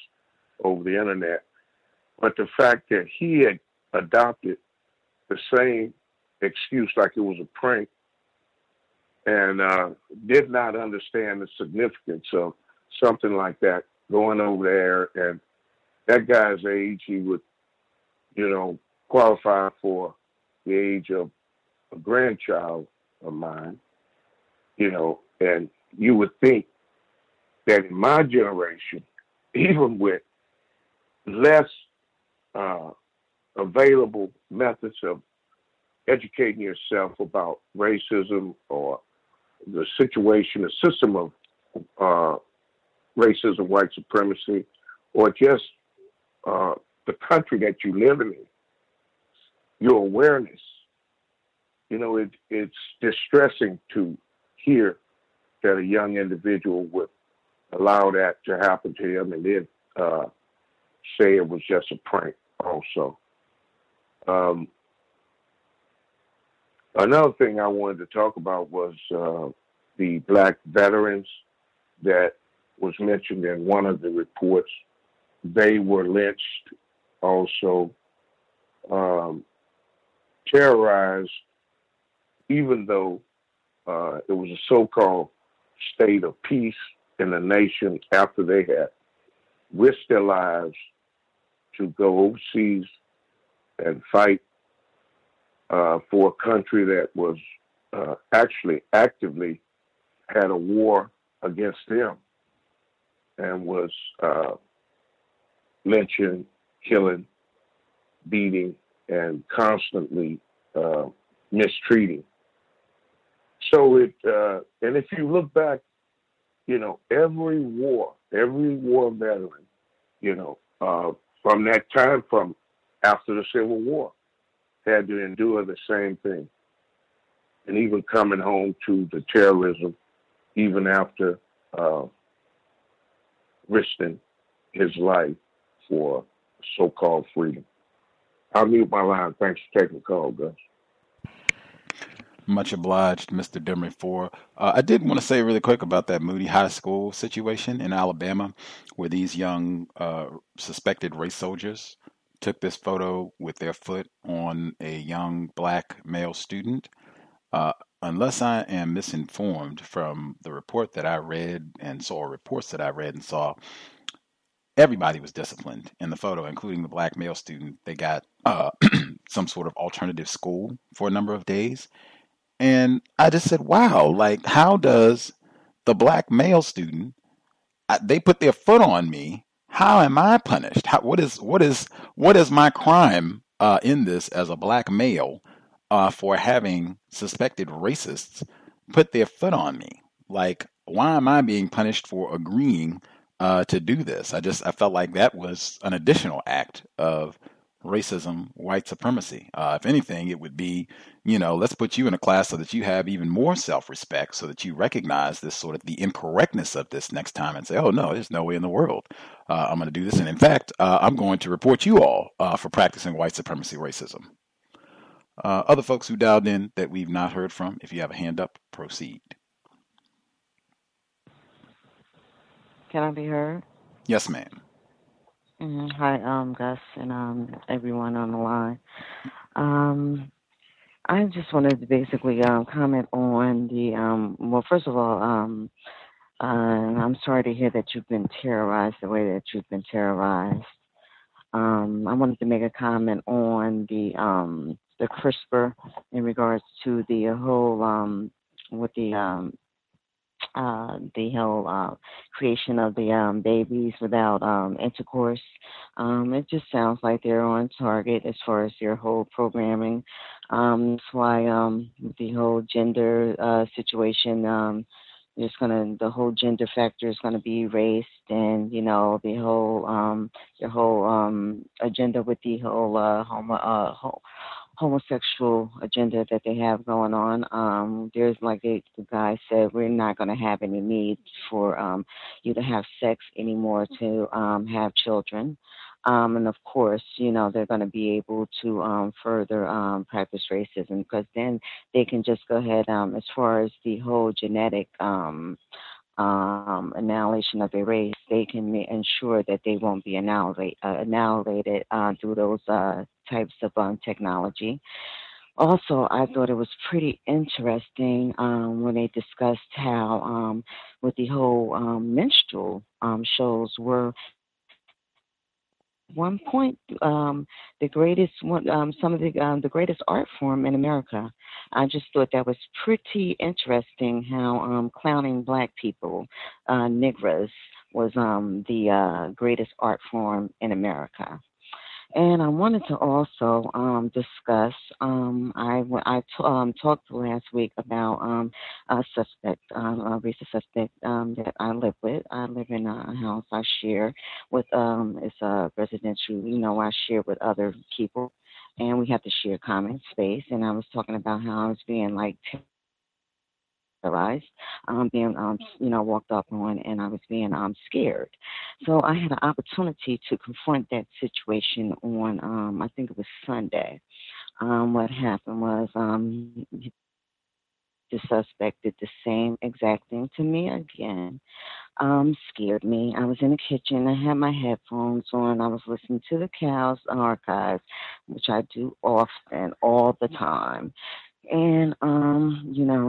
Speaker 5: over the internet. But the fact that he had adopted the same excuse like it was a prank and did not understand the significance of something like that going over there, and that guy's age, he would, qualify for the age of a grandchild of mine, and you would think that in my generation, even with less available methods of educating yourself about racism or the situation, the system of racism, white supremacy, or just the country that you live in, your awareness, it's distressing to hear that a young individual would allow that to happen to him and then say it was just a prank also. Another thing I wanted to talk about was the black veterans that was mentioned in one of the reports. They were lynched, also terrorized, even though it was a so-called state of peace in the nation after they had risked their lives to go overseas and fight for a country that was actually actively had a war against them and was lynching, killing, beating, and constantly mistreating. So and if you look back, every war veteran, from that time, from after the Civil War, had to endure the same thing. And even coming home to the terrorism, even after risking his life for so-called freedom. I'll mute my line. Thanks for taking the call, Gus.
Speaker 20: Much obliged, Mr. Demery. I did want to say really quick about that Moody High School situation in Alabama, where these young suspected race soldiers took this photo with their foot on a young black male student. Unless I am misinformed from the report that I read and saw, reports that I read and saw, everybody was disciplined in the photo, including the black male student. They got some sort of alternative school for a number of days. And I just said, wow, like, how does the black male student, they put their foot on me, how am I punished? What is my crime in this as a black male for having suspected racists put their foot on me? Like, why am I being punished for agreeing to do this? I felt like that was an additional act of racism, white supremacy. If anything, it would be, let's put you in a class so that you have even more self-respect, so that you recognize this sort of the incorrectness of this next time and say, oh no, there's no way in the world I'm going to do this. And in fact, I'm going to report you all for practicing white supremacy racism. Other folks who dialed in that we've not heard from, if you have a hand up, proceed.
Speaker 6: Can I be heard?
Speaker 20: Yes, ma'am.
Speaker 6: Hi, Gus, and everyone on the line. I just wanted to basically comment on the, well, first of all, I'm sorry to hear that you've been terrorized the way that you've been terrorized. I wanted to make a comment on the CRISPR in regards to the whole, with the whole creation of the babies without intercourse. It just sounds like they're on target as far as their whole programming. That's why the whole gender situation, the whole gender factor is gonna be erased, and the whole agenda with the whole homosexual agenda that they have going on. There's, like the guy said, we're not going to have any need for you to have sex anymore to have children. And of course, they're going to be able to further practice racism, because then they can just go ahead, as far as the whole genetic annihilation of their race, they can ensure that they won't be annihilated through those types of technology. Also, I thought it was pretty interesting when they discussed how, with the whole minstrel shows were one point the greatest one, some of the greatest art form in America. I just thought that was pretty interesting how clowning black people, Negras, was the greatest art form in America. And I wanted to also discuss. I talked last week about a suspect, a racist suspect that I live with. I live in a house I share with. It's a residential. I share with other people, and we have to share common space. And I was talking about how I was being like terrorized, being walked up on, and I was being scared. So I had an opportunity to confront that situation on I think it was Sunday. What happened was the suspect did the same exact thing to me again. Scared me. I was in the kitchen. I had my headphones on. I was listening to the C.O.W.S archives, which I do often, all the time. And,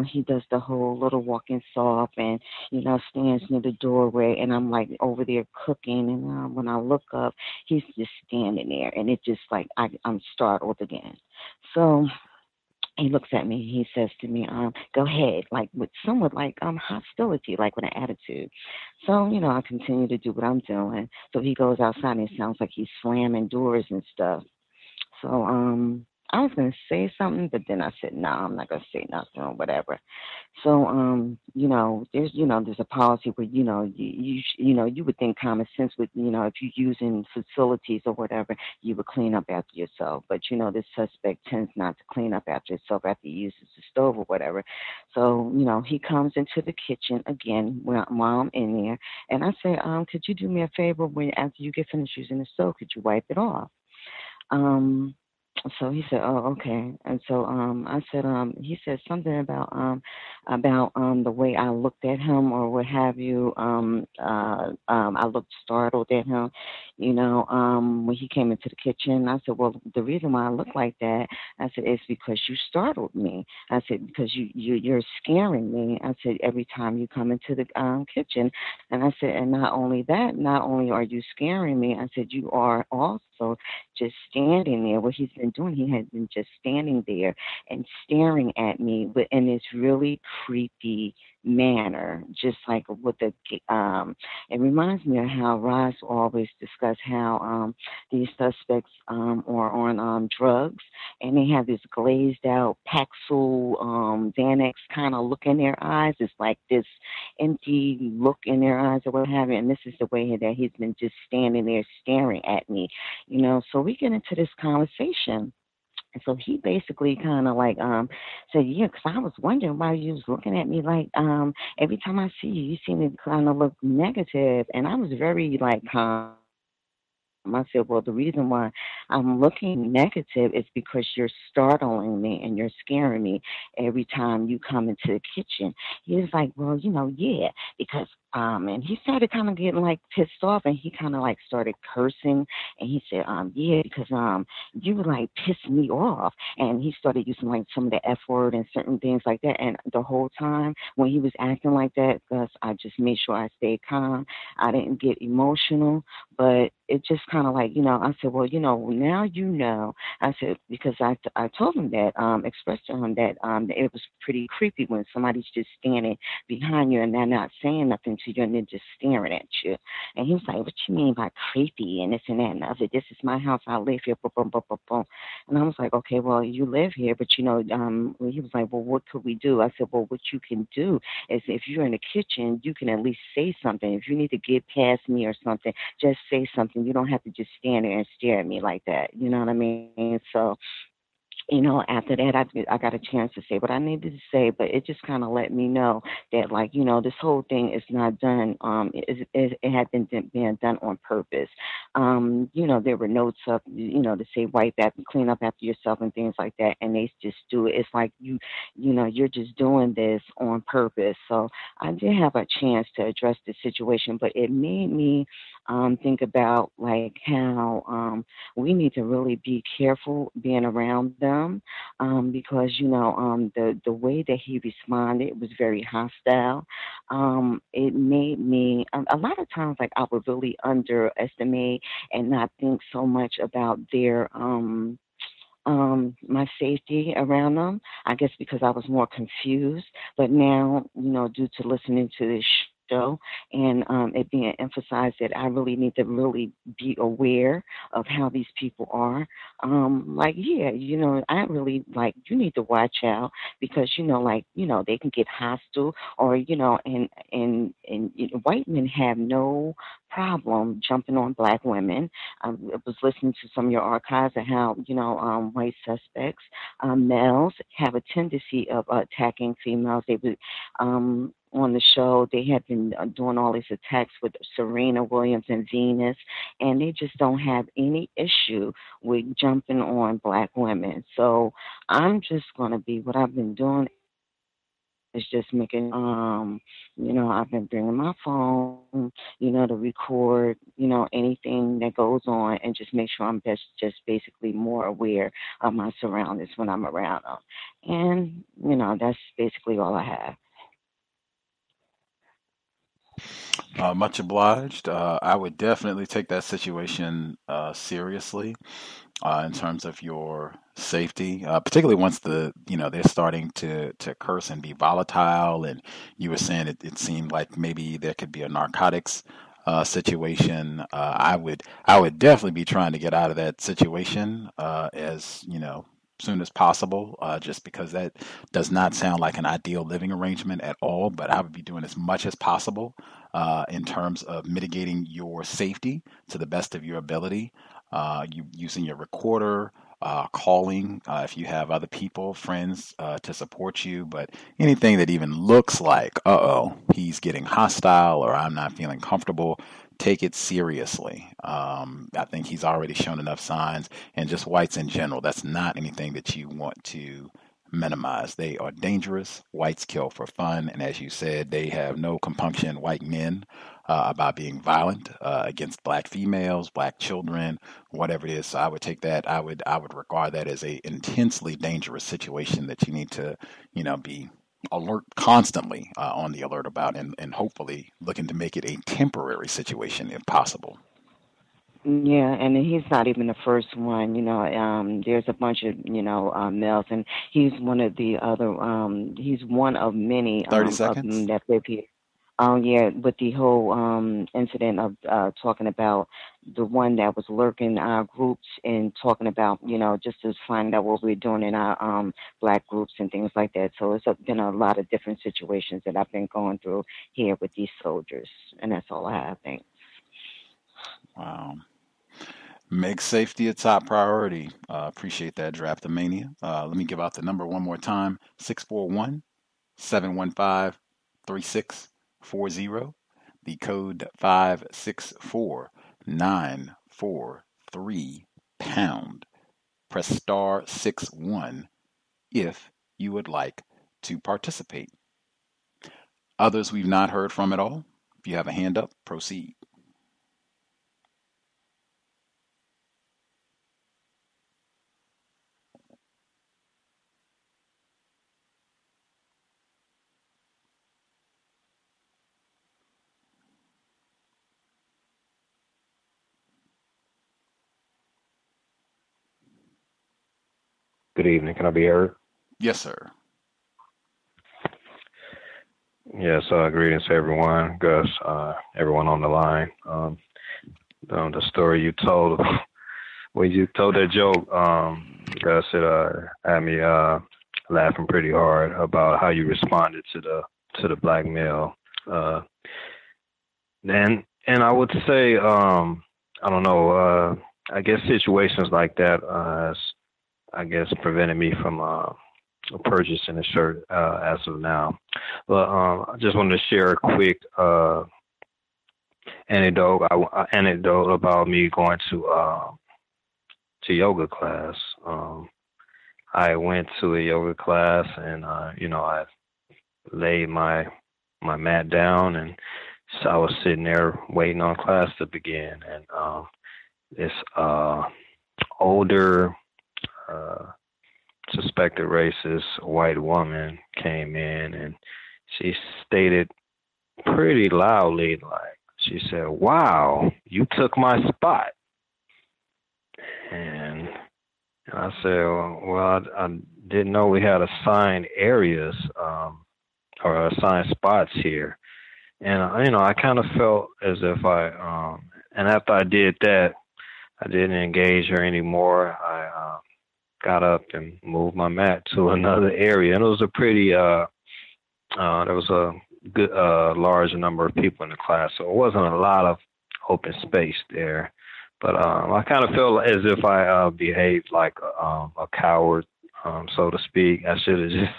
Speaker 6: he does the whole little walking soft and, stands near the doorway. And I'm like over there cooking. And when I look up, he's just standing there. And it just like, I'm startled again. So he looks at me. He says to me, go ahead, like with somewhat like hostility, like with an attitude. So, I continue to do what I'm doing. So he goes outside and it sounds like he's slamming doors and stuff. So, I was going to say something, but then I said, no, I'm not going to say nothing or whatever. So, there's a policy where, you would think common sense would, if you're using facilities or whatever, you would clean up after yourself. But, this suspect tends not to clean up after himself after he uses the stove or whatever. So, he comes into the kitchen again while I'm in there. And I say, could you do me a favor after you get finished using the stove, could you wipe it off? So he said, "Oh, okay." And so I said, he said something about the way I looked at him or what have you. I looked startled at him, when he came into the kitchen. I said, "Well, the reason why I look like that," I said, "is because you startled me." I said, "Because you're scaring me." I said, "Every time you come into the kitchen," and I said, "And not only that, not only are you scaring me," I said, "you are also just standing there." What he's been doing, he has been just standing there and staring at me, but in this really creepy manner, just like with the it reminds me of how Ross always discuss how these suspects are on drugs, and they have this glazed out Paxil Xanax kind of look in their eyes. It's like this empty look in their eyes or what have you, and this is the way that he's been just standing there staring at me, so we get into this conversation. And so he basically kind of like said, "Yeah, because I was wondering why you was looking at me like every time I see you, you seem to kind of look negative." And I was very like calm. I said, "Well, the reason why I'm looking negative is because you're startling me and you're scaring me every time you come into the kitchen." He was like, "Well, yeah, because," and he started kind of getting like pissed off, and he kind of like started cursing, and he said, "Yeah, because you like pissed me off," and he started using like some of the F word and certain things like that. And the whole time when he was acting like that, Gus, I just made sure I stayed calm. I didn't get emotional, but it just kind of like, I said, "Well, now I said, because I told him that, expressed to him that it was pretty creepy when somebody's just standing behind you and they're not saying nothing to you and they're just staring at you." And he was like, "What you mean by creepy and this and that?" And I said, "This is my house. I live here." Boom, boom, boom, boom, boom. And I was like, "Okay, well, you live here, but he was like, "Well, what could we do?" I said, "Well, what you can do is if you're in the kitchen, you can at least say something. If you need to get past me or something, just say something. You don't have to just stand there and stare at me like that." You know what I mean? So, after that, I got a chance to say what I needed to say, but it just kind of let me know that, like, this whole thing is not done. It had been being done on purpose. There were notes up, to say wipe after, clean up after yourself and things like that, and they just do it. It's like you're just doing this on purpose. So I did have a chance to address the situation, but it made me think about like how we need to really be careful being around them, because the way that he responded was very hostile. It made me a lot of times like I would really underestimate and not think so much about their my safety around them, I guess because I was more confused. But now, due to listening to this show and it being emphasized that I really need to really be aware of how these people are. I really you need to watch out because, they can get hostile or, and white men have no problem jumping on black women. I was listening to some of your archives of how, white suspects, males have a tendency of attacking females. They would, on the show, they had been doing all these attacks with Serena Williams and Venus, and they just don't have any issue with jumping on black women. So I'm just going to be, what I've been doing is just making, I've been bringing my phone, to record, anything that goes on and just make sure I'm just basically more aware of my surroundings when I'm around them. And, that's basically all I have.
Speaker 20: Much obliged. I would definitely take that situation seriously in terms of your safety, particularly once they're starting to curse and be volatile. And you were saying it seemed like maybe there could be a narcotics situation. I would definitely be trying to get out of that situation as soon as possible, just because that does not sound like an ideal living arrangement at all. But I would be doing as much as possible in terms of mitigating your safety to the best of your ability. You using your recorder, calling if you have other people, friends to support you. But anything that even looks like, he's getting hostile or I'm not feeling comfortable, take it seriously. I think he's already shown enough signs, and just whites in general, that's not anything that you want to minimize. They are dangerous. Whites kill for fun, and as you said, they have no compunction, white men, about being violent against black females, black children, whatever it is. So I would take that. I would regard that as a intensely dangerous situation that you need to, be alert constantly on the alert about, and hopefully looking to make it a temporary situation if possible.
Speaker 6: Yeah, and he's not even the first one. There's a bunch of males, and he's one of the other. He's one of many
Speaker 20: 30
Speaker 6: of
Speaker 20: seconds
Speaker 6: them that live here. With the whole incident of talking about the one that was lurking our groups and talking about, just to find out what we're doing in our black groups and things like that. So it's been a lot of different situations that I've been going through here with these soldiers, and that's all I have, I think.
Speaker 20: Wow. Make safety a top priority. Appreciate that, Draftomania. Let me give out the number one more time, 641-715-3640. The code 564-943#. Press *61 if you would like to participate. Others we've not heard from at all. If you have a hand up, proceed.
Speaker 7: Good evening. Can I be heard?
Speaker 20: Yes, sir.
Speaker 7: Yes, greetings to everyone, Gus, everyone on the line. The story you told, when you told that joke, Gus, it had me laughing pretty hard about how you responded to the black male. And I would say, I don't know, I guess situations like that prevented me from purchasing a shirt as of now. But I just wanted to share a quick anecdote about me going to yoga class. I went to a yoga class and I laid my mat down and So I was sitting there waiting on class to begin, and this older suspected racist white woman came in, and she stated pretty loudly, like, she said, "Wow, you took my spot." And I said, well, I didn't know we had assigned areas or assigned spots here. And, I kind of felt as if and after I did that, I didn't engage her anymore. I got up and moved my mat to another area. And it was a pretty, there was a good, large number of people in the class. So it wasn't a lot of open space there. But I kind of felt as if I behaved like a coward, so to speak. I should have just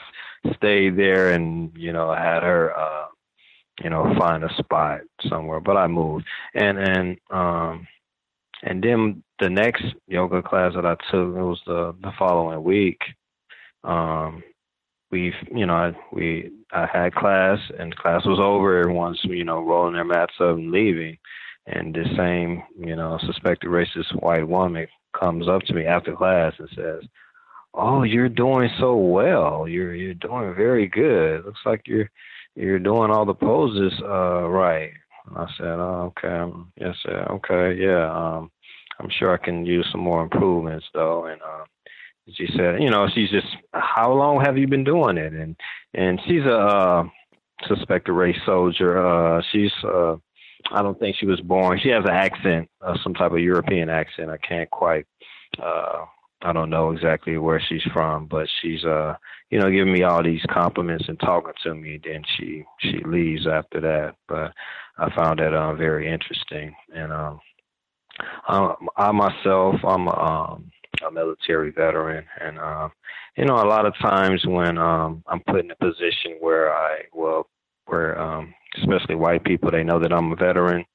Speaker 7: stayed there and, had her, find a spot somewhere. But I moved. And then the next yoga class that I took, it was the following week. I had class, and class was over. Everyone's, rolling their mats up and leaving. And this same, suspected racist white woman comes up to me after class and says, "Oh, you're doing so well. You're doing very good. Looks like you're doing all the poses right." And I said, "Oh, okay. Yes, sir. Okay, yeah. I'm sure I can use some more improvements, though." And she said, she's just, "How long have you been doing it?" And she's a suspected race soldier. She's I don't think she was born. She has an accent, some type of European accent. I can't quite, I don't know exactly where she's from, but she's, giving me all these compliments and talking to me. Then she leaves after that. But I found that very interesting. And I myself, I'm a military veteran, and a lot of times when I'm put in a position where especially white people, they know that I'm a veteran.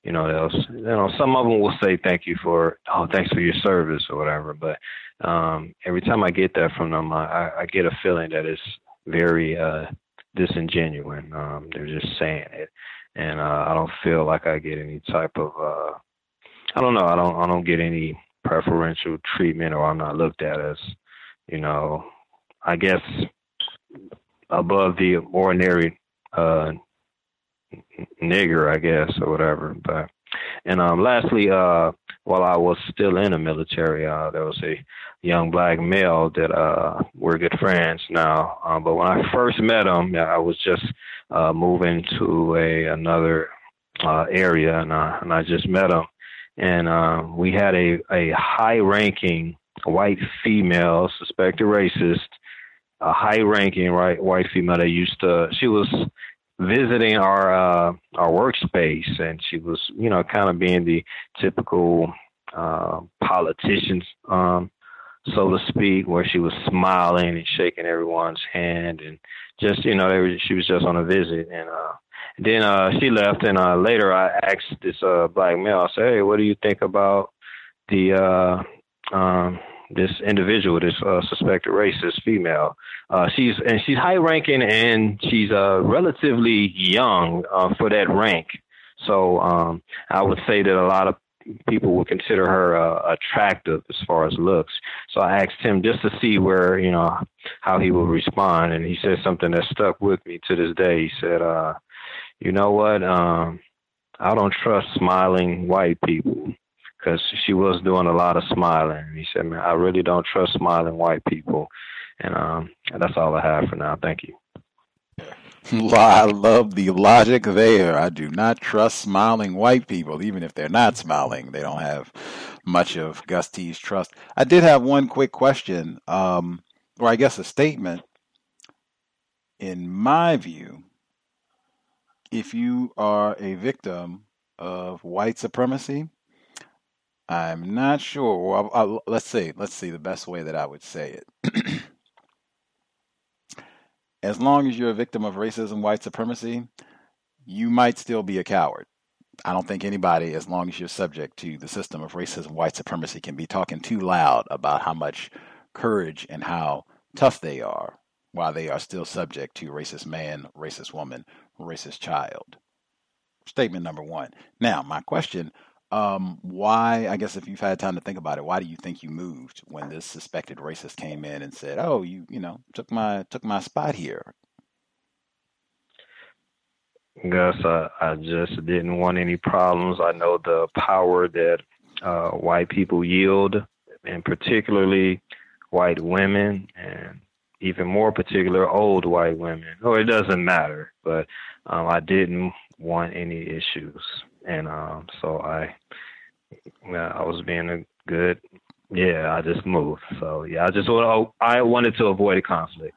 Speaker 7: Some of them will say thanks for your service or whatever. But every time I get that from them, I get a feeling that it's very disingenuous. They're just saying it, and I don't feel like I get any type of I don't know. I don't get any preferential treatment, or I'm not looked at as, I guess, above the ordinary nigger, I guess, or whatever. But lastly, while I was still in the military, there was a young black male that we're good friends now. But when I first met him, I was just moving to another area, and I just met him, and we had a high-ranking white female, suspected racist, a high-ranking white female that she was visiting our workspace, and she was, kind of being the typical politicians, so to speak, where she was smiling and shaking everyone's hand, and just, she was just on a visit. And then she left, and later I asked this black male, I said, "Hey, what do you think about the this individual, this suspected racist female?" She's high ranking, and she's relatively young for that rank. So I would say that a lot of people would consider her attractive as far as looks. So I asked him just to see where, how he would respond. And he said something that stuck with me to this day. He said, "You know what? I don't trust smiling white people." Because she was doing a lot of smiling. And he said, "Man, I really don't trust smiling white people." And that's all I have for now. Thank you.
Speaker 20: I love the logic there. I do not trust smiling white people. Even if they're not smiling, they don't have much of Gus T's trust. I did have one quick question, or I guess a statement. In my view, if you are a victim of white supremacy, I'm not sure. Well, let's see the best way that I would say it. As long as you're a victim of racism, white supremacy, you might still be a coward. I don't think anybody, as long as you're subject to the system of racism, white supremacy, can be talking too loud about how much courage and how tough they are while they are still subject to racist man, racist woman, racist child. statement number one. Now, my question, why, I guess if you've had time to think about it, why do you think you moved when this suspected racist came in and said, oh, you took my spot here?
Speaker 7: Gus, I just didn't want any problems. I know the power that white people yield, and particularly white women, and even more particular, old white women. Oh, it doesn't matter, but I didn't want any issues, and so I was being a good. I just moved. So I wanted to avoid a conflict.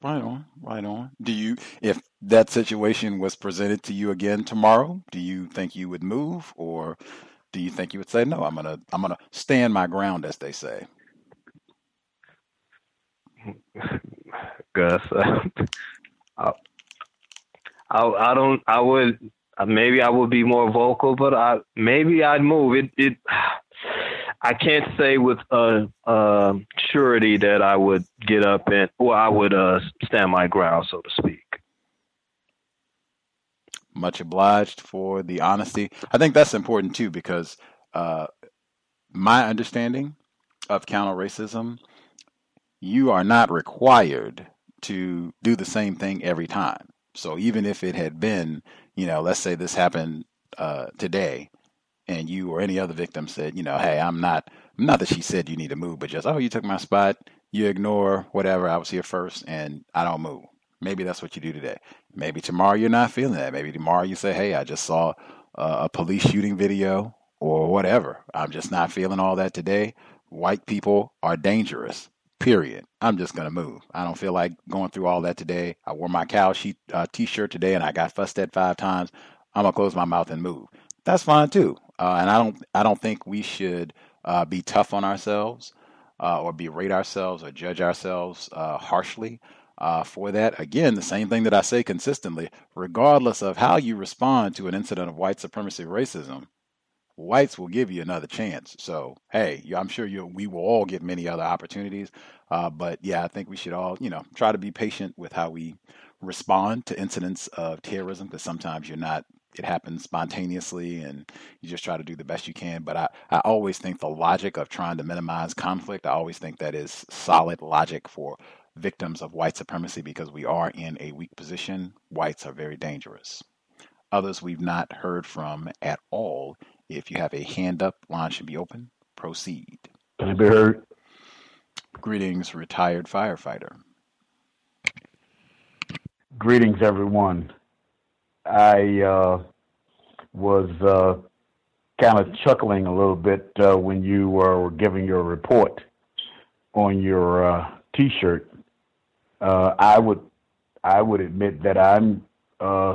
Speaker 20: Right on. Do you, if that situation was presented to you again tomorrow, do you think you would move, or do you think you would say, no, I'm gonna stand my ground, as they say?
Speaker 7: Gus, I would, maybe I would be more vocal, but maybe I'd move. I can't say with surety that I would get up I would stand my ground, so to speak.
Speaker 20: Much obliged for the honesty. I think that's important too, because my understanding of counter-racism, you are not required to do the same thing every time. So even if it had been, let's say this happened today, and you or any other victim said, hey, I'm not that she said you need to move, but just, oh, you took my spot, you ignore whatever, I was here first, and I don't move. Maybe that's what you do today. Maybe tomorrow you're not feeling that. Maybe tomorrow you say, hey, I just saw a police shooting video or whatever. I'm just not feeling all that today. White people are dangerous, period. I'm just going to move. I don't feel like going through all that today. I wore my cow sheet T-shirt today and I got fussed at 5 times. I'm going to close my mouth and move. That's fine too. And I don't think we should be tough on ourselves or berate ourselves or judge ourselves harshly for that. Again, the same thing that I say consistently, regardless of how you respond to an incident of white supremacy racism, whites will give you another chance. So, hey, I'm sure we will all get many other opportunities. But yeah, I think we should all, try to be patient with how we respond to incidents of terrorism, because sometimes it happens spontaneously and you just try to do the best you can. But I always think the logic of trying to minimize conflict, I always think that is solid logic for victims of white supremacy, because we are in a weak position. Whites are very dangerous. Others we've not heard from at all. If you have a hand up, line should be open. Proceed.
Speaker 2: Can I be heard?
Speaker 20: Greetings, retired firefighter.
Speaker 2: Greetings, everyone. I was kind of chuckling a little bit when you were giving your report on your T-shirt. I would admit that I'm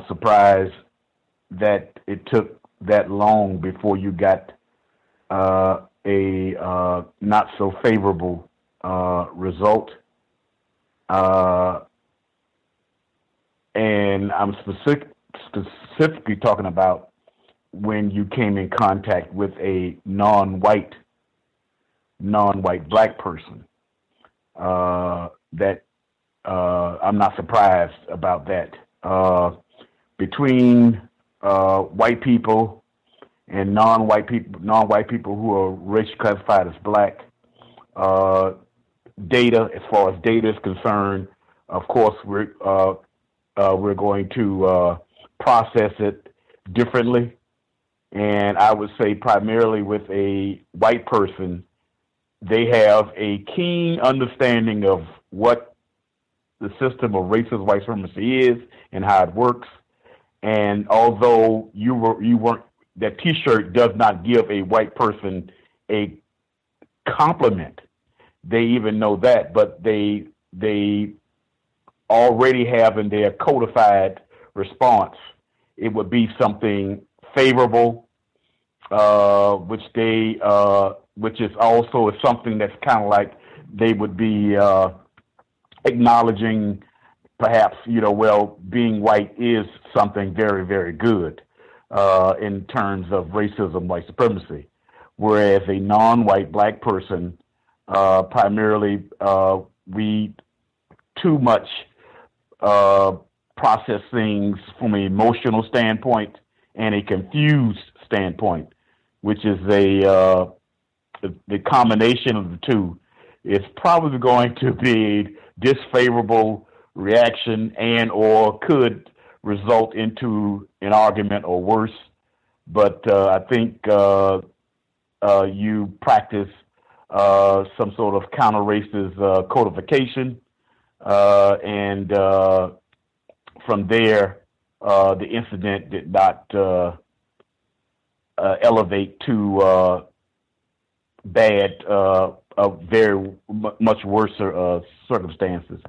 Speaker 2: surprised that it took that long before you got a not so favorable result. And I'm specifically talking about when you came in contact with a non-white black person. That I'm not surprised about that. Between white people and non-white people who are racially classified as black, data, as far as data is concerned, of course, we're going to process it differently. And I would say primarily with a white person, they have a keen understanding of what the system of racist white supremacy is and how it works. And although you weren't, that T-shirt does not give a white person a compliment. They even know that, but they already have in their codified response, it would be something favorable, which is also something that's kind of like they would be acknowledging, perhaps, well, being white is something very, very good in terms of racism, white supremacy. Whereas a non-white black person, primarily, we too much process things from an emotional standpoint and a confused standpoint, which is the combination of the two, is probably going to be a disfavorable reaction and or could result into an argument or worse. But I think you practice some sort of counter-racist codification, and from there, the incident did not elevate to bad, very much worse circumstances.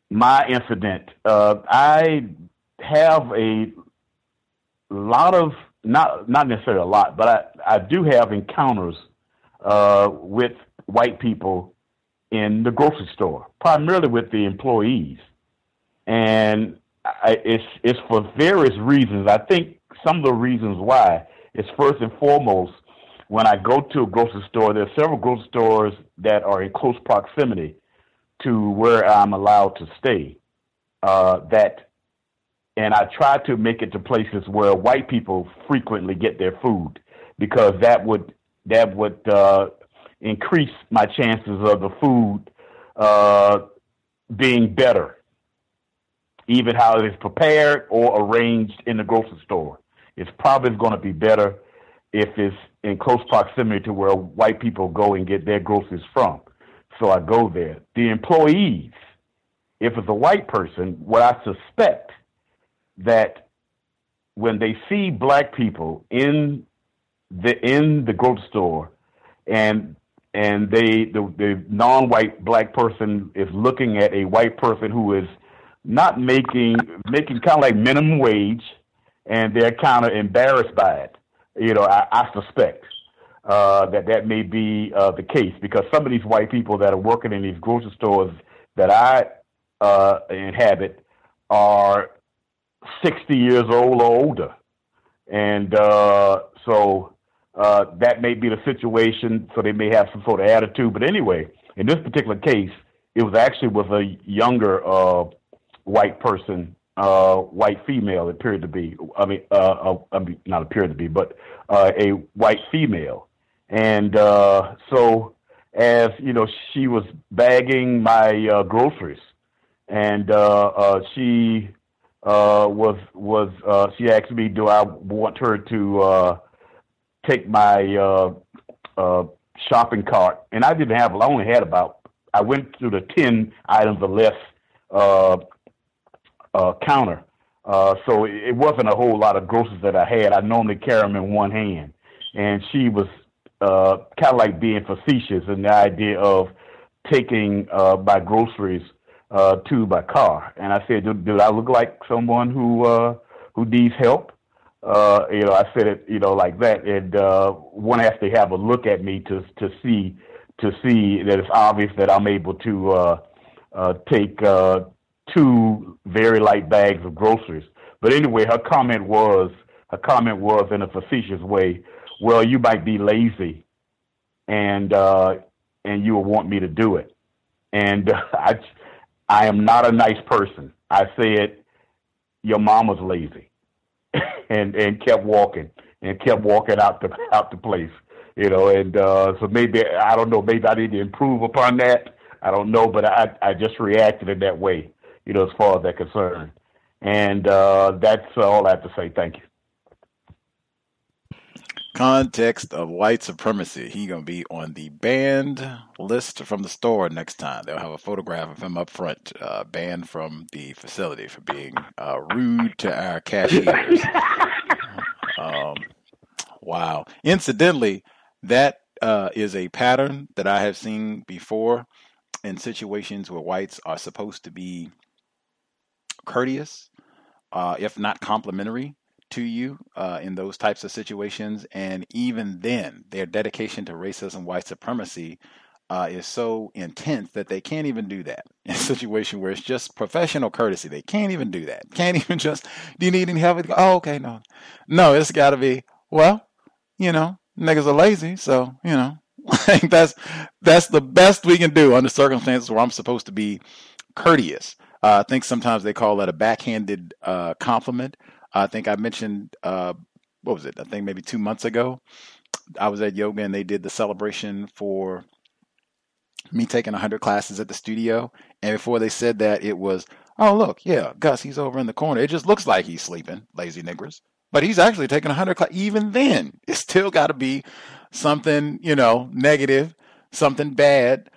Speaker 2: My incident, I have a lot of, not necessarily a lot, but I do have encounters with white people in the grocery store, primarily with the employees. And it's for various reasons. I think some of the reasons why is, first and foremost, when I go to a grocery store, there are several grocery stores that are in close proximity to where I'm allowed to stay. And I try to make it to places where white people frequently get their food, because that would increase my chances of the food being better, even how it is prepared or arranged in the grocery store. It's probably going to be better if it's in close proximity to where white people go and get their groceries from. So I go there. The employees, if it's a white person, what I suspect that when they see black people in the grocery store, and the non-white black person is looking at a white person who is not making kind of like minimum wage, and they're kind of embarrassed by it. I suspect that may be the case, because some of these white people that are working in these grocery stores that I inhabit are 60 years old or older. And so that may be the situation, so they may have some sort of attitude. But anyway, in this particular case, it was actually with a younger white person, white female, it appeared to be. Not appeared to be, but a white female. And so, as you know, she was bagging my groceries, and she she asked me, do I want her to take my shopping cart? And I didn't have, I only had I went through the 10 items or less counter. So it wasn't a whole lot of groceries that I had. I normally carry them in one hand. And she was kind of like being facetious in the idea of taking my groceries to my car. And I said, do I look like someone who needs help? I said it, like that. And one has to have a look at me to see that it's obvious that I'm able to take 2 very light bags of groceries. But anyway, her comment was in a facetious way, well, you might be lazy, and you will want me to do it. And I am not a nice person. I said, your mama's lazy, and kept walking out the place, and so maybe, I don't know, maybe I need to improve upon that. I don't know, but I just reacted in that way, as far as that's concerned. And that's all I have to say. Thank you.
Speaker 20: Context of White Supremacy. He's going to be on the banned list from the store next time. They'll have a photograph of him up front, banned from the facility for being rude to our cashiers. Wow. Incidentally, that is a pattern that I have seen before in situations where whites are supposed to be courteous, if not complimentary to you in those types of situations. And even then, their dedication to racism, white supremacy is so intense that they can't even do that in a situation where it's just professional courtesy. They can't even do that. Can't even just, do you need any help? Oh, okay, no. No, it's got to be, well, niggas are lazy, so, I think that's the best we can do under circumstances where I'm supposed to be courteous. I think sometimes they call that a backhanded compliment. I think I mentioned, what was it? I think maybe 2 months ago, I was at yoga and they did the celebration for me taking 100 classes at the studio. And before they said that, it was, oh, look, yeah, Gus, he's over in the corner. It just looks like he's sleeping, lazy niggers. But he's actually taking 100 classes. Even then, it's still got to be something, negative, something bad,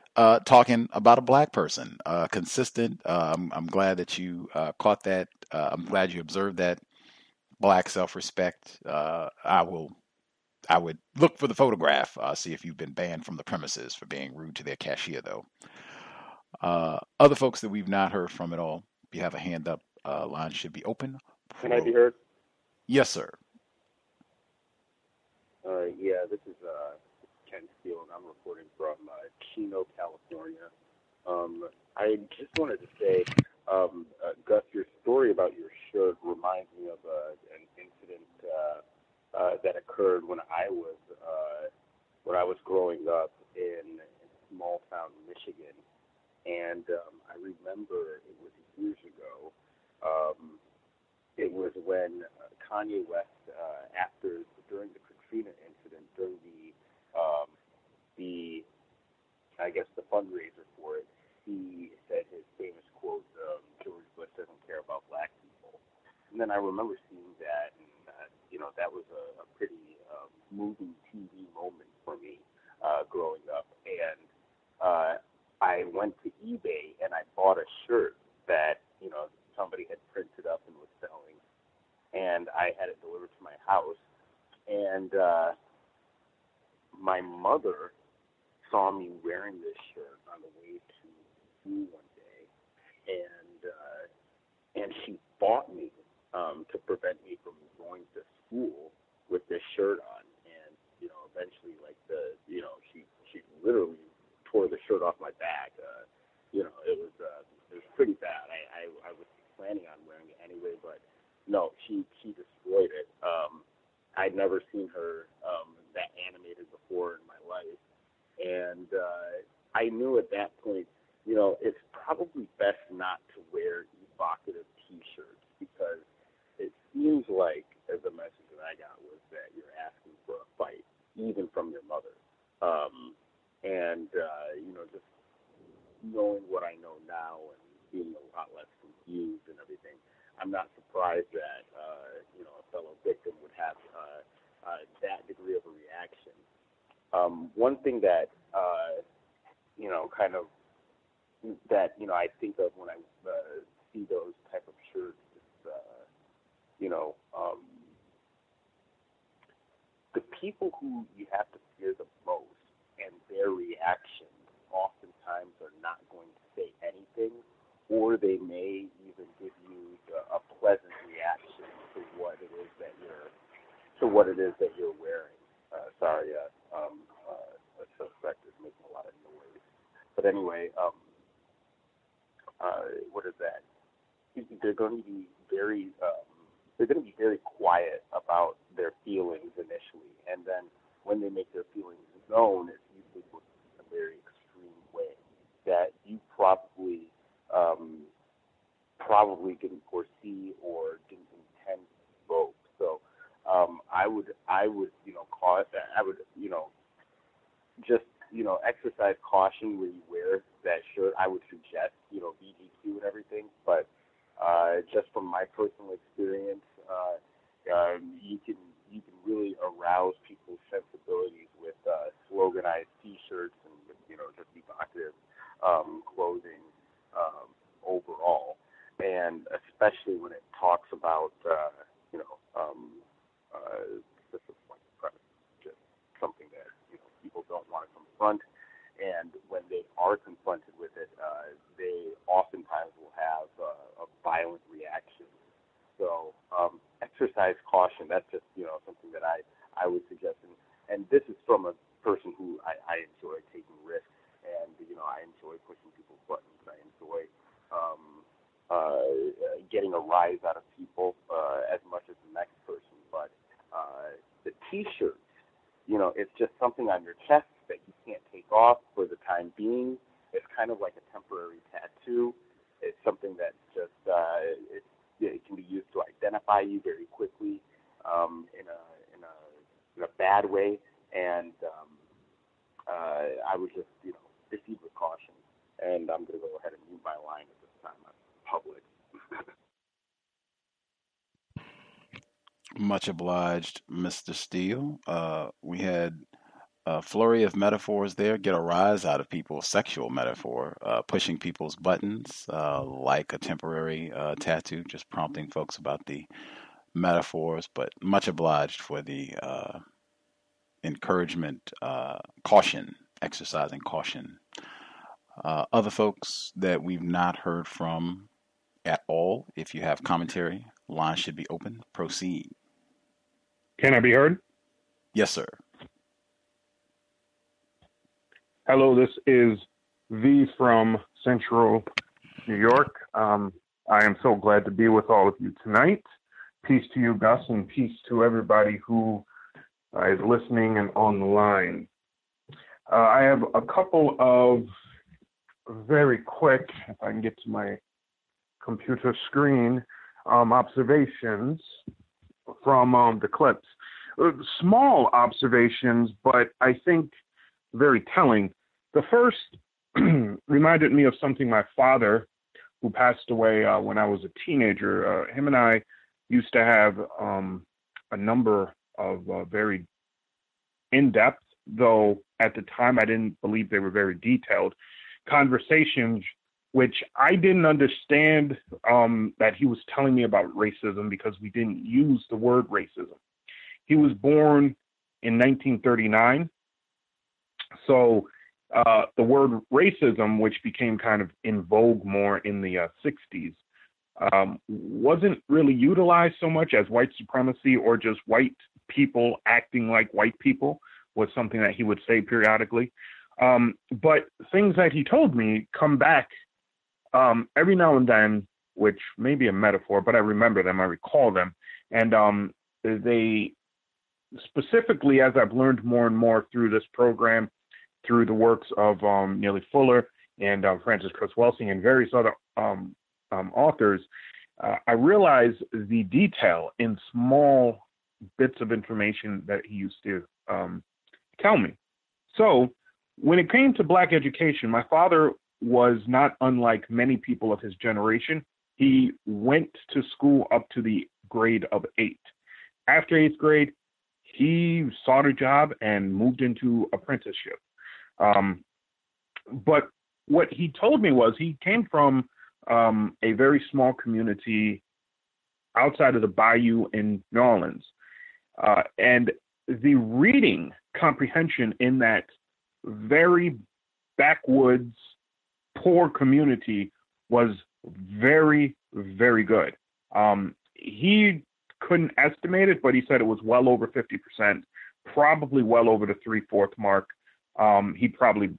Speaker 20: talking about a black person. Consistent. I'm glad that you caught that. I'm glad you observed that. Black self-respect. I would look for the photograph, see if you've been banned from the premises for being rude to their cashier, though. Other folks that we've not heard from at all, if you have a hand up, line should be open.
Speaker 8: Can I be heard?
Speaker 20: Yes, sir.
Speaker 8: Yeah, this is Ken Steele, and I'm reporting from Chino, California. I just wanted to say, Gus, your story about your shirt reminds me of an incident that occurred when I was growing up in small town Michigan, and I remember it was years ago. It was when Kanye West, during the Katrina incident, during the fundraiser for it, he said his famous quote, "George Bush doesn't care about black people." And then I remember seeing that, and that was a pretty moving TV moment for me growing up. And I went to eBay and I bought a shirt that somebody had printed up and was selling, and I had it delivered to my house. And my mother saw me wearing this shirt on the way to school one day, and she fought me to prevent me from going to school with this shirt on. And eventually, she literally tore the shirt off my back. It was pretty bad. I was planning on wearing it anyway, but no, she destroyed it. I'd never seen her that animated before in my life, and I knew at that point, it's probably best not to wear evocative T-shirts, because it seems like the message that I got was that you're asking for a fight, even from your mother. Just knowing what I know now and being a lot less confused and everything, I'm not surprised that a fellow victim would have that degree of a reaction. One thing that I think of when I see those type of shirts is the people who you have to fear the most, and their reactions oftentimes are not going to say anything, or they may even give you a pleasant reaction to what it is that you're wearing. Sorry, a suspect is making a lot of noise. But anyway, what is that? They're going to be very quiet about their feelings initially, and then when they make their feelings known, it's usually in a very extreme way that you probably didn't foresee or didn't intend to provoke. So I would call it that. I would just exercise caution when you wear that shirt. I would suggest VGQ and everything, but just from my personal experience, you can really arouse people's sensibilities with sloganized T-shirts and with just evocative clothing overall, and especially when it talks about just something that people don't want to confront, and when they are confronted with it, they oftentimes will have a violent reaction. So exercise caution. That's just something that I would suggest, and this is from a person who I enjoy taking risks, and I enjoy pushing people's buttons. I enjoy getting a rise out of people as much as the next person. But the T-shirts, it's just something on your chest that you can't take off for the time being. It's kind of like a temporary tattoo. it's something that just it can be used to identify you very quickly in a bad way, and I would just proceed with caution. And I'm going to go ahead and mute my line at this time. I'm public.
Speaker 20: Much obliged, Mr. Steele. We had a flurry of metaphors there. Get a rise out of people. Sexual metaphor, pushing people's buttons, like a temporary tattoo, just prompting folks about the metaphors. But much obliged for the encouragement, caution, exercising caution. Other folks that we've not heard from at all, if you have commentary, line should be open. Proceed.
Speaker 10: Can I be heard?
Speaker 20: Yes, sir.
Speaker 10: Hello, this is V from Central New York. I am so glad to be with all of you tonight. Peace to you, Gus, and peace to everybody who is listening and on the line. I have a couple of very quick, if I can get to my computer screen, observations from the clips. Small observations, but I think very telling. The first reminded me of something my father, who passed away when I was a teenager, him and I used to have a number of very in-depth, though at the time I didn't believe they were very detailed, conversations which I didn't understand that he was telling me about racism because we didn't use the word racism. He was born in 1939. So the word racism, which became kind of in vogue more in the 60s, wasn't really utilized so much as white supremacy or just white people acting like white people was something that he would say periodically. But things that he told me come back every now and then, which may be a metaphor, but I remember them, I recall them. And they specifically, as I've learned more and more through this program, through the works of Neely Fuller and Francis Chris Welsing and various other authors, I realize the detail in small bits of information that he used to tell me. So when it came to Black education, my father was not unlike many people of his generation. He went to school up to the grade of 8. After 8th grade, he sought a job and moved into apprenticeship. But what he told me was he came from a very small community outside of the bayou in New Orleans. And the reading comprehension in that very backwoods, poor community was very, very good. He couldn't estimate it, but he said it was well over 50%, probably well over the 3/4 mark. He'd probably,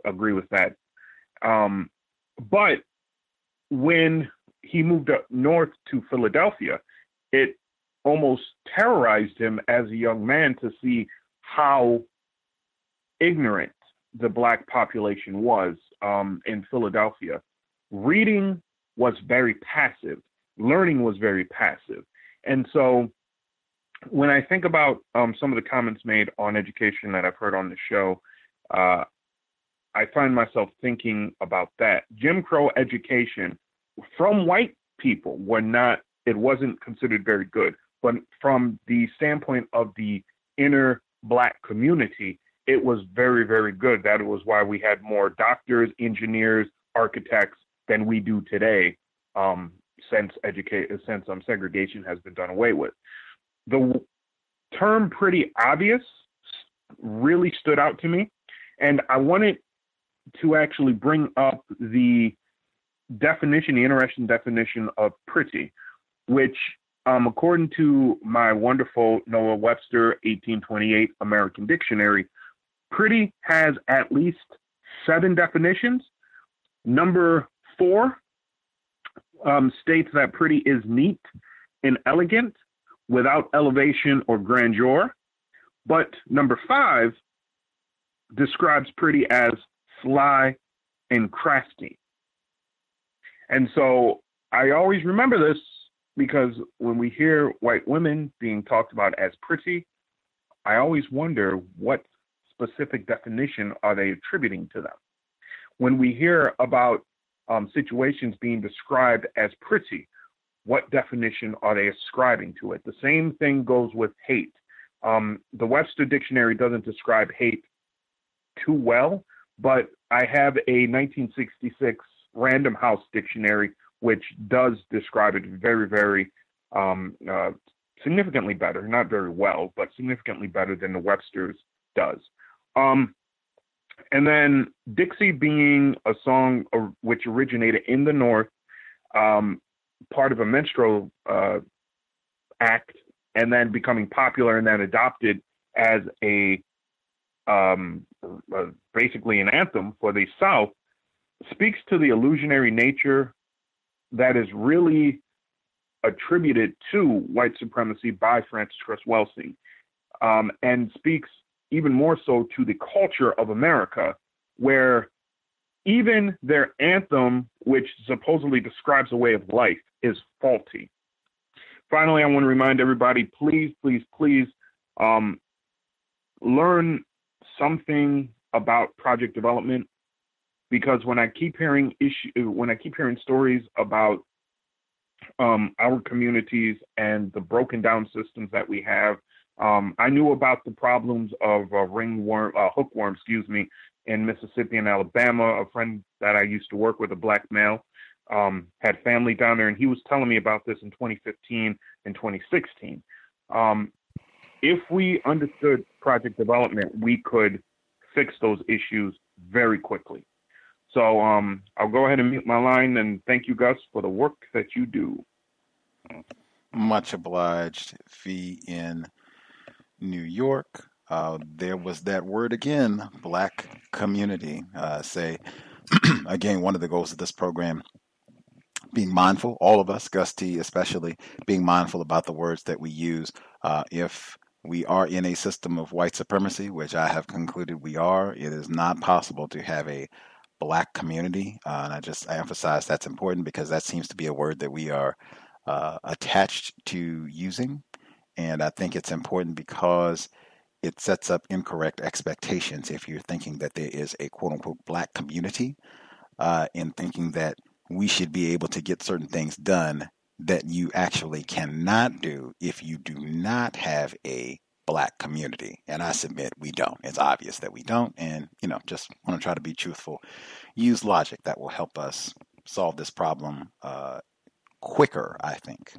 Speaker 10: agree with that. But when he moved up north to Philadelphia, it almost terrorized him as a young man to see how ignorant the Black population was in Philadelphia. Reading was very passive. Learning was very passive. And so when I think about some of the comments made on education that I've heard on the show, I find myself thinking about that. Jim Crow education from white people it wasn't considered very good. But from the standpoint of the inner Black community, it was very, very good. That was why we had more doctors, engineers, architects than we do today, since segregation has been done away with. The term pretty obvious really stood out to me, and I wanted to actually bring up the interesting definition of pretty, which, according to my wonderful Noah Webster 1828 American Dictionary, pretty has at least 7 definitions. Number 4 states that pretty is neat and elegant without elevation or grandeur. But number 5 describes pretty as sly and crafty. And so I always remember this because when we hear white women being talked about as pretty, I always wonder what specific definition are they attributing to them. When we hear about situations being described as pretty, what definition are they ascribing to it? The same thing goes with hate. The Webster Dictionary doesn't describe hate too well, but I have a 1966 Random House Dictionary, which does describe it very, very significantly better. Not very well, but significantly better than the Webster's does. And then Dixie being a song which originated in the North, part of a minstrel act, and then becoming popular and then adopted as a basically an anthem for the South, speaks to the illusionary nature that is really attributed to white supremacy by Frances Cress Welsing, and speaks even more so to the culture of America, where even their anthem, which supposedly describes a way of life, is faulty. Finally, I want to remind everybody, please, please, please learn something about project development, because when I keep hearing stories about our communities and the broken down systems that we have, I knew about the problems of hookworm, in Mississippi and Alabama. A friend that I used to work with, a black male, had family down there, and he was telling me about this in 2015 and 2016. If we understood project development, we could fix those issues very quickly. So I'll go ahead and mute my line, and thank you, Gus, for the work that you do.
Speaker 20: Much obliged, V in New York. There was that word again, black community. Again, one of the goals of this program, being mindful, all of us, Gus T especially, being mindful about the words that we use. If we are in a system of white supremacy, which I have concluded we are, it is not possible to have a black community. And I emphasize that's important because that seems to be a word that we are attached to using. And I think it's important because it sets up incorrect expectations if you're thinking that there is a quote-unquote black community, in thinking that we should be able to get certain things done that you actually cannot do if you do not have a black community. And I submit we don't. It's obvious that we don't. And, just want to try to be truthful. Use logic that will help us solve this problem quicker, I think.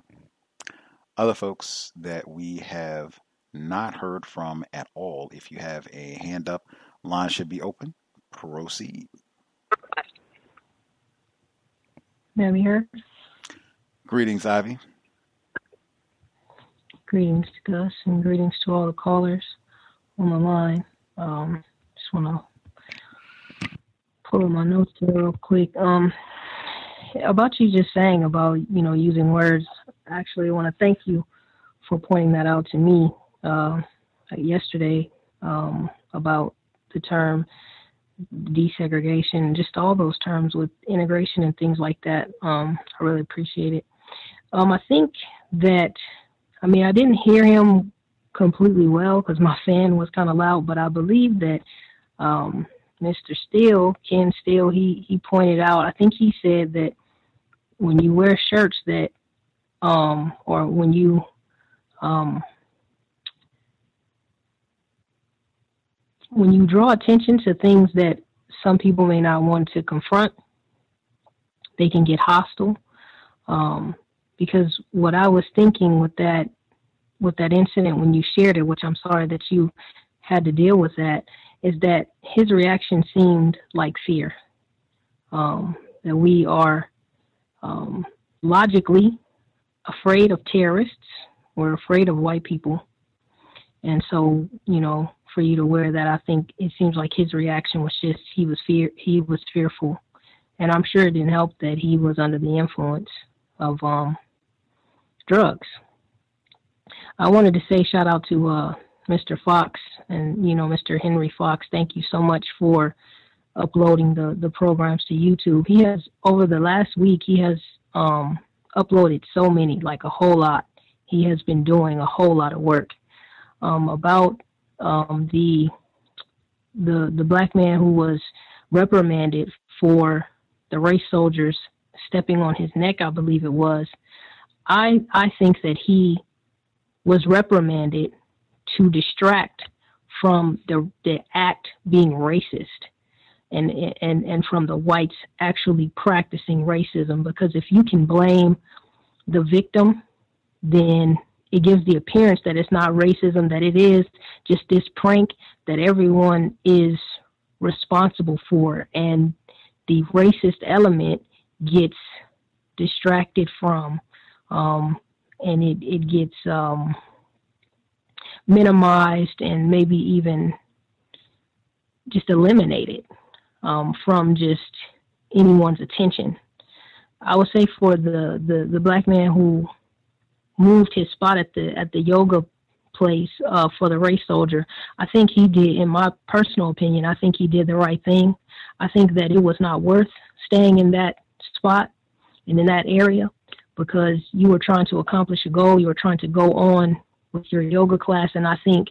Speaker 20: Other folks that we have not heard from at all, if you have a hand up, line should be open. Proceed.
Speaker 4: May I be heard?
Speaker 20: Greetings, Ivy.
Speaker 4: Greetings to Gus, and greetings to all the callers on the line. Just want to pull up my notes here real quick. About you just saying about, using words, actually I want to thank you for pointing that out to me yesterday about the term desegregation, just all those terms with integration and things like that. I really appreciate it. I think that, I didn't hear him completely well because my fan was kind of loud, but I believe that Mr. Steele, Ken Steele, he pointed out, I think he said that when you wear shirts that, or when you draw attention to things that some people may not want to confront, they can get hostile. Because what I was thinking with that incident when you shared it, which I'm sorry that you had to deal with that, is that his reaction seemed like fear. That we are logically afraid of terrorists. We're afraid of white people. And so, for you to wear that, I think it seems like his reaction was just he was fearful. And I'm sure it didn't help that he was under the influence of drugs. I wanted to say shout out to Mr. Fox and, Mr. Henry Fox. Thank you so much for uploading the programs to YouTube. He has, over the last week, he has uploaded so many, like a whole lot. He has been doing a whole lot of work about the black man who was reprimanded for the race soldiers stepping on his neck, I believe it was. I think that he was reprimanded to distract from the act being racist and from the whites actually practicing racism, because if you can blame the victim, then it gives the appearance that it's not racism, that it is just this prank that everyone is responsible for, and the racist element gets distracted from, and it gets minimized and maybe even just eliminated from just anyone's attention. I would say for the black man who moved his spot at the yoga place for the race soldier, I think he did, in my personal opinion, I think he did the right thing. I think that it was not worth staying in that spot and in that area, because you were trying to accomplish a goal. You were trying to go on with your yoga class, and I think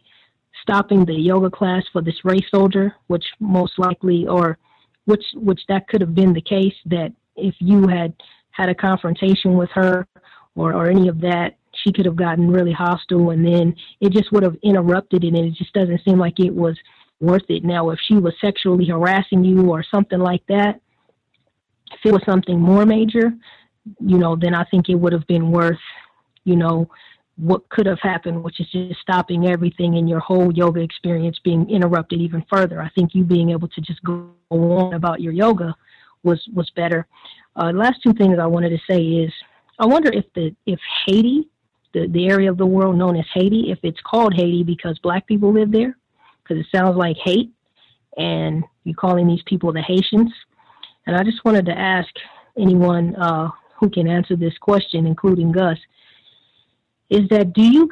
Speaker 4: stopping the yoga class for this race soldier, which most likely, or which that could have been the case, that if you had a confrontation with her or any of that, she could have gotten really hostile, and then it just would have interrupted it, and it just doesn't seem like it was worth it. Now, if she was sexually harassing you or something like that, if it was something more major, then I think it would have been worth, what could have happened, which is just stopping everything and your whole yoga experience being interrupted even further. I think you being able to just go on about your yoga was better. Last two things I wanted to say is, I wonder if Haiti, the area of the world known as Haiti, if it's called Haiti because black people live there, because it sounds like hate, and you're calling these people the Haitians. And I just wanted to ask anyone who can answer this question, including Gus, is that do you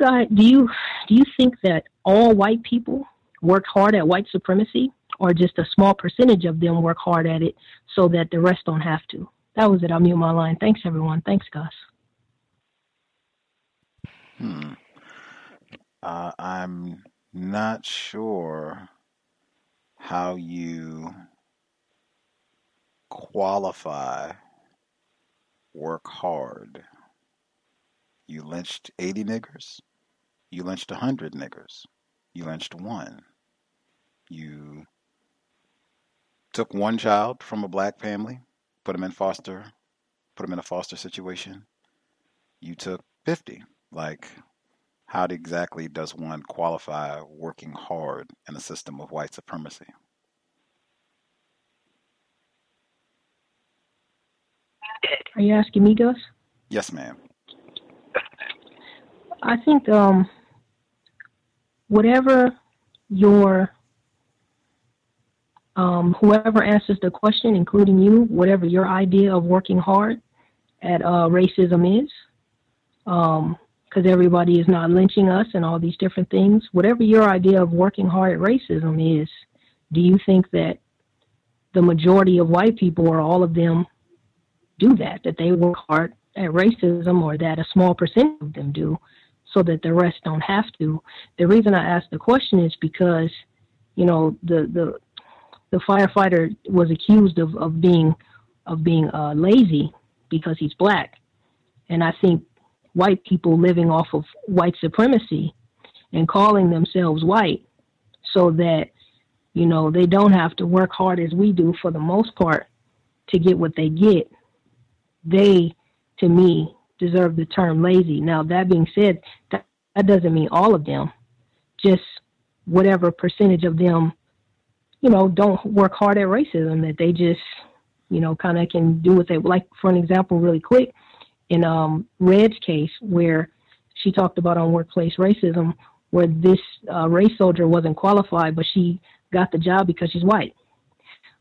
Speaker 4: think that all white people work hard at white supremacy, or just a small percentage of them work hard at it so that the rest don't have to? That was it. I'll mute my line. Thanks, everyone. Thanks, Gus.
Speaker 20: I'm not sure how you qualify work hard. You lynched 80 niggers. You lynched 100 niggers. You lynched one. You took one child from a black family, put him in a foster situation. You took 50. Like, how exactly does one qualify working hard in a system of white supremacy?
Speaker 4: Are you asking me, Gus?
Speaker 20: Yes, ma'am.
Speaker 4: I think whatever your whoever answers the question, including you, whatever your idea of working hard at racism is, because everybody is not lynching us and all these different things, whatever your idea of working hard at racism is, do you think that the majority of white people, or all of them, do that they work hard at racism, or that a small percent of them do, so that the rest don't have to? The reason I asked the question is because, the firefighter was accused of being lazy because he's black. And I think white people living off of white supremacy and calling themselves white so that, they don't have to work hard as we do for the most part to get what they get, they, to me, deserve the term lazy. Now, that being said, that doesn't mean all of them, just whatever percentage of them, don't work hard at racism, that they just, kind of can do what they like. For an example, really quick, in Red's case, where she talked about on workplace racism, where this race soldier wasn't qualified, but she got the job because she's white.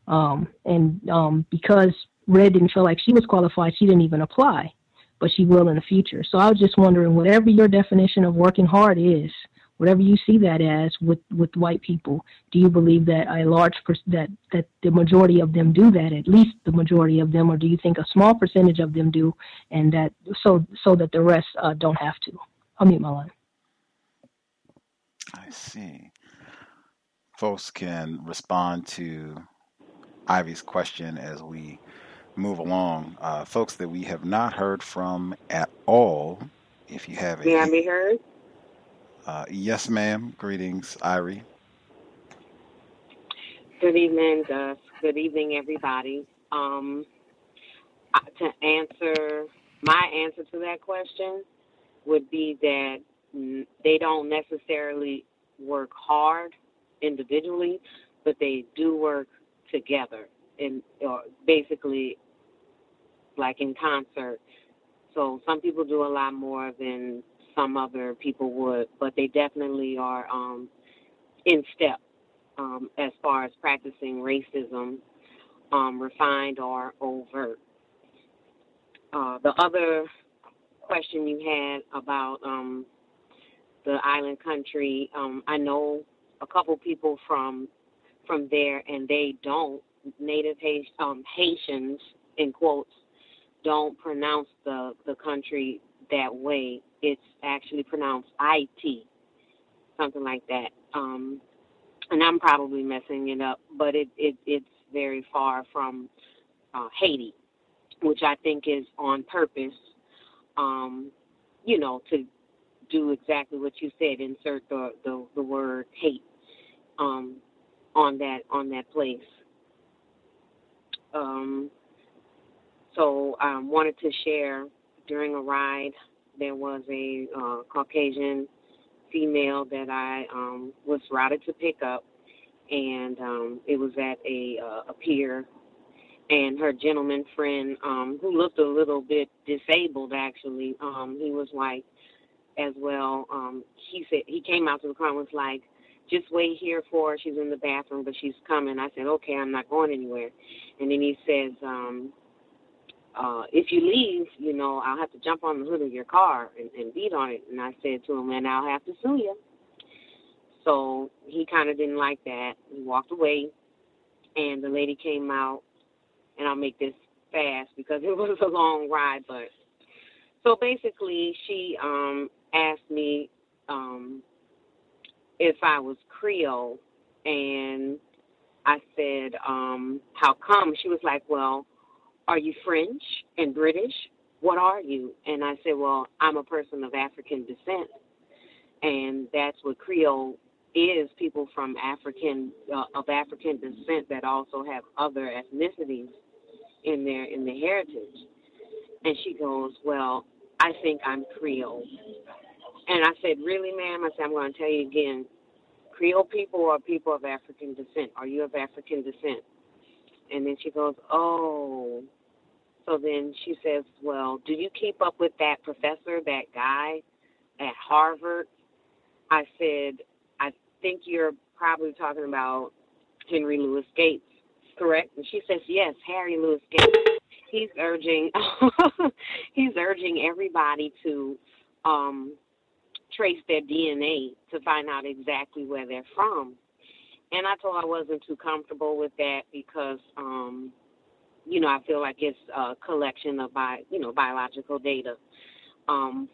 Speaker 4: Because Red didn't feel like she was qualified, she didn't even apply, but she will in the future. So I was just wondering, whatever your definition of working hard is, whatever you see that as with white people, do you believe that that the majority of them do that, at least the majority of them, or do you think a small percentage of them do, and that so that the rest don't have to? I'll mute my line.
Speaker 20: I see. Folks can respond to Ivy's question as we move along. Folks that we have not heard from at all, if you have
Speaker 3: May I be heard?
Speaker 20: Yes, ma'am. Greetings, Ivy.
Speaker 3: Good evening, Gus. Good evening, everybody. To answer, my answer to that question would be that they don't necessarily work hard individually, but they do work together, basically like in concert. So some people do a lot more than some other people would, but they definitely are in step as far as practicing racism, refined or overt. The other question you had about the island country, I know a couple people from there, and they don't, Native Haitians, in quotes, don't pronounce the country that way. It's actually pronounced IT, something like that. And I'm probably messing it up, but it's very far from Haiti, which I think is on purpose, to do exactly what you said, insert the word hate on that place. So I wanted to share, during a ride, there was a Caucasian female that I was routed to pick up, and it was at a pier, and her gentleman friend, who looked a little bit disabled, actually, he was white as well. He said, he came out to the car and was like, just wait here for her. She's in the bathroom, but she's coming. I said, okay, I'm not going anywhere. And then he says, if you leave, I'll have to jump on the hood of your car and beat on it. And I said to him, and I'll have to sue you. So he kind of didn't like that. He walked away, and the lady came out, and I'll make this fast because it was a long ride. But so basically, she asked me if I was Creole, and I said, how come? She was like, well, are you French and British? What are you? And I said, well, I'm a person of African descent, and that's what Creole is, people from African descent that also have other ethnicities in their heritage. And she goes, well, I think I'm Creole. And I said, really, ma'am? I said, I'm going to tell you again, Creole people are people of African descent. Are you of African descent? And then she goes, oh. So then she says, well, do you keep up with that professor, that guy at Harvard? I said, I think you're probably talking about Henry Louis Gates, correct? And she says, yes, Harry Louis Gates. He's urging everybody to trace their DNA to find out exactly where they're from. And I told her I wasn't too comfortable with that because, I feel like it's a collection of biological data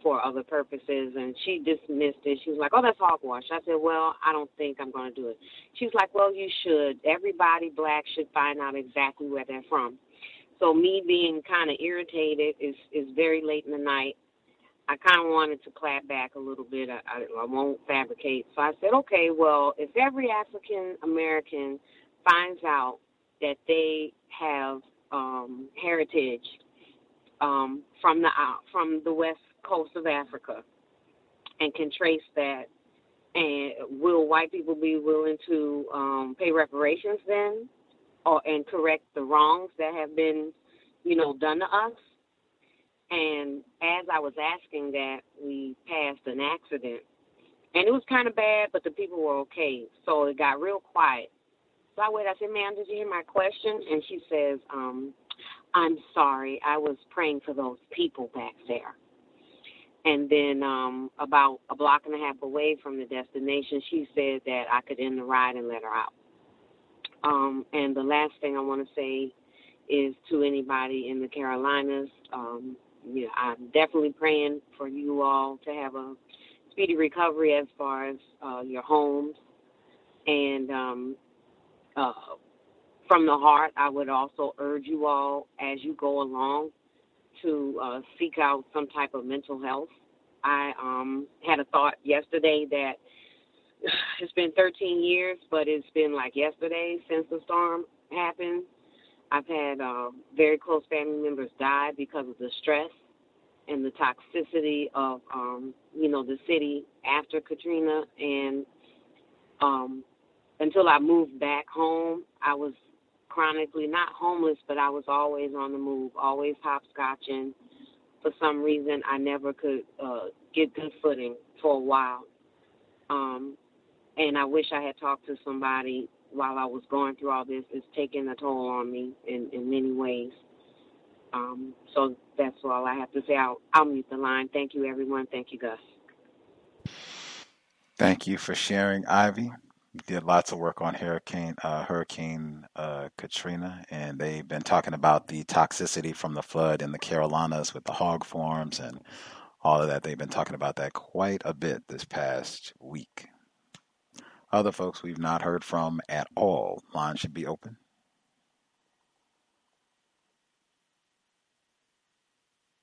Speaker 3: for other purposes. And she dismissed it. She was like, oh, that's hogwash. I said, well, I don't think I'm going to do it. She's like, well, you should. Everybody black should find out exactly where they're from. So me being kind of irritated, is very late in the night. I kind of wanted to clap back a little bit. I won't fabricate. So I said, okay, well, if every African American finds out that they have heritage from the west coast of Africa and can trace that, and will white people be willing to pay reparations then, and correct the wrongs that have been, done to us? And as I was asking that, we passed an accident. And it was kind of bad, but the people were okay. So it got real quiet. So I waited. I said, ma'am, did you hear my question? And she says, I'm sorry. I was praying for those people back there. And then about a block and a half away from the destination, she said that I could end the ride and let her out. And the last thing I want to say is to anybody in the Carolinas, I'm definitely praying for you all to have a speedy recovery as far as your homes. And from the heart, I would also urge you all, as you go along, to seek out some type of mental health. I had a thought yesterday that it's been 13 years, but it's been like yesterday since the storm happened. I've had very close family members die because of the stress and the toxicity of, the city after Katrina. And until I moved back home, I was chronically not homeless, but I was always on the move, always hopscotching. For some reason, I never could get good footing for a while. And I wish I had talked to somebody while I was going through all this. It's taken a toll on me in many ways. So that's all I have to say. I'll mute the line. Thank you, everyone. Thank you, Gus.
Speaker 20: Thank you for sharing, Ivy. We did lots of work on Hurricane Katrina, and they've been talking about the toxicity from the flood in the Carolinas with the hog farms and all of that. They've been talking about that quite a bit this past week. Other folks we've not heard from at all. Line should be open.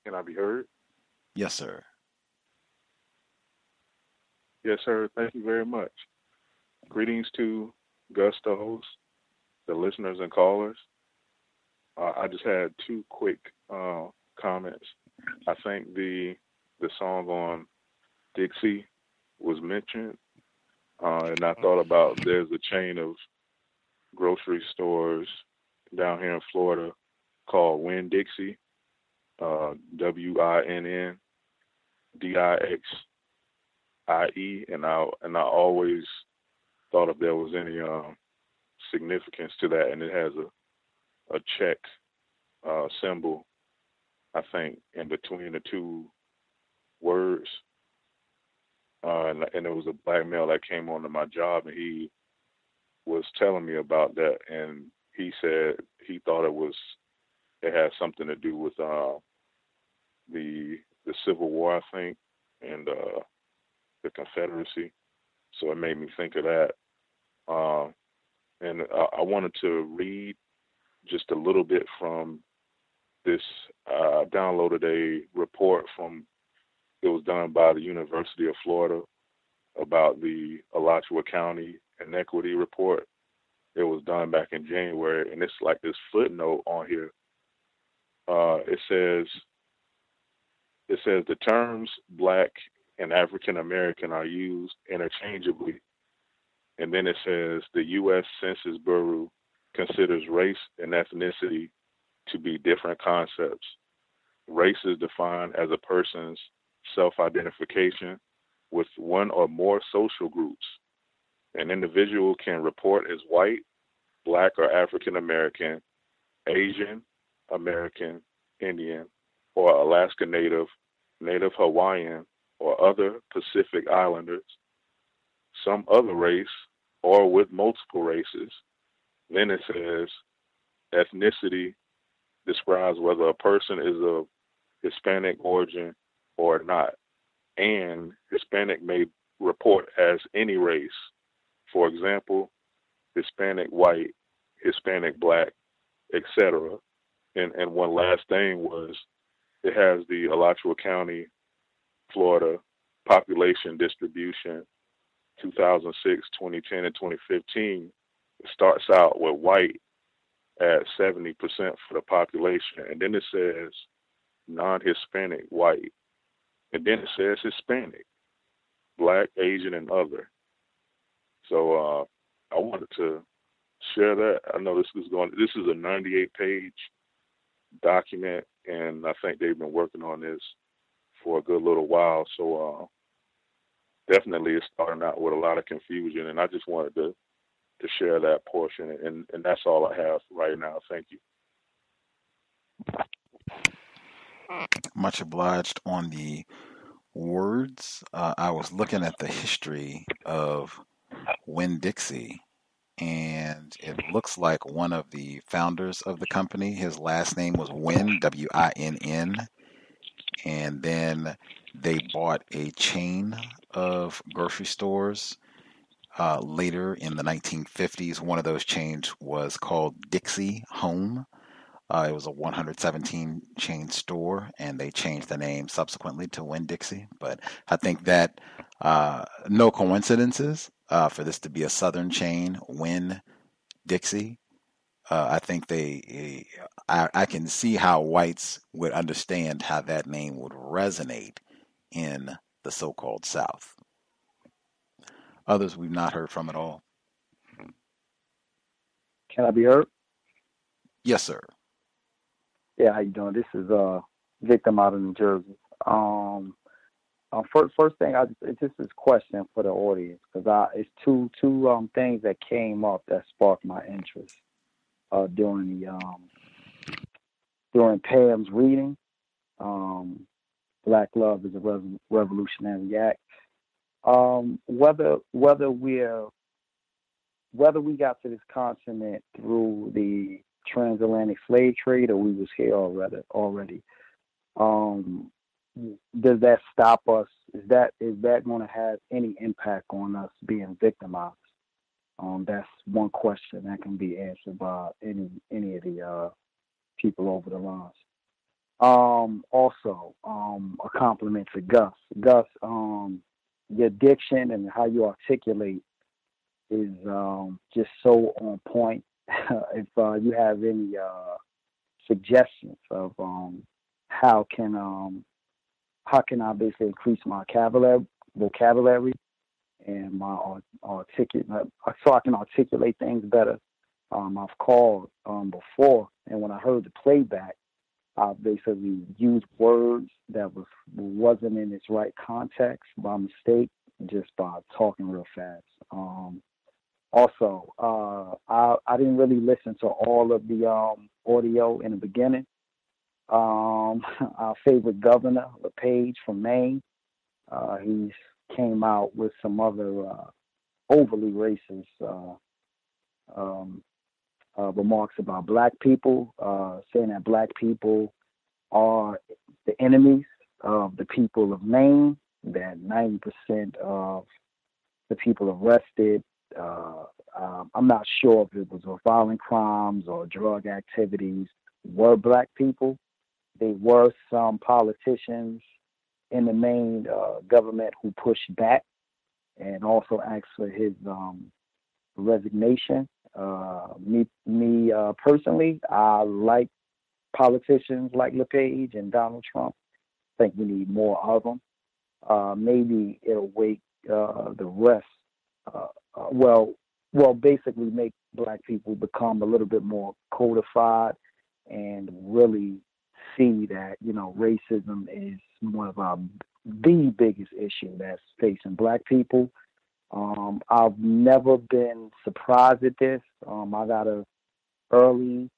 Speaker 10: Can I be heard?
Speaker 20: Yes, sir.
Speaker 10: Yes, sir. Thank you very much. Greetings to Gus, the host, the listeners and callers. I just had two quick comments. I think the song on Dixie was mentioned, and I thought about there's a chain of grocery stores down here in Florida called Winn-Dixie, WINNDIXIE, and I always thought if there was any significance to that, and it has a check symbol, I think, in between the two words. And it was a black male that came onto my job, and he was telling me about that, and he said he thought it had something to do with the Civil War, I think, and the Confederacy. So it made me think of that. And I wanted to read just a little bit from this. I downloaded a report it was done by the University of Florida about the Alachua County Inequity Report. It was done back in January, and it's like this footnote on here. It says the terms Black and African American are used interchangeably. And then it says the U.S. Census Bureau considers race and ethnicity to be different concepts. Race is defined as a person's self-identification with one or more social groups. An individual can report as white, Black or African American, Asian American, Indian, or Alaska Native, Native Hawaiian, or other Pacific Islanders, some other race, or with multiple races. Then it says ethnicity describes whether a person is of Hispanic origin or not. And Hispanic may report as any race. For example, Hispanic white, Hispanic Black, etc. And one last thing was it has the Alachua County, Florida population distribution 2006, 2010, and 2015. It starts out with white at 70% for the population, and then it says non-Hispanic white, and then it says Hispanic, Black, Asian, and other. So I wanted to share that. I know this is a 98-page document, and I think they've been working on this for a good little while. So definitely it's starting out with a lot of confusion, and I just wanted to share that portion, and that's all I have right now. Thank you.
Speaker 20: Much obliged on the words. I was looking at the history of Winn-Dixie, and it looks like one of the founders of the company, his last name was Winn, Winn, and then they bought a chain of grocery stores later in the 1950s. One of those chains was called Dixie Home. It was a 117 chain store, and they changed the name subsequently to Winn-Dixie. But I think that no coincidences for this to be a Southern chain, Winn-Dixie. I think I can see how whites would understand how that name would resonate in the so-called South. Others we've not heard from at all.
Speaker 9: Can I be heard?
Speaker 20: Yes, sir.
Speaker 9: Yeah, how you doing? This is Victim out of New Jersey. First thing, it's just this question for the audience, because it's two things that came up that sparked my interest during Pam's reading. Black Love is a Revolutionary Act. Whether we got to this continent through the transatlantic slave trade or we was here already, does that stop us? Is that going to have any impact on us being victimized? That's one question that can be answered by any of the people over the lines. Also, a compliment to Gus. Gus, your diction and how you articulate is just so on point. If you have any suggestions of how can I basically increase my vocabulary and my so I can articulate things better. I've called before, and when I heard the playback, I basically used words that wasn't in its right context by mistake, just by talking real fast. Also, I didn't really listen to all of the audio in the beginning. Our favorite governor, LePage from Maine, he came out with some other overly racist remarks about black people, saying that black people are the enemies of the people of Maine, that 90% of the people arrested, I'm not sure if it was violent crimes or drug activities, were black people. There were some politicians in the Maine government who pushed back and also asked for his resignation. Me personally, I like politicians like LePage and Donald Trump. I think we need more of them. Maybe it'll wake the rest. Basically make black people become a little bit more codified and really see that, racism is one of the biggest issue that's facing black people. I've never been surprised at this. I got a early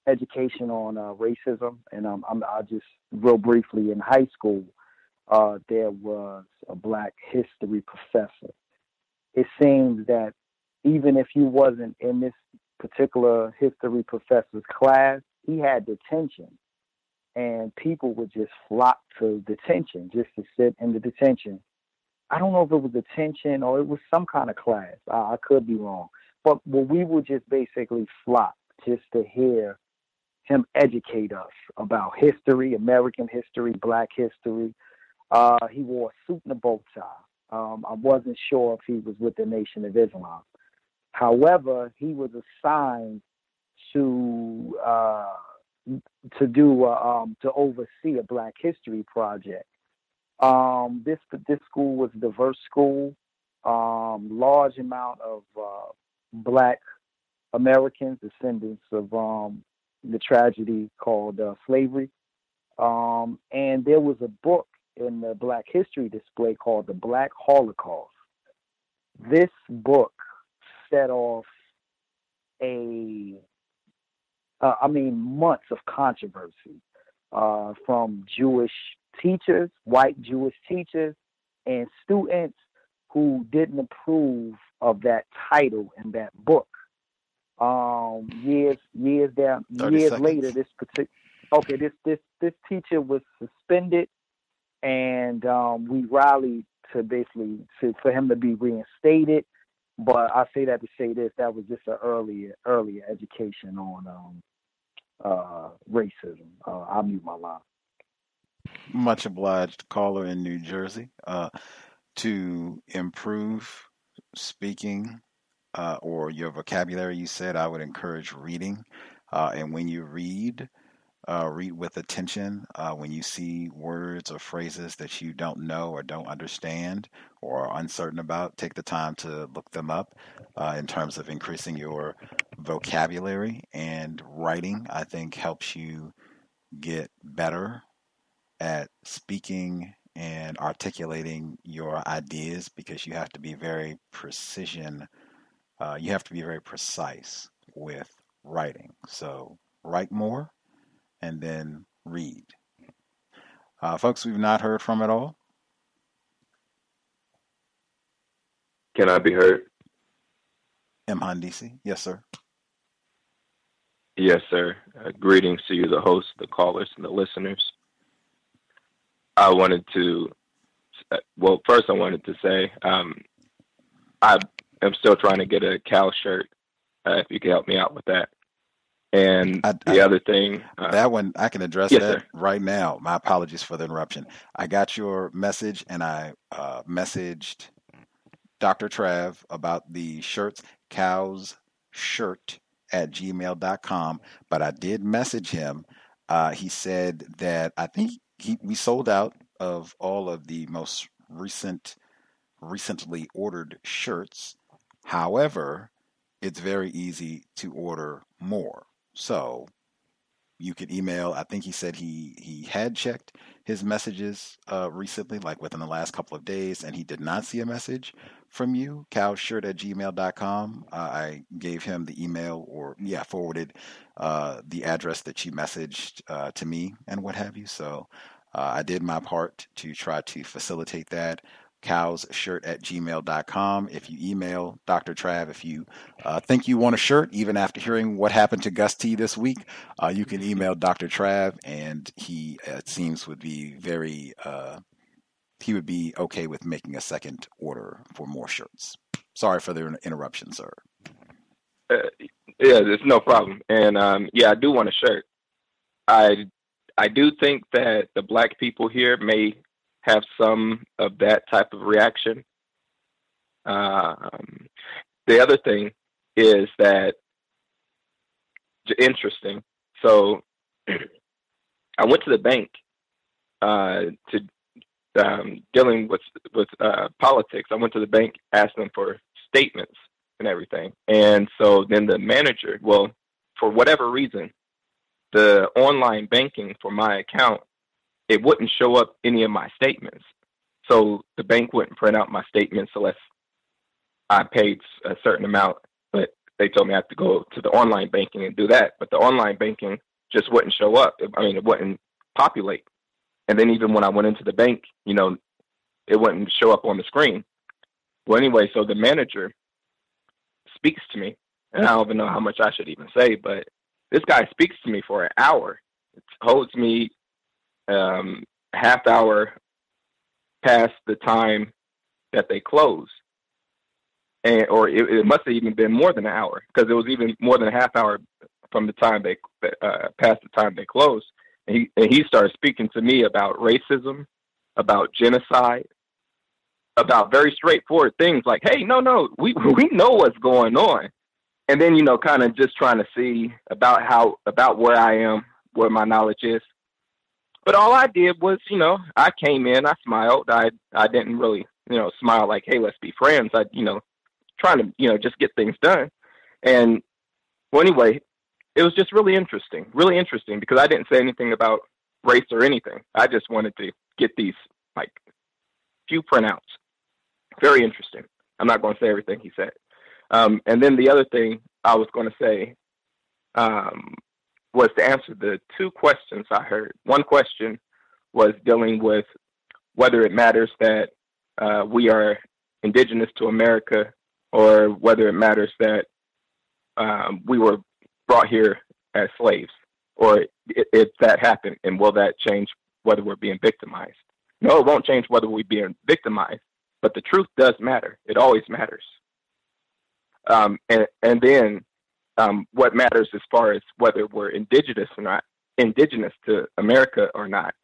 Speaker 9: education on racism, and I just real briefly in high school, there was a black history professor. It seems that even if you wasn't in this particular history professor's class, he had detention, and people would just flock to detention just to sit in the detention. I don't know if it was detention or it was some kind of class. I could be wrong. But we would just basically flock just to hear him educate us about history, American history, black history. He wore a suit and a bow tie. I wasn't sure if he was with the Nation of Islam. However, he was assigned to oversee a Black History project. This school was a diverse school. Large amount of Black Americans, descendants of the tragedy called slavery. And there was a book in the Black History display called The Black Holocaust. This book set off months of controversy. from Jewish teachers, white Jewish teachers, and students who didn't approve of that title in that book. Years later, this teacher was suspended, and we rallied for him to be reinstated. But I say that to say this: that was just an earlier education on racism. I'll mute my line.
Speaker 20: Much obliged, caller in New Jersey. To improve speaking or your vocabulary, you said, I would encourage reading. And when you read with attention. When you see words or phrases that you don't know or don't understand or are uncertain about, take the time to look them up in terms of increasing your vocabulary. And writing, I think, helps you get better at speaking and articulating your ideas, because you have to be very precision. You have to be very precise with writing. So write more and then read. Folks we've not heard from at all.
Speaker 21: Can I be heard?
Speaker 20: M. Handisi. Yes, sir.
Speaker 21: Yes, sir. Greetings to you, the host, the callers, and the listeners. I wanted to, first I wanted to say I am still trying to get a cow shirt, if you could help me out with that. And the other thing...
Speaker 20: that one, I can address
Speaker 21: yes,
Speaker 20: that
Speaker 21: sir.
Speaker 20: right now. My apologies for the interruption. I got your message, and I messaged Dr. Trav about the shirts, cowsshirt@gmail.com, but I did message him. He said that I think we sold out of all of the most recently ordered shirts. However, it's very easy to order more. So you could email. I think he said he had checked his messages recently, like within the last couple of days, and he did not see a message from you, cowsshirt@gmail.com. I gave him the email, or forwarded the address that you messaged to me and what have you. So I did my part to try to facilitate that. cowsshirt@gmail.com. If you email Dr. Trav, if you think you want a shirt, even after hearing what happened to Gus T this week, you can email Dr. Trav, and he, it seems, would be he would be okay with making a second order for more shirts. Sorry for the interruption, sir.
Speaker 21: There's no problem. And I do want a shirt. I do think that the black people here may have some of that type of reaction. The other thing is that, interesting. So I went to the bank dealing with politics. I went to the bank, asked them for statements and everything. And so then the manager, for whatever reason, the online banking for my account, it wouldn't show up any of my statements. So the bank wouldn't print out my statements unless I paid a certain amount. But they told me I have to go to the online banking and do that. But the online banking just wouldn't show up. It wouldn't populate. And then even when I went into the bank, it wouldn't show up on the screen. Well, anyway, so the manager speaks to me, and I don't even know how much I should even say, but this guy speaks to me for an hour. It holds me half hour past the time that they close, or it must have even been more than an hour, because it was even more than a half hour from the time they past the time they closed. And he started speaking to me about racism, about genocide, about very straightforward things like, hey, no, we know what's going on. And then, kind of just trying to see about where I am, where my knowledge is. But all I did was, I came in, I smiled. I didn't really, smile like, hey, let's be friends. I, trying to, just get things done. And anyway, it was just really interesting because I didn't say anything about race or anything. I just wanted to get these few printouts. Very interesting. I'm not going to say everything he said. And then the other thing I was going to say, was to answer the two questions I heard. One question was dealing with whether it matters that we are indigenous to America, or whether it matters that we were brought here as slaves, or if that happened, and will that change whether we're being victimized? No, it won't change whether we're being victimized, but the truth does matter. It always matters. And then what matters as far as whether we're indigenous or not, indigenous to America or not.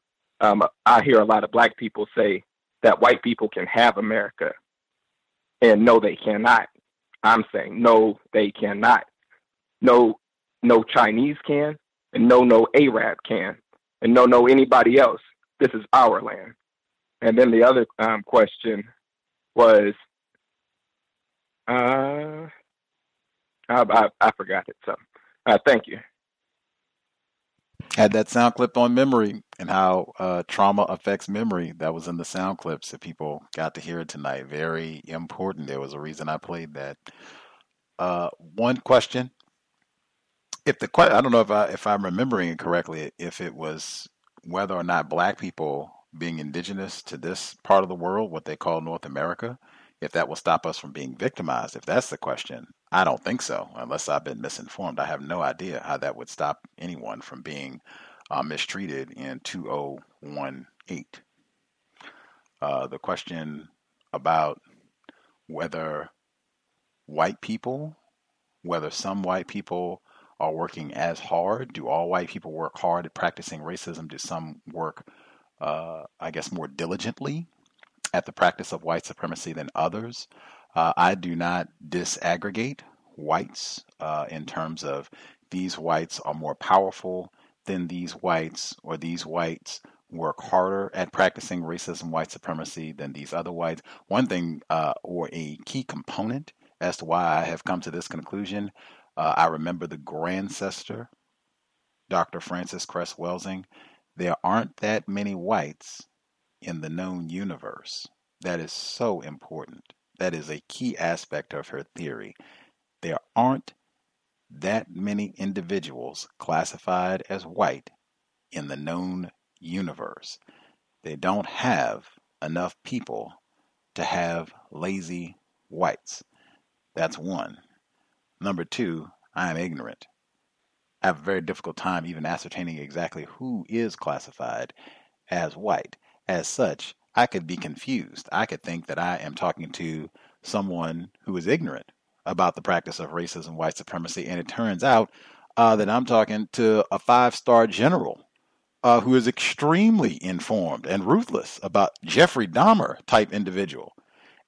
Speaker 21: I hear a lot of black people say that white people can have America, and no, they cannot. I'm saying no, they cannot. No Chinese can, and no Arab can, and no anybody else. This is our land. And then the other question was, I forgot it. So, thank you.
Speaker 20: Had that sound clip on memory and how trauma affects memory. That was in the sound clips that people got to hear tonight. Very important. There was a reason I played that. One question. I don't know if I'm remembering it correctly, if it was whether or not black people being indigenous to this part of the world, what they call North America, if that will stop us from being victimized. If that's the question, I don't think so, unless I've been misinformed. I have no idea how that would stop anyone from being mistreated in 2018. The question about whether some white people are working as hard. Do all white people work hard at practicing racism? Do some work, more diligently at the practice of white supremacy than others? I do not disaggregate whites in terms of these whites are more powerful than these whites, or these whites work harder at practicing racism, white supremacy than these other whites. One thing, or a key component as to why I have come to this conclusion, I remember the Grandcestor, Dr. Francis Cress Welsing. There aren't that many whites in the known universe. That is so important. That is a key aspect of her theory. There aren't that many individuals classified as white in the known universe. They don't have enough people to have lazy whites. That's one. Number two, I am ignorant. I have a very difficult time even ascertaining exactly who is classified as white. As such, I could be confused. I could think that I am talking to someone who is ignorant about the practice of racism, white supremacy, and it turns out that I'm talking to a 5-star general who is extremely informed and ruthless about Jeffrey Dahmer type individual.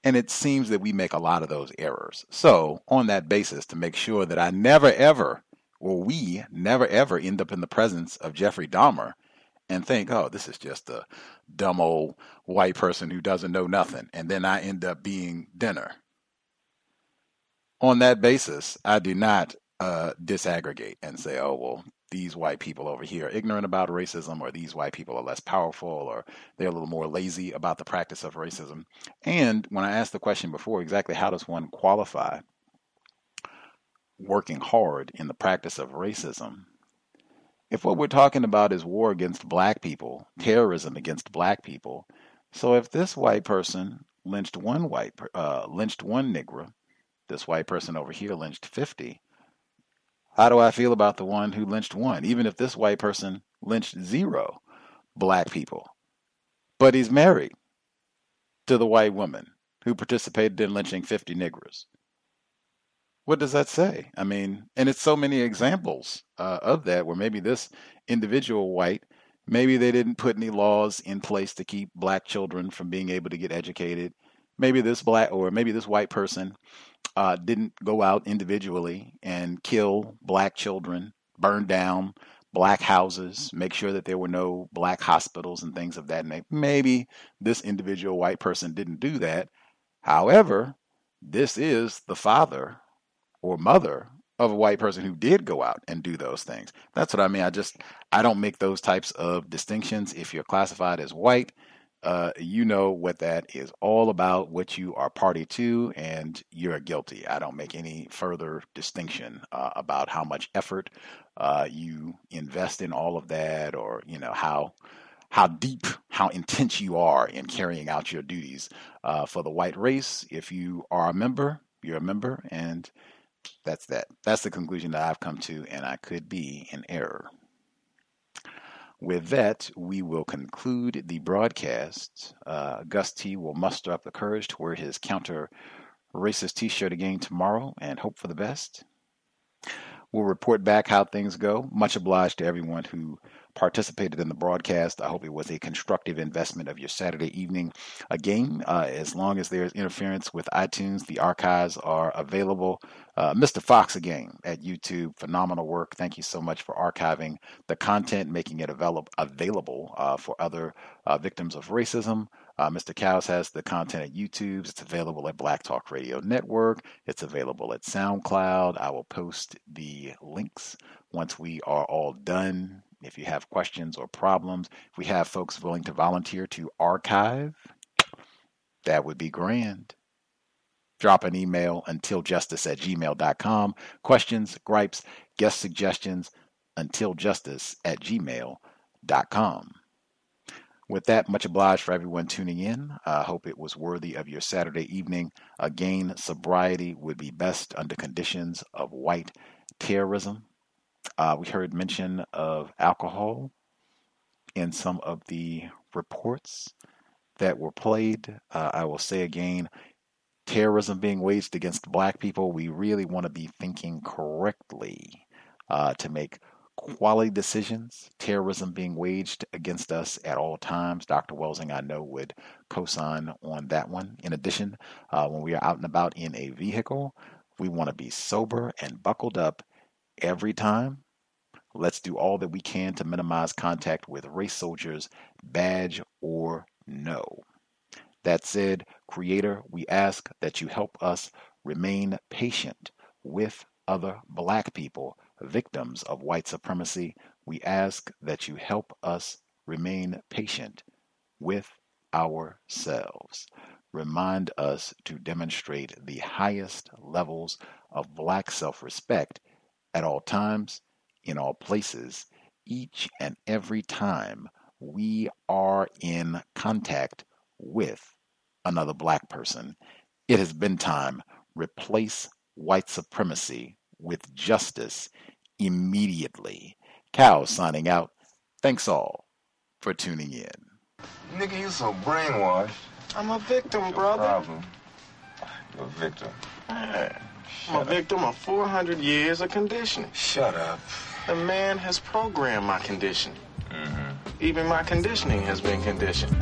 Speaker 20: And it seems that we make a lot of those errors. So on that basis, to make sure that I we never ever end up in the presence of Jeffrey Dahmer and think, oh, this is just a dumb old white person who doesn't know nothing, and then I end up being dinner. On that basis, I do not disaggregate and say, oh, well, these white people over here are ignorant about racism, or these white people are less powerful, or they're a little more lazy about the practice of racism. And when I asked the question before, exactly how does one qualify working hard in the practice of racism? If what we're talking about is war against black people, terrorism against black people, so if this white person lynched one Negro, this white person over here lynched 50, how do I feel about the one who lynched one? Even if this white person lynched 0 black people, but he's married to the white woman who participated in lynching 50 Negroes. What does that say? I mean, and it's so many examples of that, where maybe this individual white, maybe they didn't put any laws in place to keep black children from being able to get educated. Maybe this white person didn't go out individually and kill black children, burn down black houses, make sure that there were no black hospitals and things of that nature. Maybe this individual white person didn't do that. However, this is the father or mother of a white person who did go out and do those things. That's what I mean. I don't make those types of distinctions. If you're classified as white, you know what that is all about, what you are party to, and you're guilty. I don't make any further distinction about how much effort you invest in all of that, or how deep, how intense you are in carrying out your duties for the white race. If you are a member, you're a member, and that's that. That's the conclusion that I've come to, and I could be in error. With that, we will conclude the broadcast. Gus T will muster up the courage to wear his counter-racist T-shirt again tomorrow and hope for the best. We'll report back how things go. Much obliged to everyone who participated in the broadcast. I hope it was a constructive investment of your Saturday evening. Again, as long as there's interference with iTunes, the archives are available. Mr. Fox again at YouTube, phenomenal work. Thank you so much for archiving the content, making it available for other victims of racism. Mr. C.O.W.S has the content at YouTube. It's available at Black Talk Radio Network. It's available at SoundCloud. I will post the links once we are all done. If you have questions or problems, if we have folks willing to volunteer to archive, that would be grand. Drop an email, untiljustice@gmail.com. Questions, gripes, guest suggestions, untiljustice@gmail.com. With that, much obliged for everyone tuning in. I hope it was worthy of your Saturday evening. Again, sobriety would be best under conditions of white terrorism. We heard mention of alcohol in some of the reports that were played. I will say again, terrorism being waged against Black people, we really want to be thinking correctly to make quality decisions. Terrorism being waged against us at all times. Dr. Welsing, I know, would co-sign on that one. In addition, when we are out and about in a vehicle, we want to be sober and buckled up every time. Let's do all that we can to minimize contact with race soldiers, badge or no. That said, Creator, we ask that you help us remain patient with other Black people, victims of white supremacy. We ask that you help us remain patient with ourselves. Remind us to demonstrate the highest levels of Black self-respect at all times, in all places, each and every time we are in contact with another Black person. It has been time. Replace white supremacy with justice immediately. C.O.W.S signing out. Thanks all for tuning in.
Speaker 11: Nigga, you so brainwashed.
Speaker 22: I'm a victim, brother.
Speaker 11: Problem. You're a victim.
Speaker 22: I'm a victim of 400 years of conditioning.
Speaker 11: Shut up.
Speaker 22: The man has programmed my conditioning. Even my conditioning has been conditioned.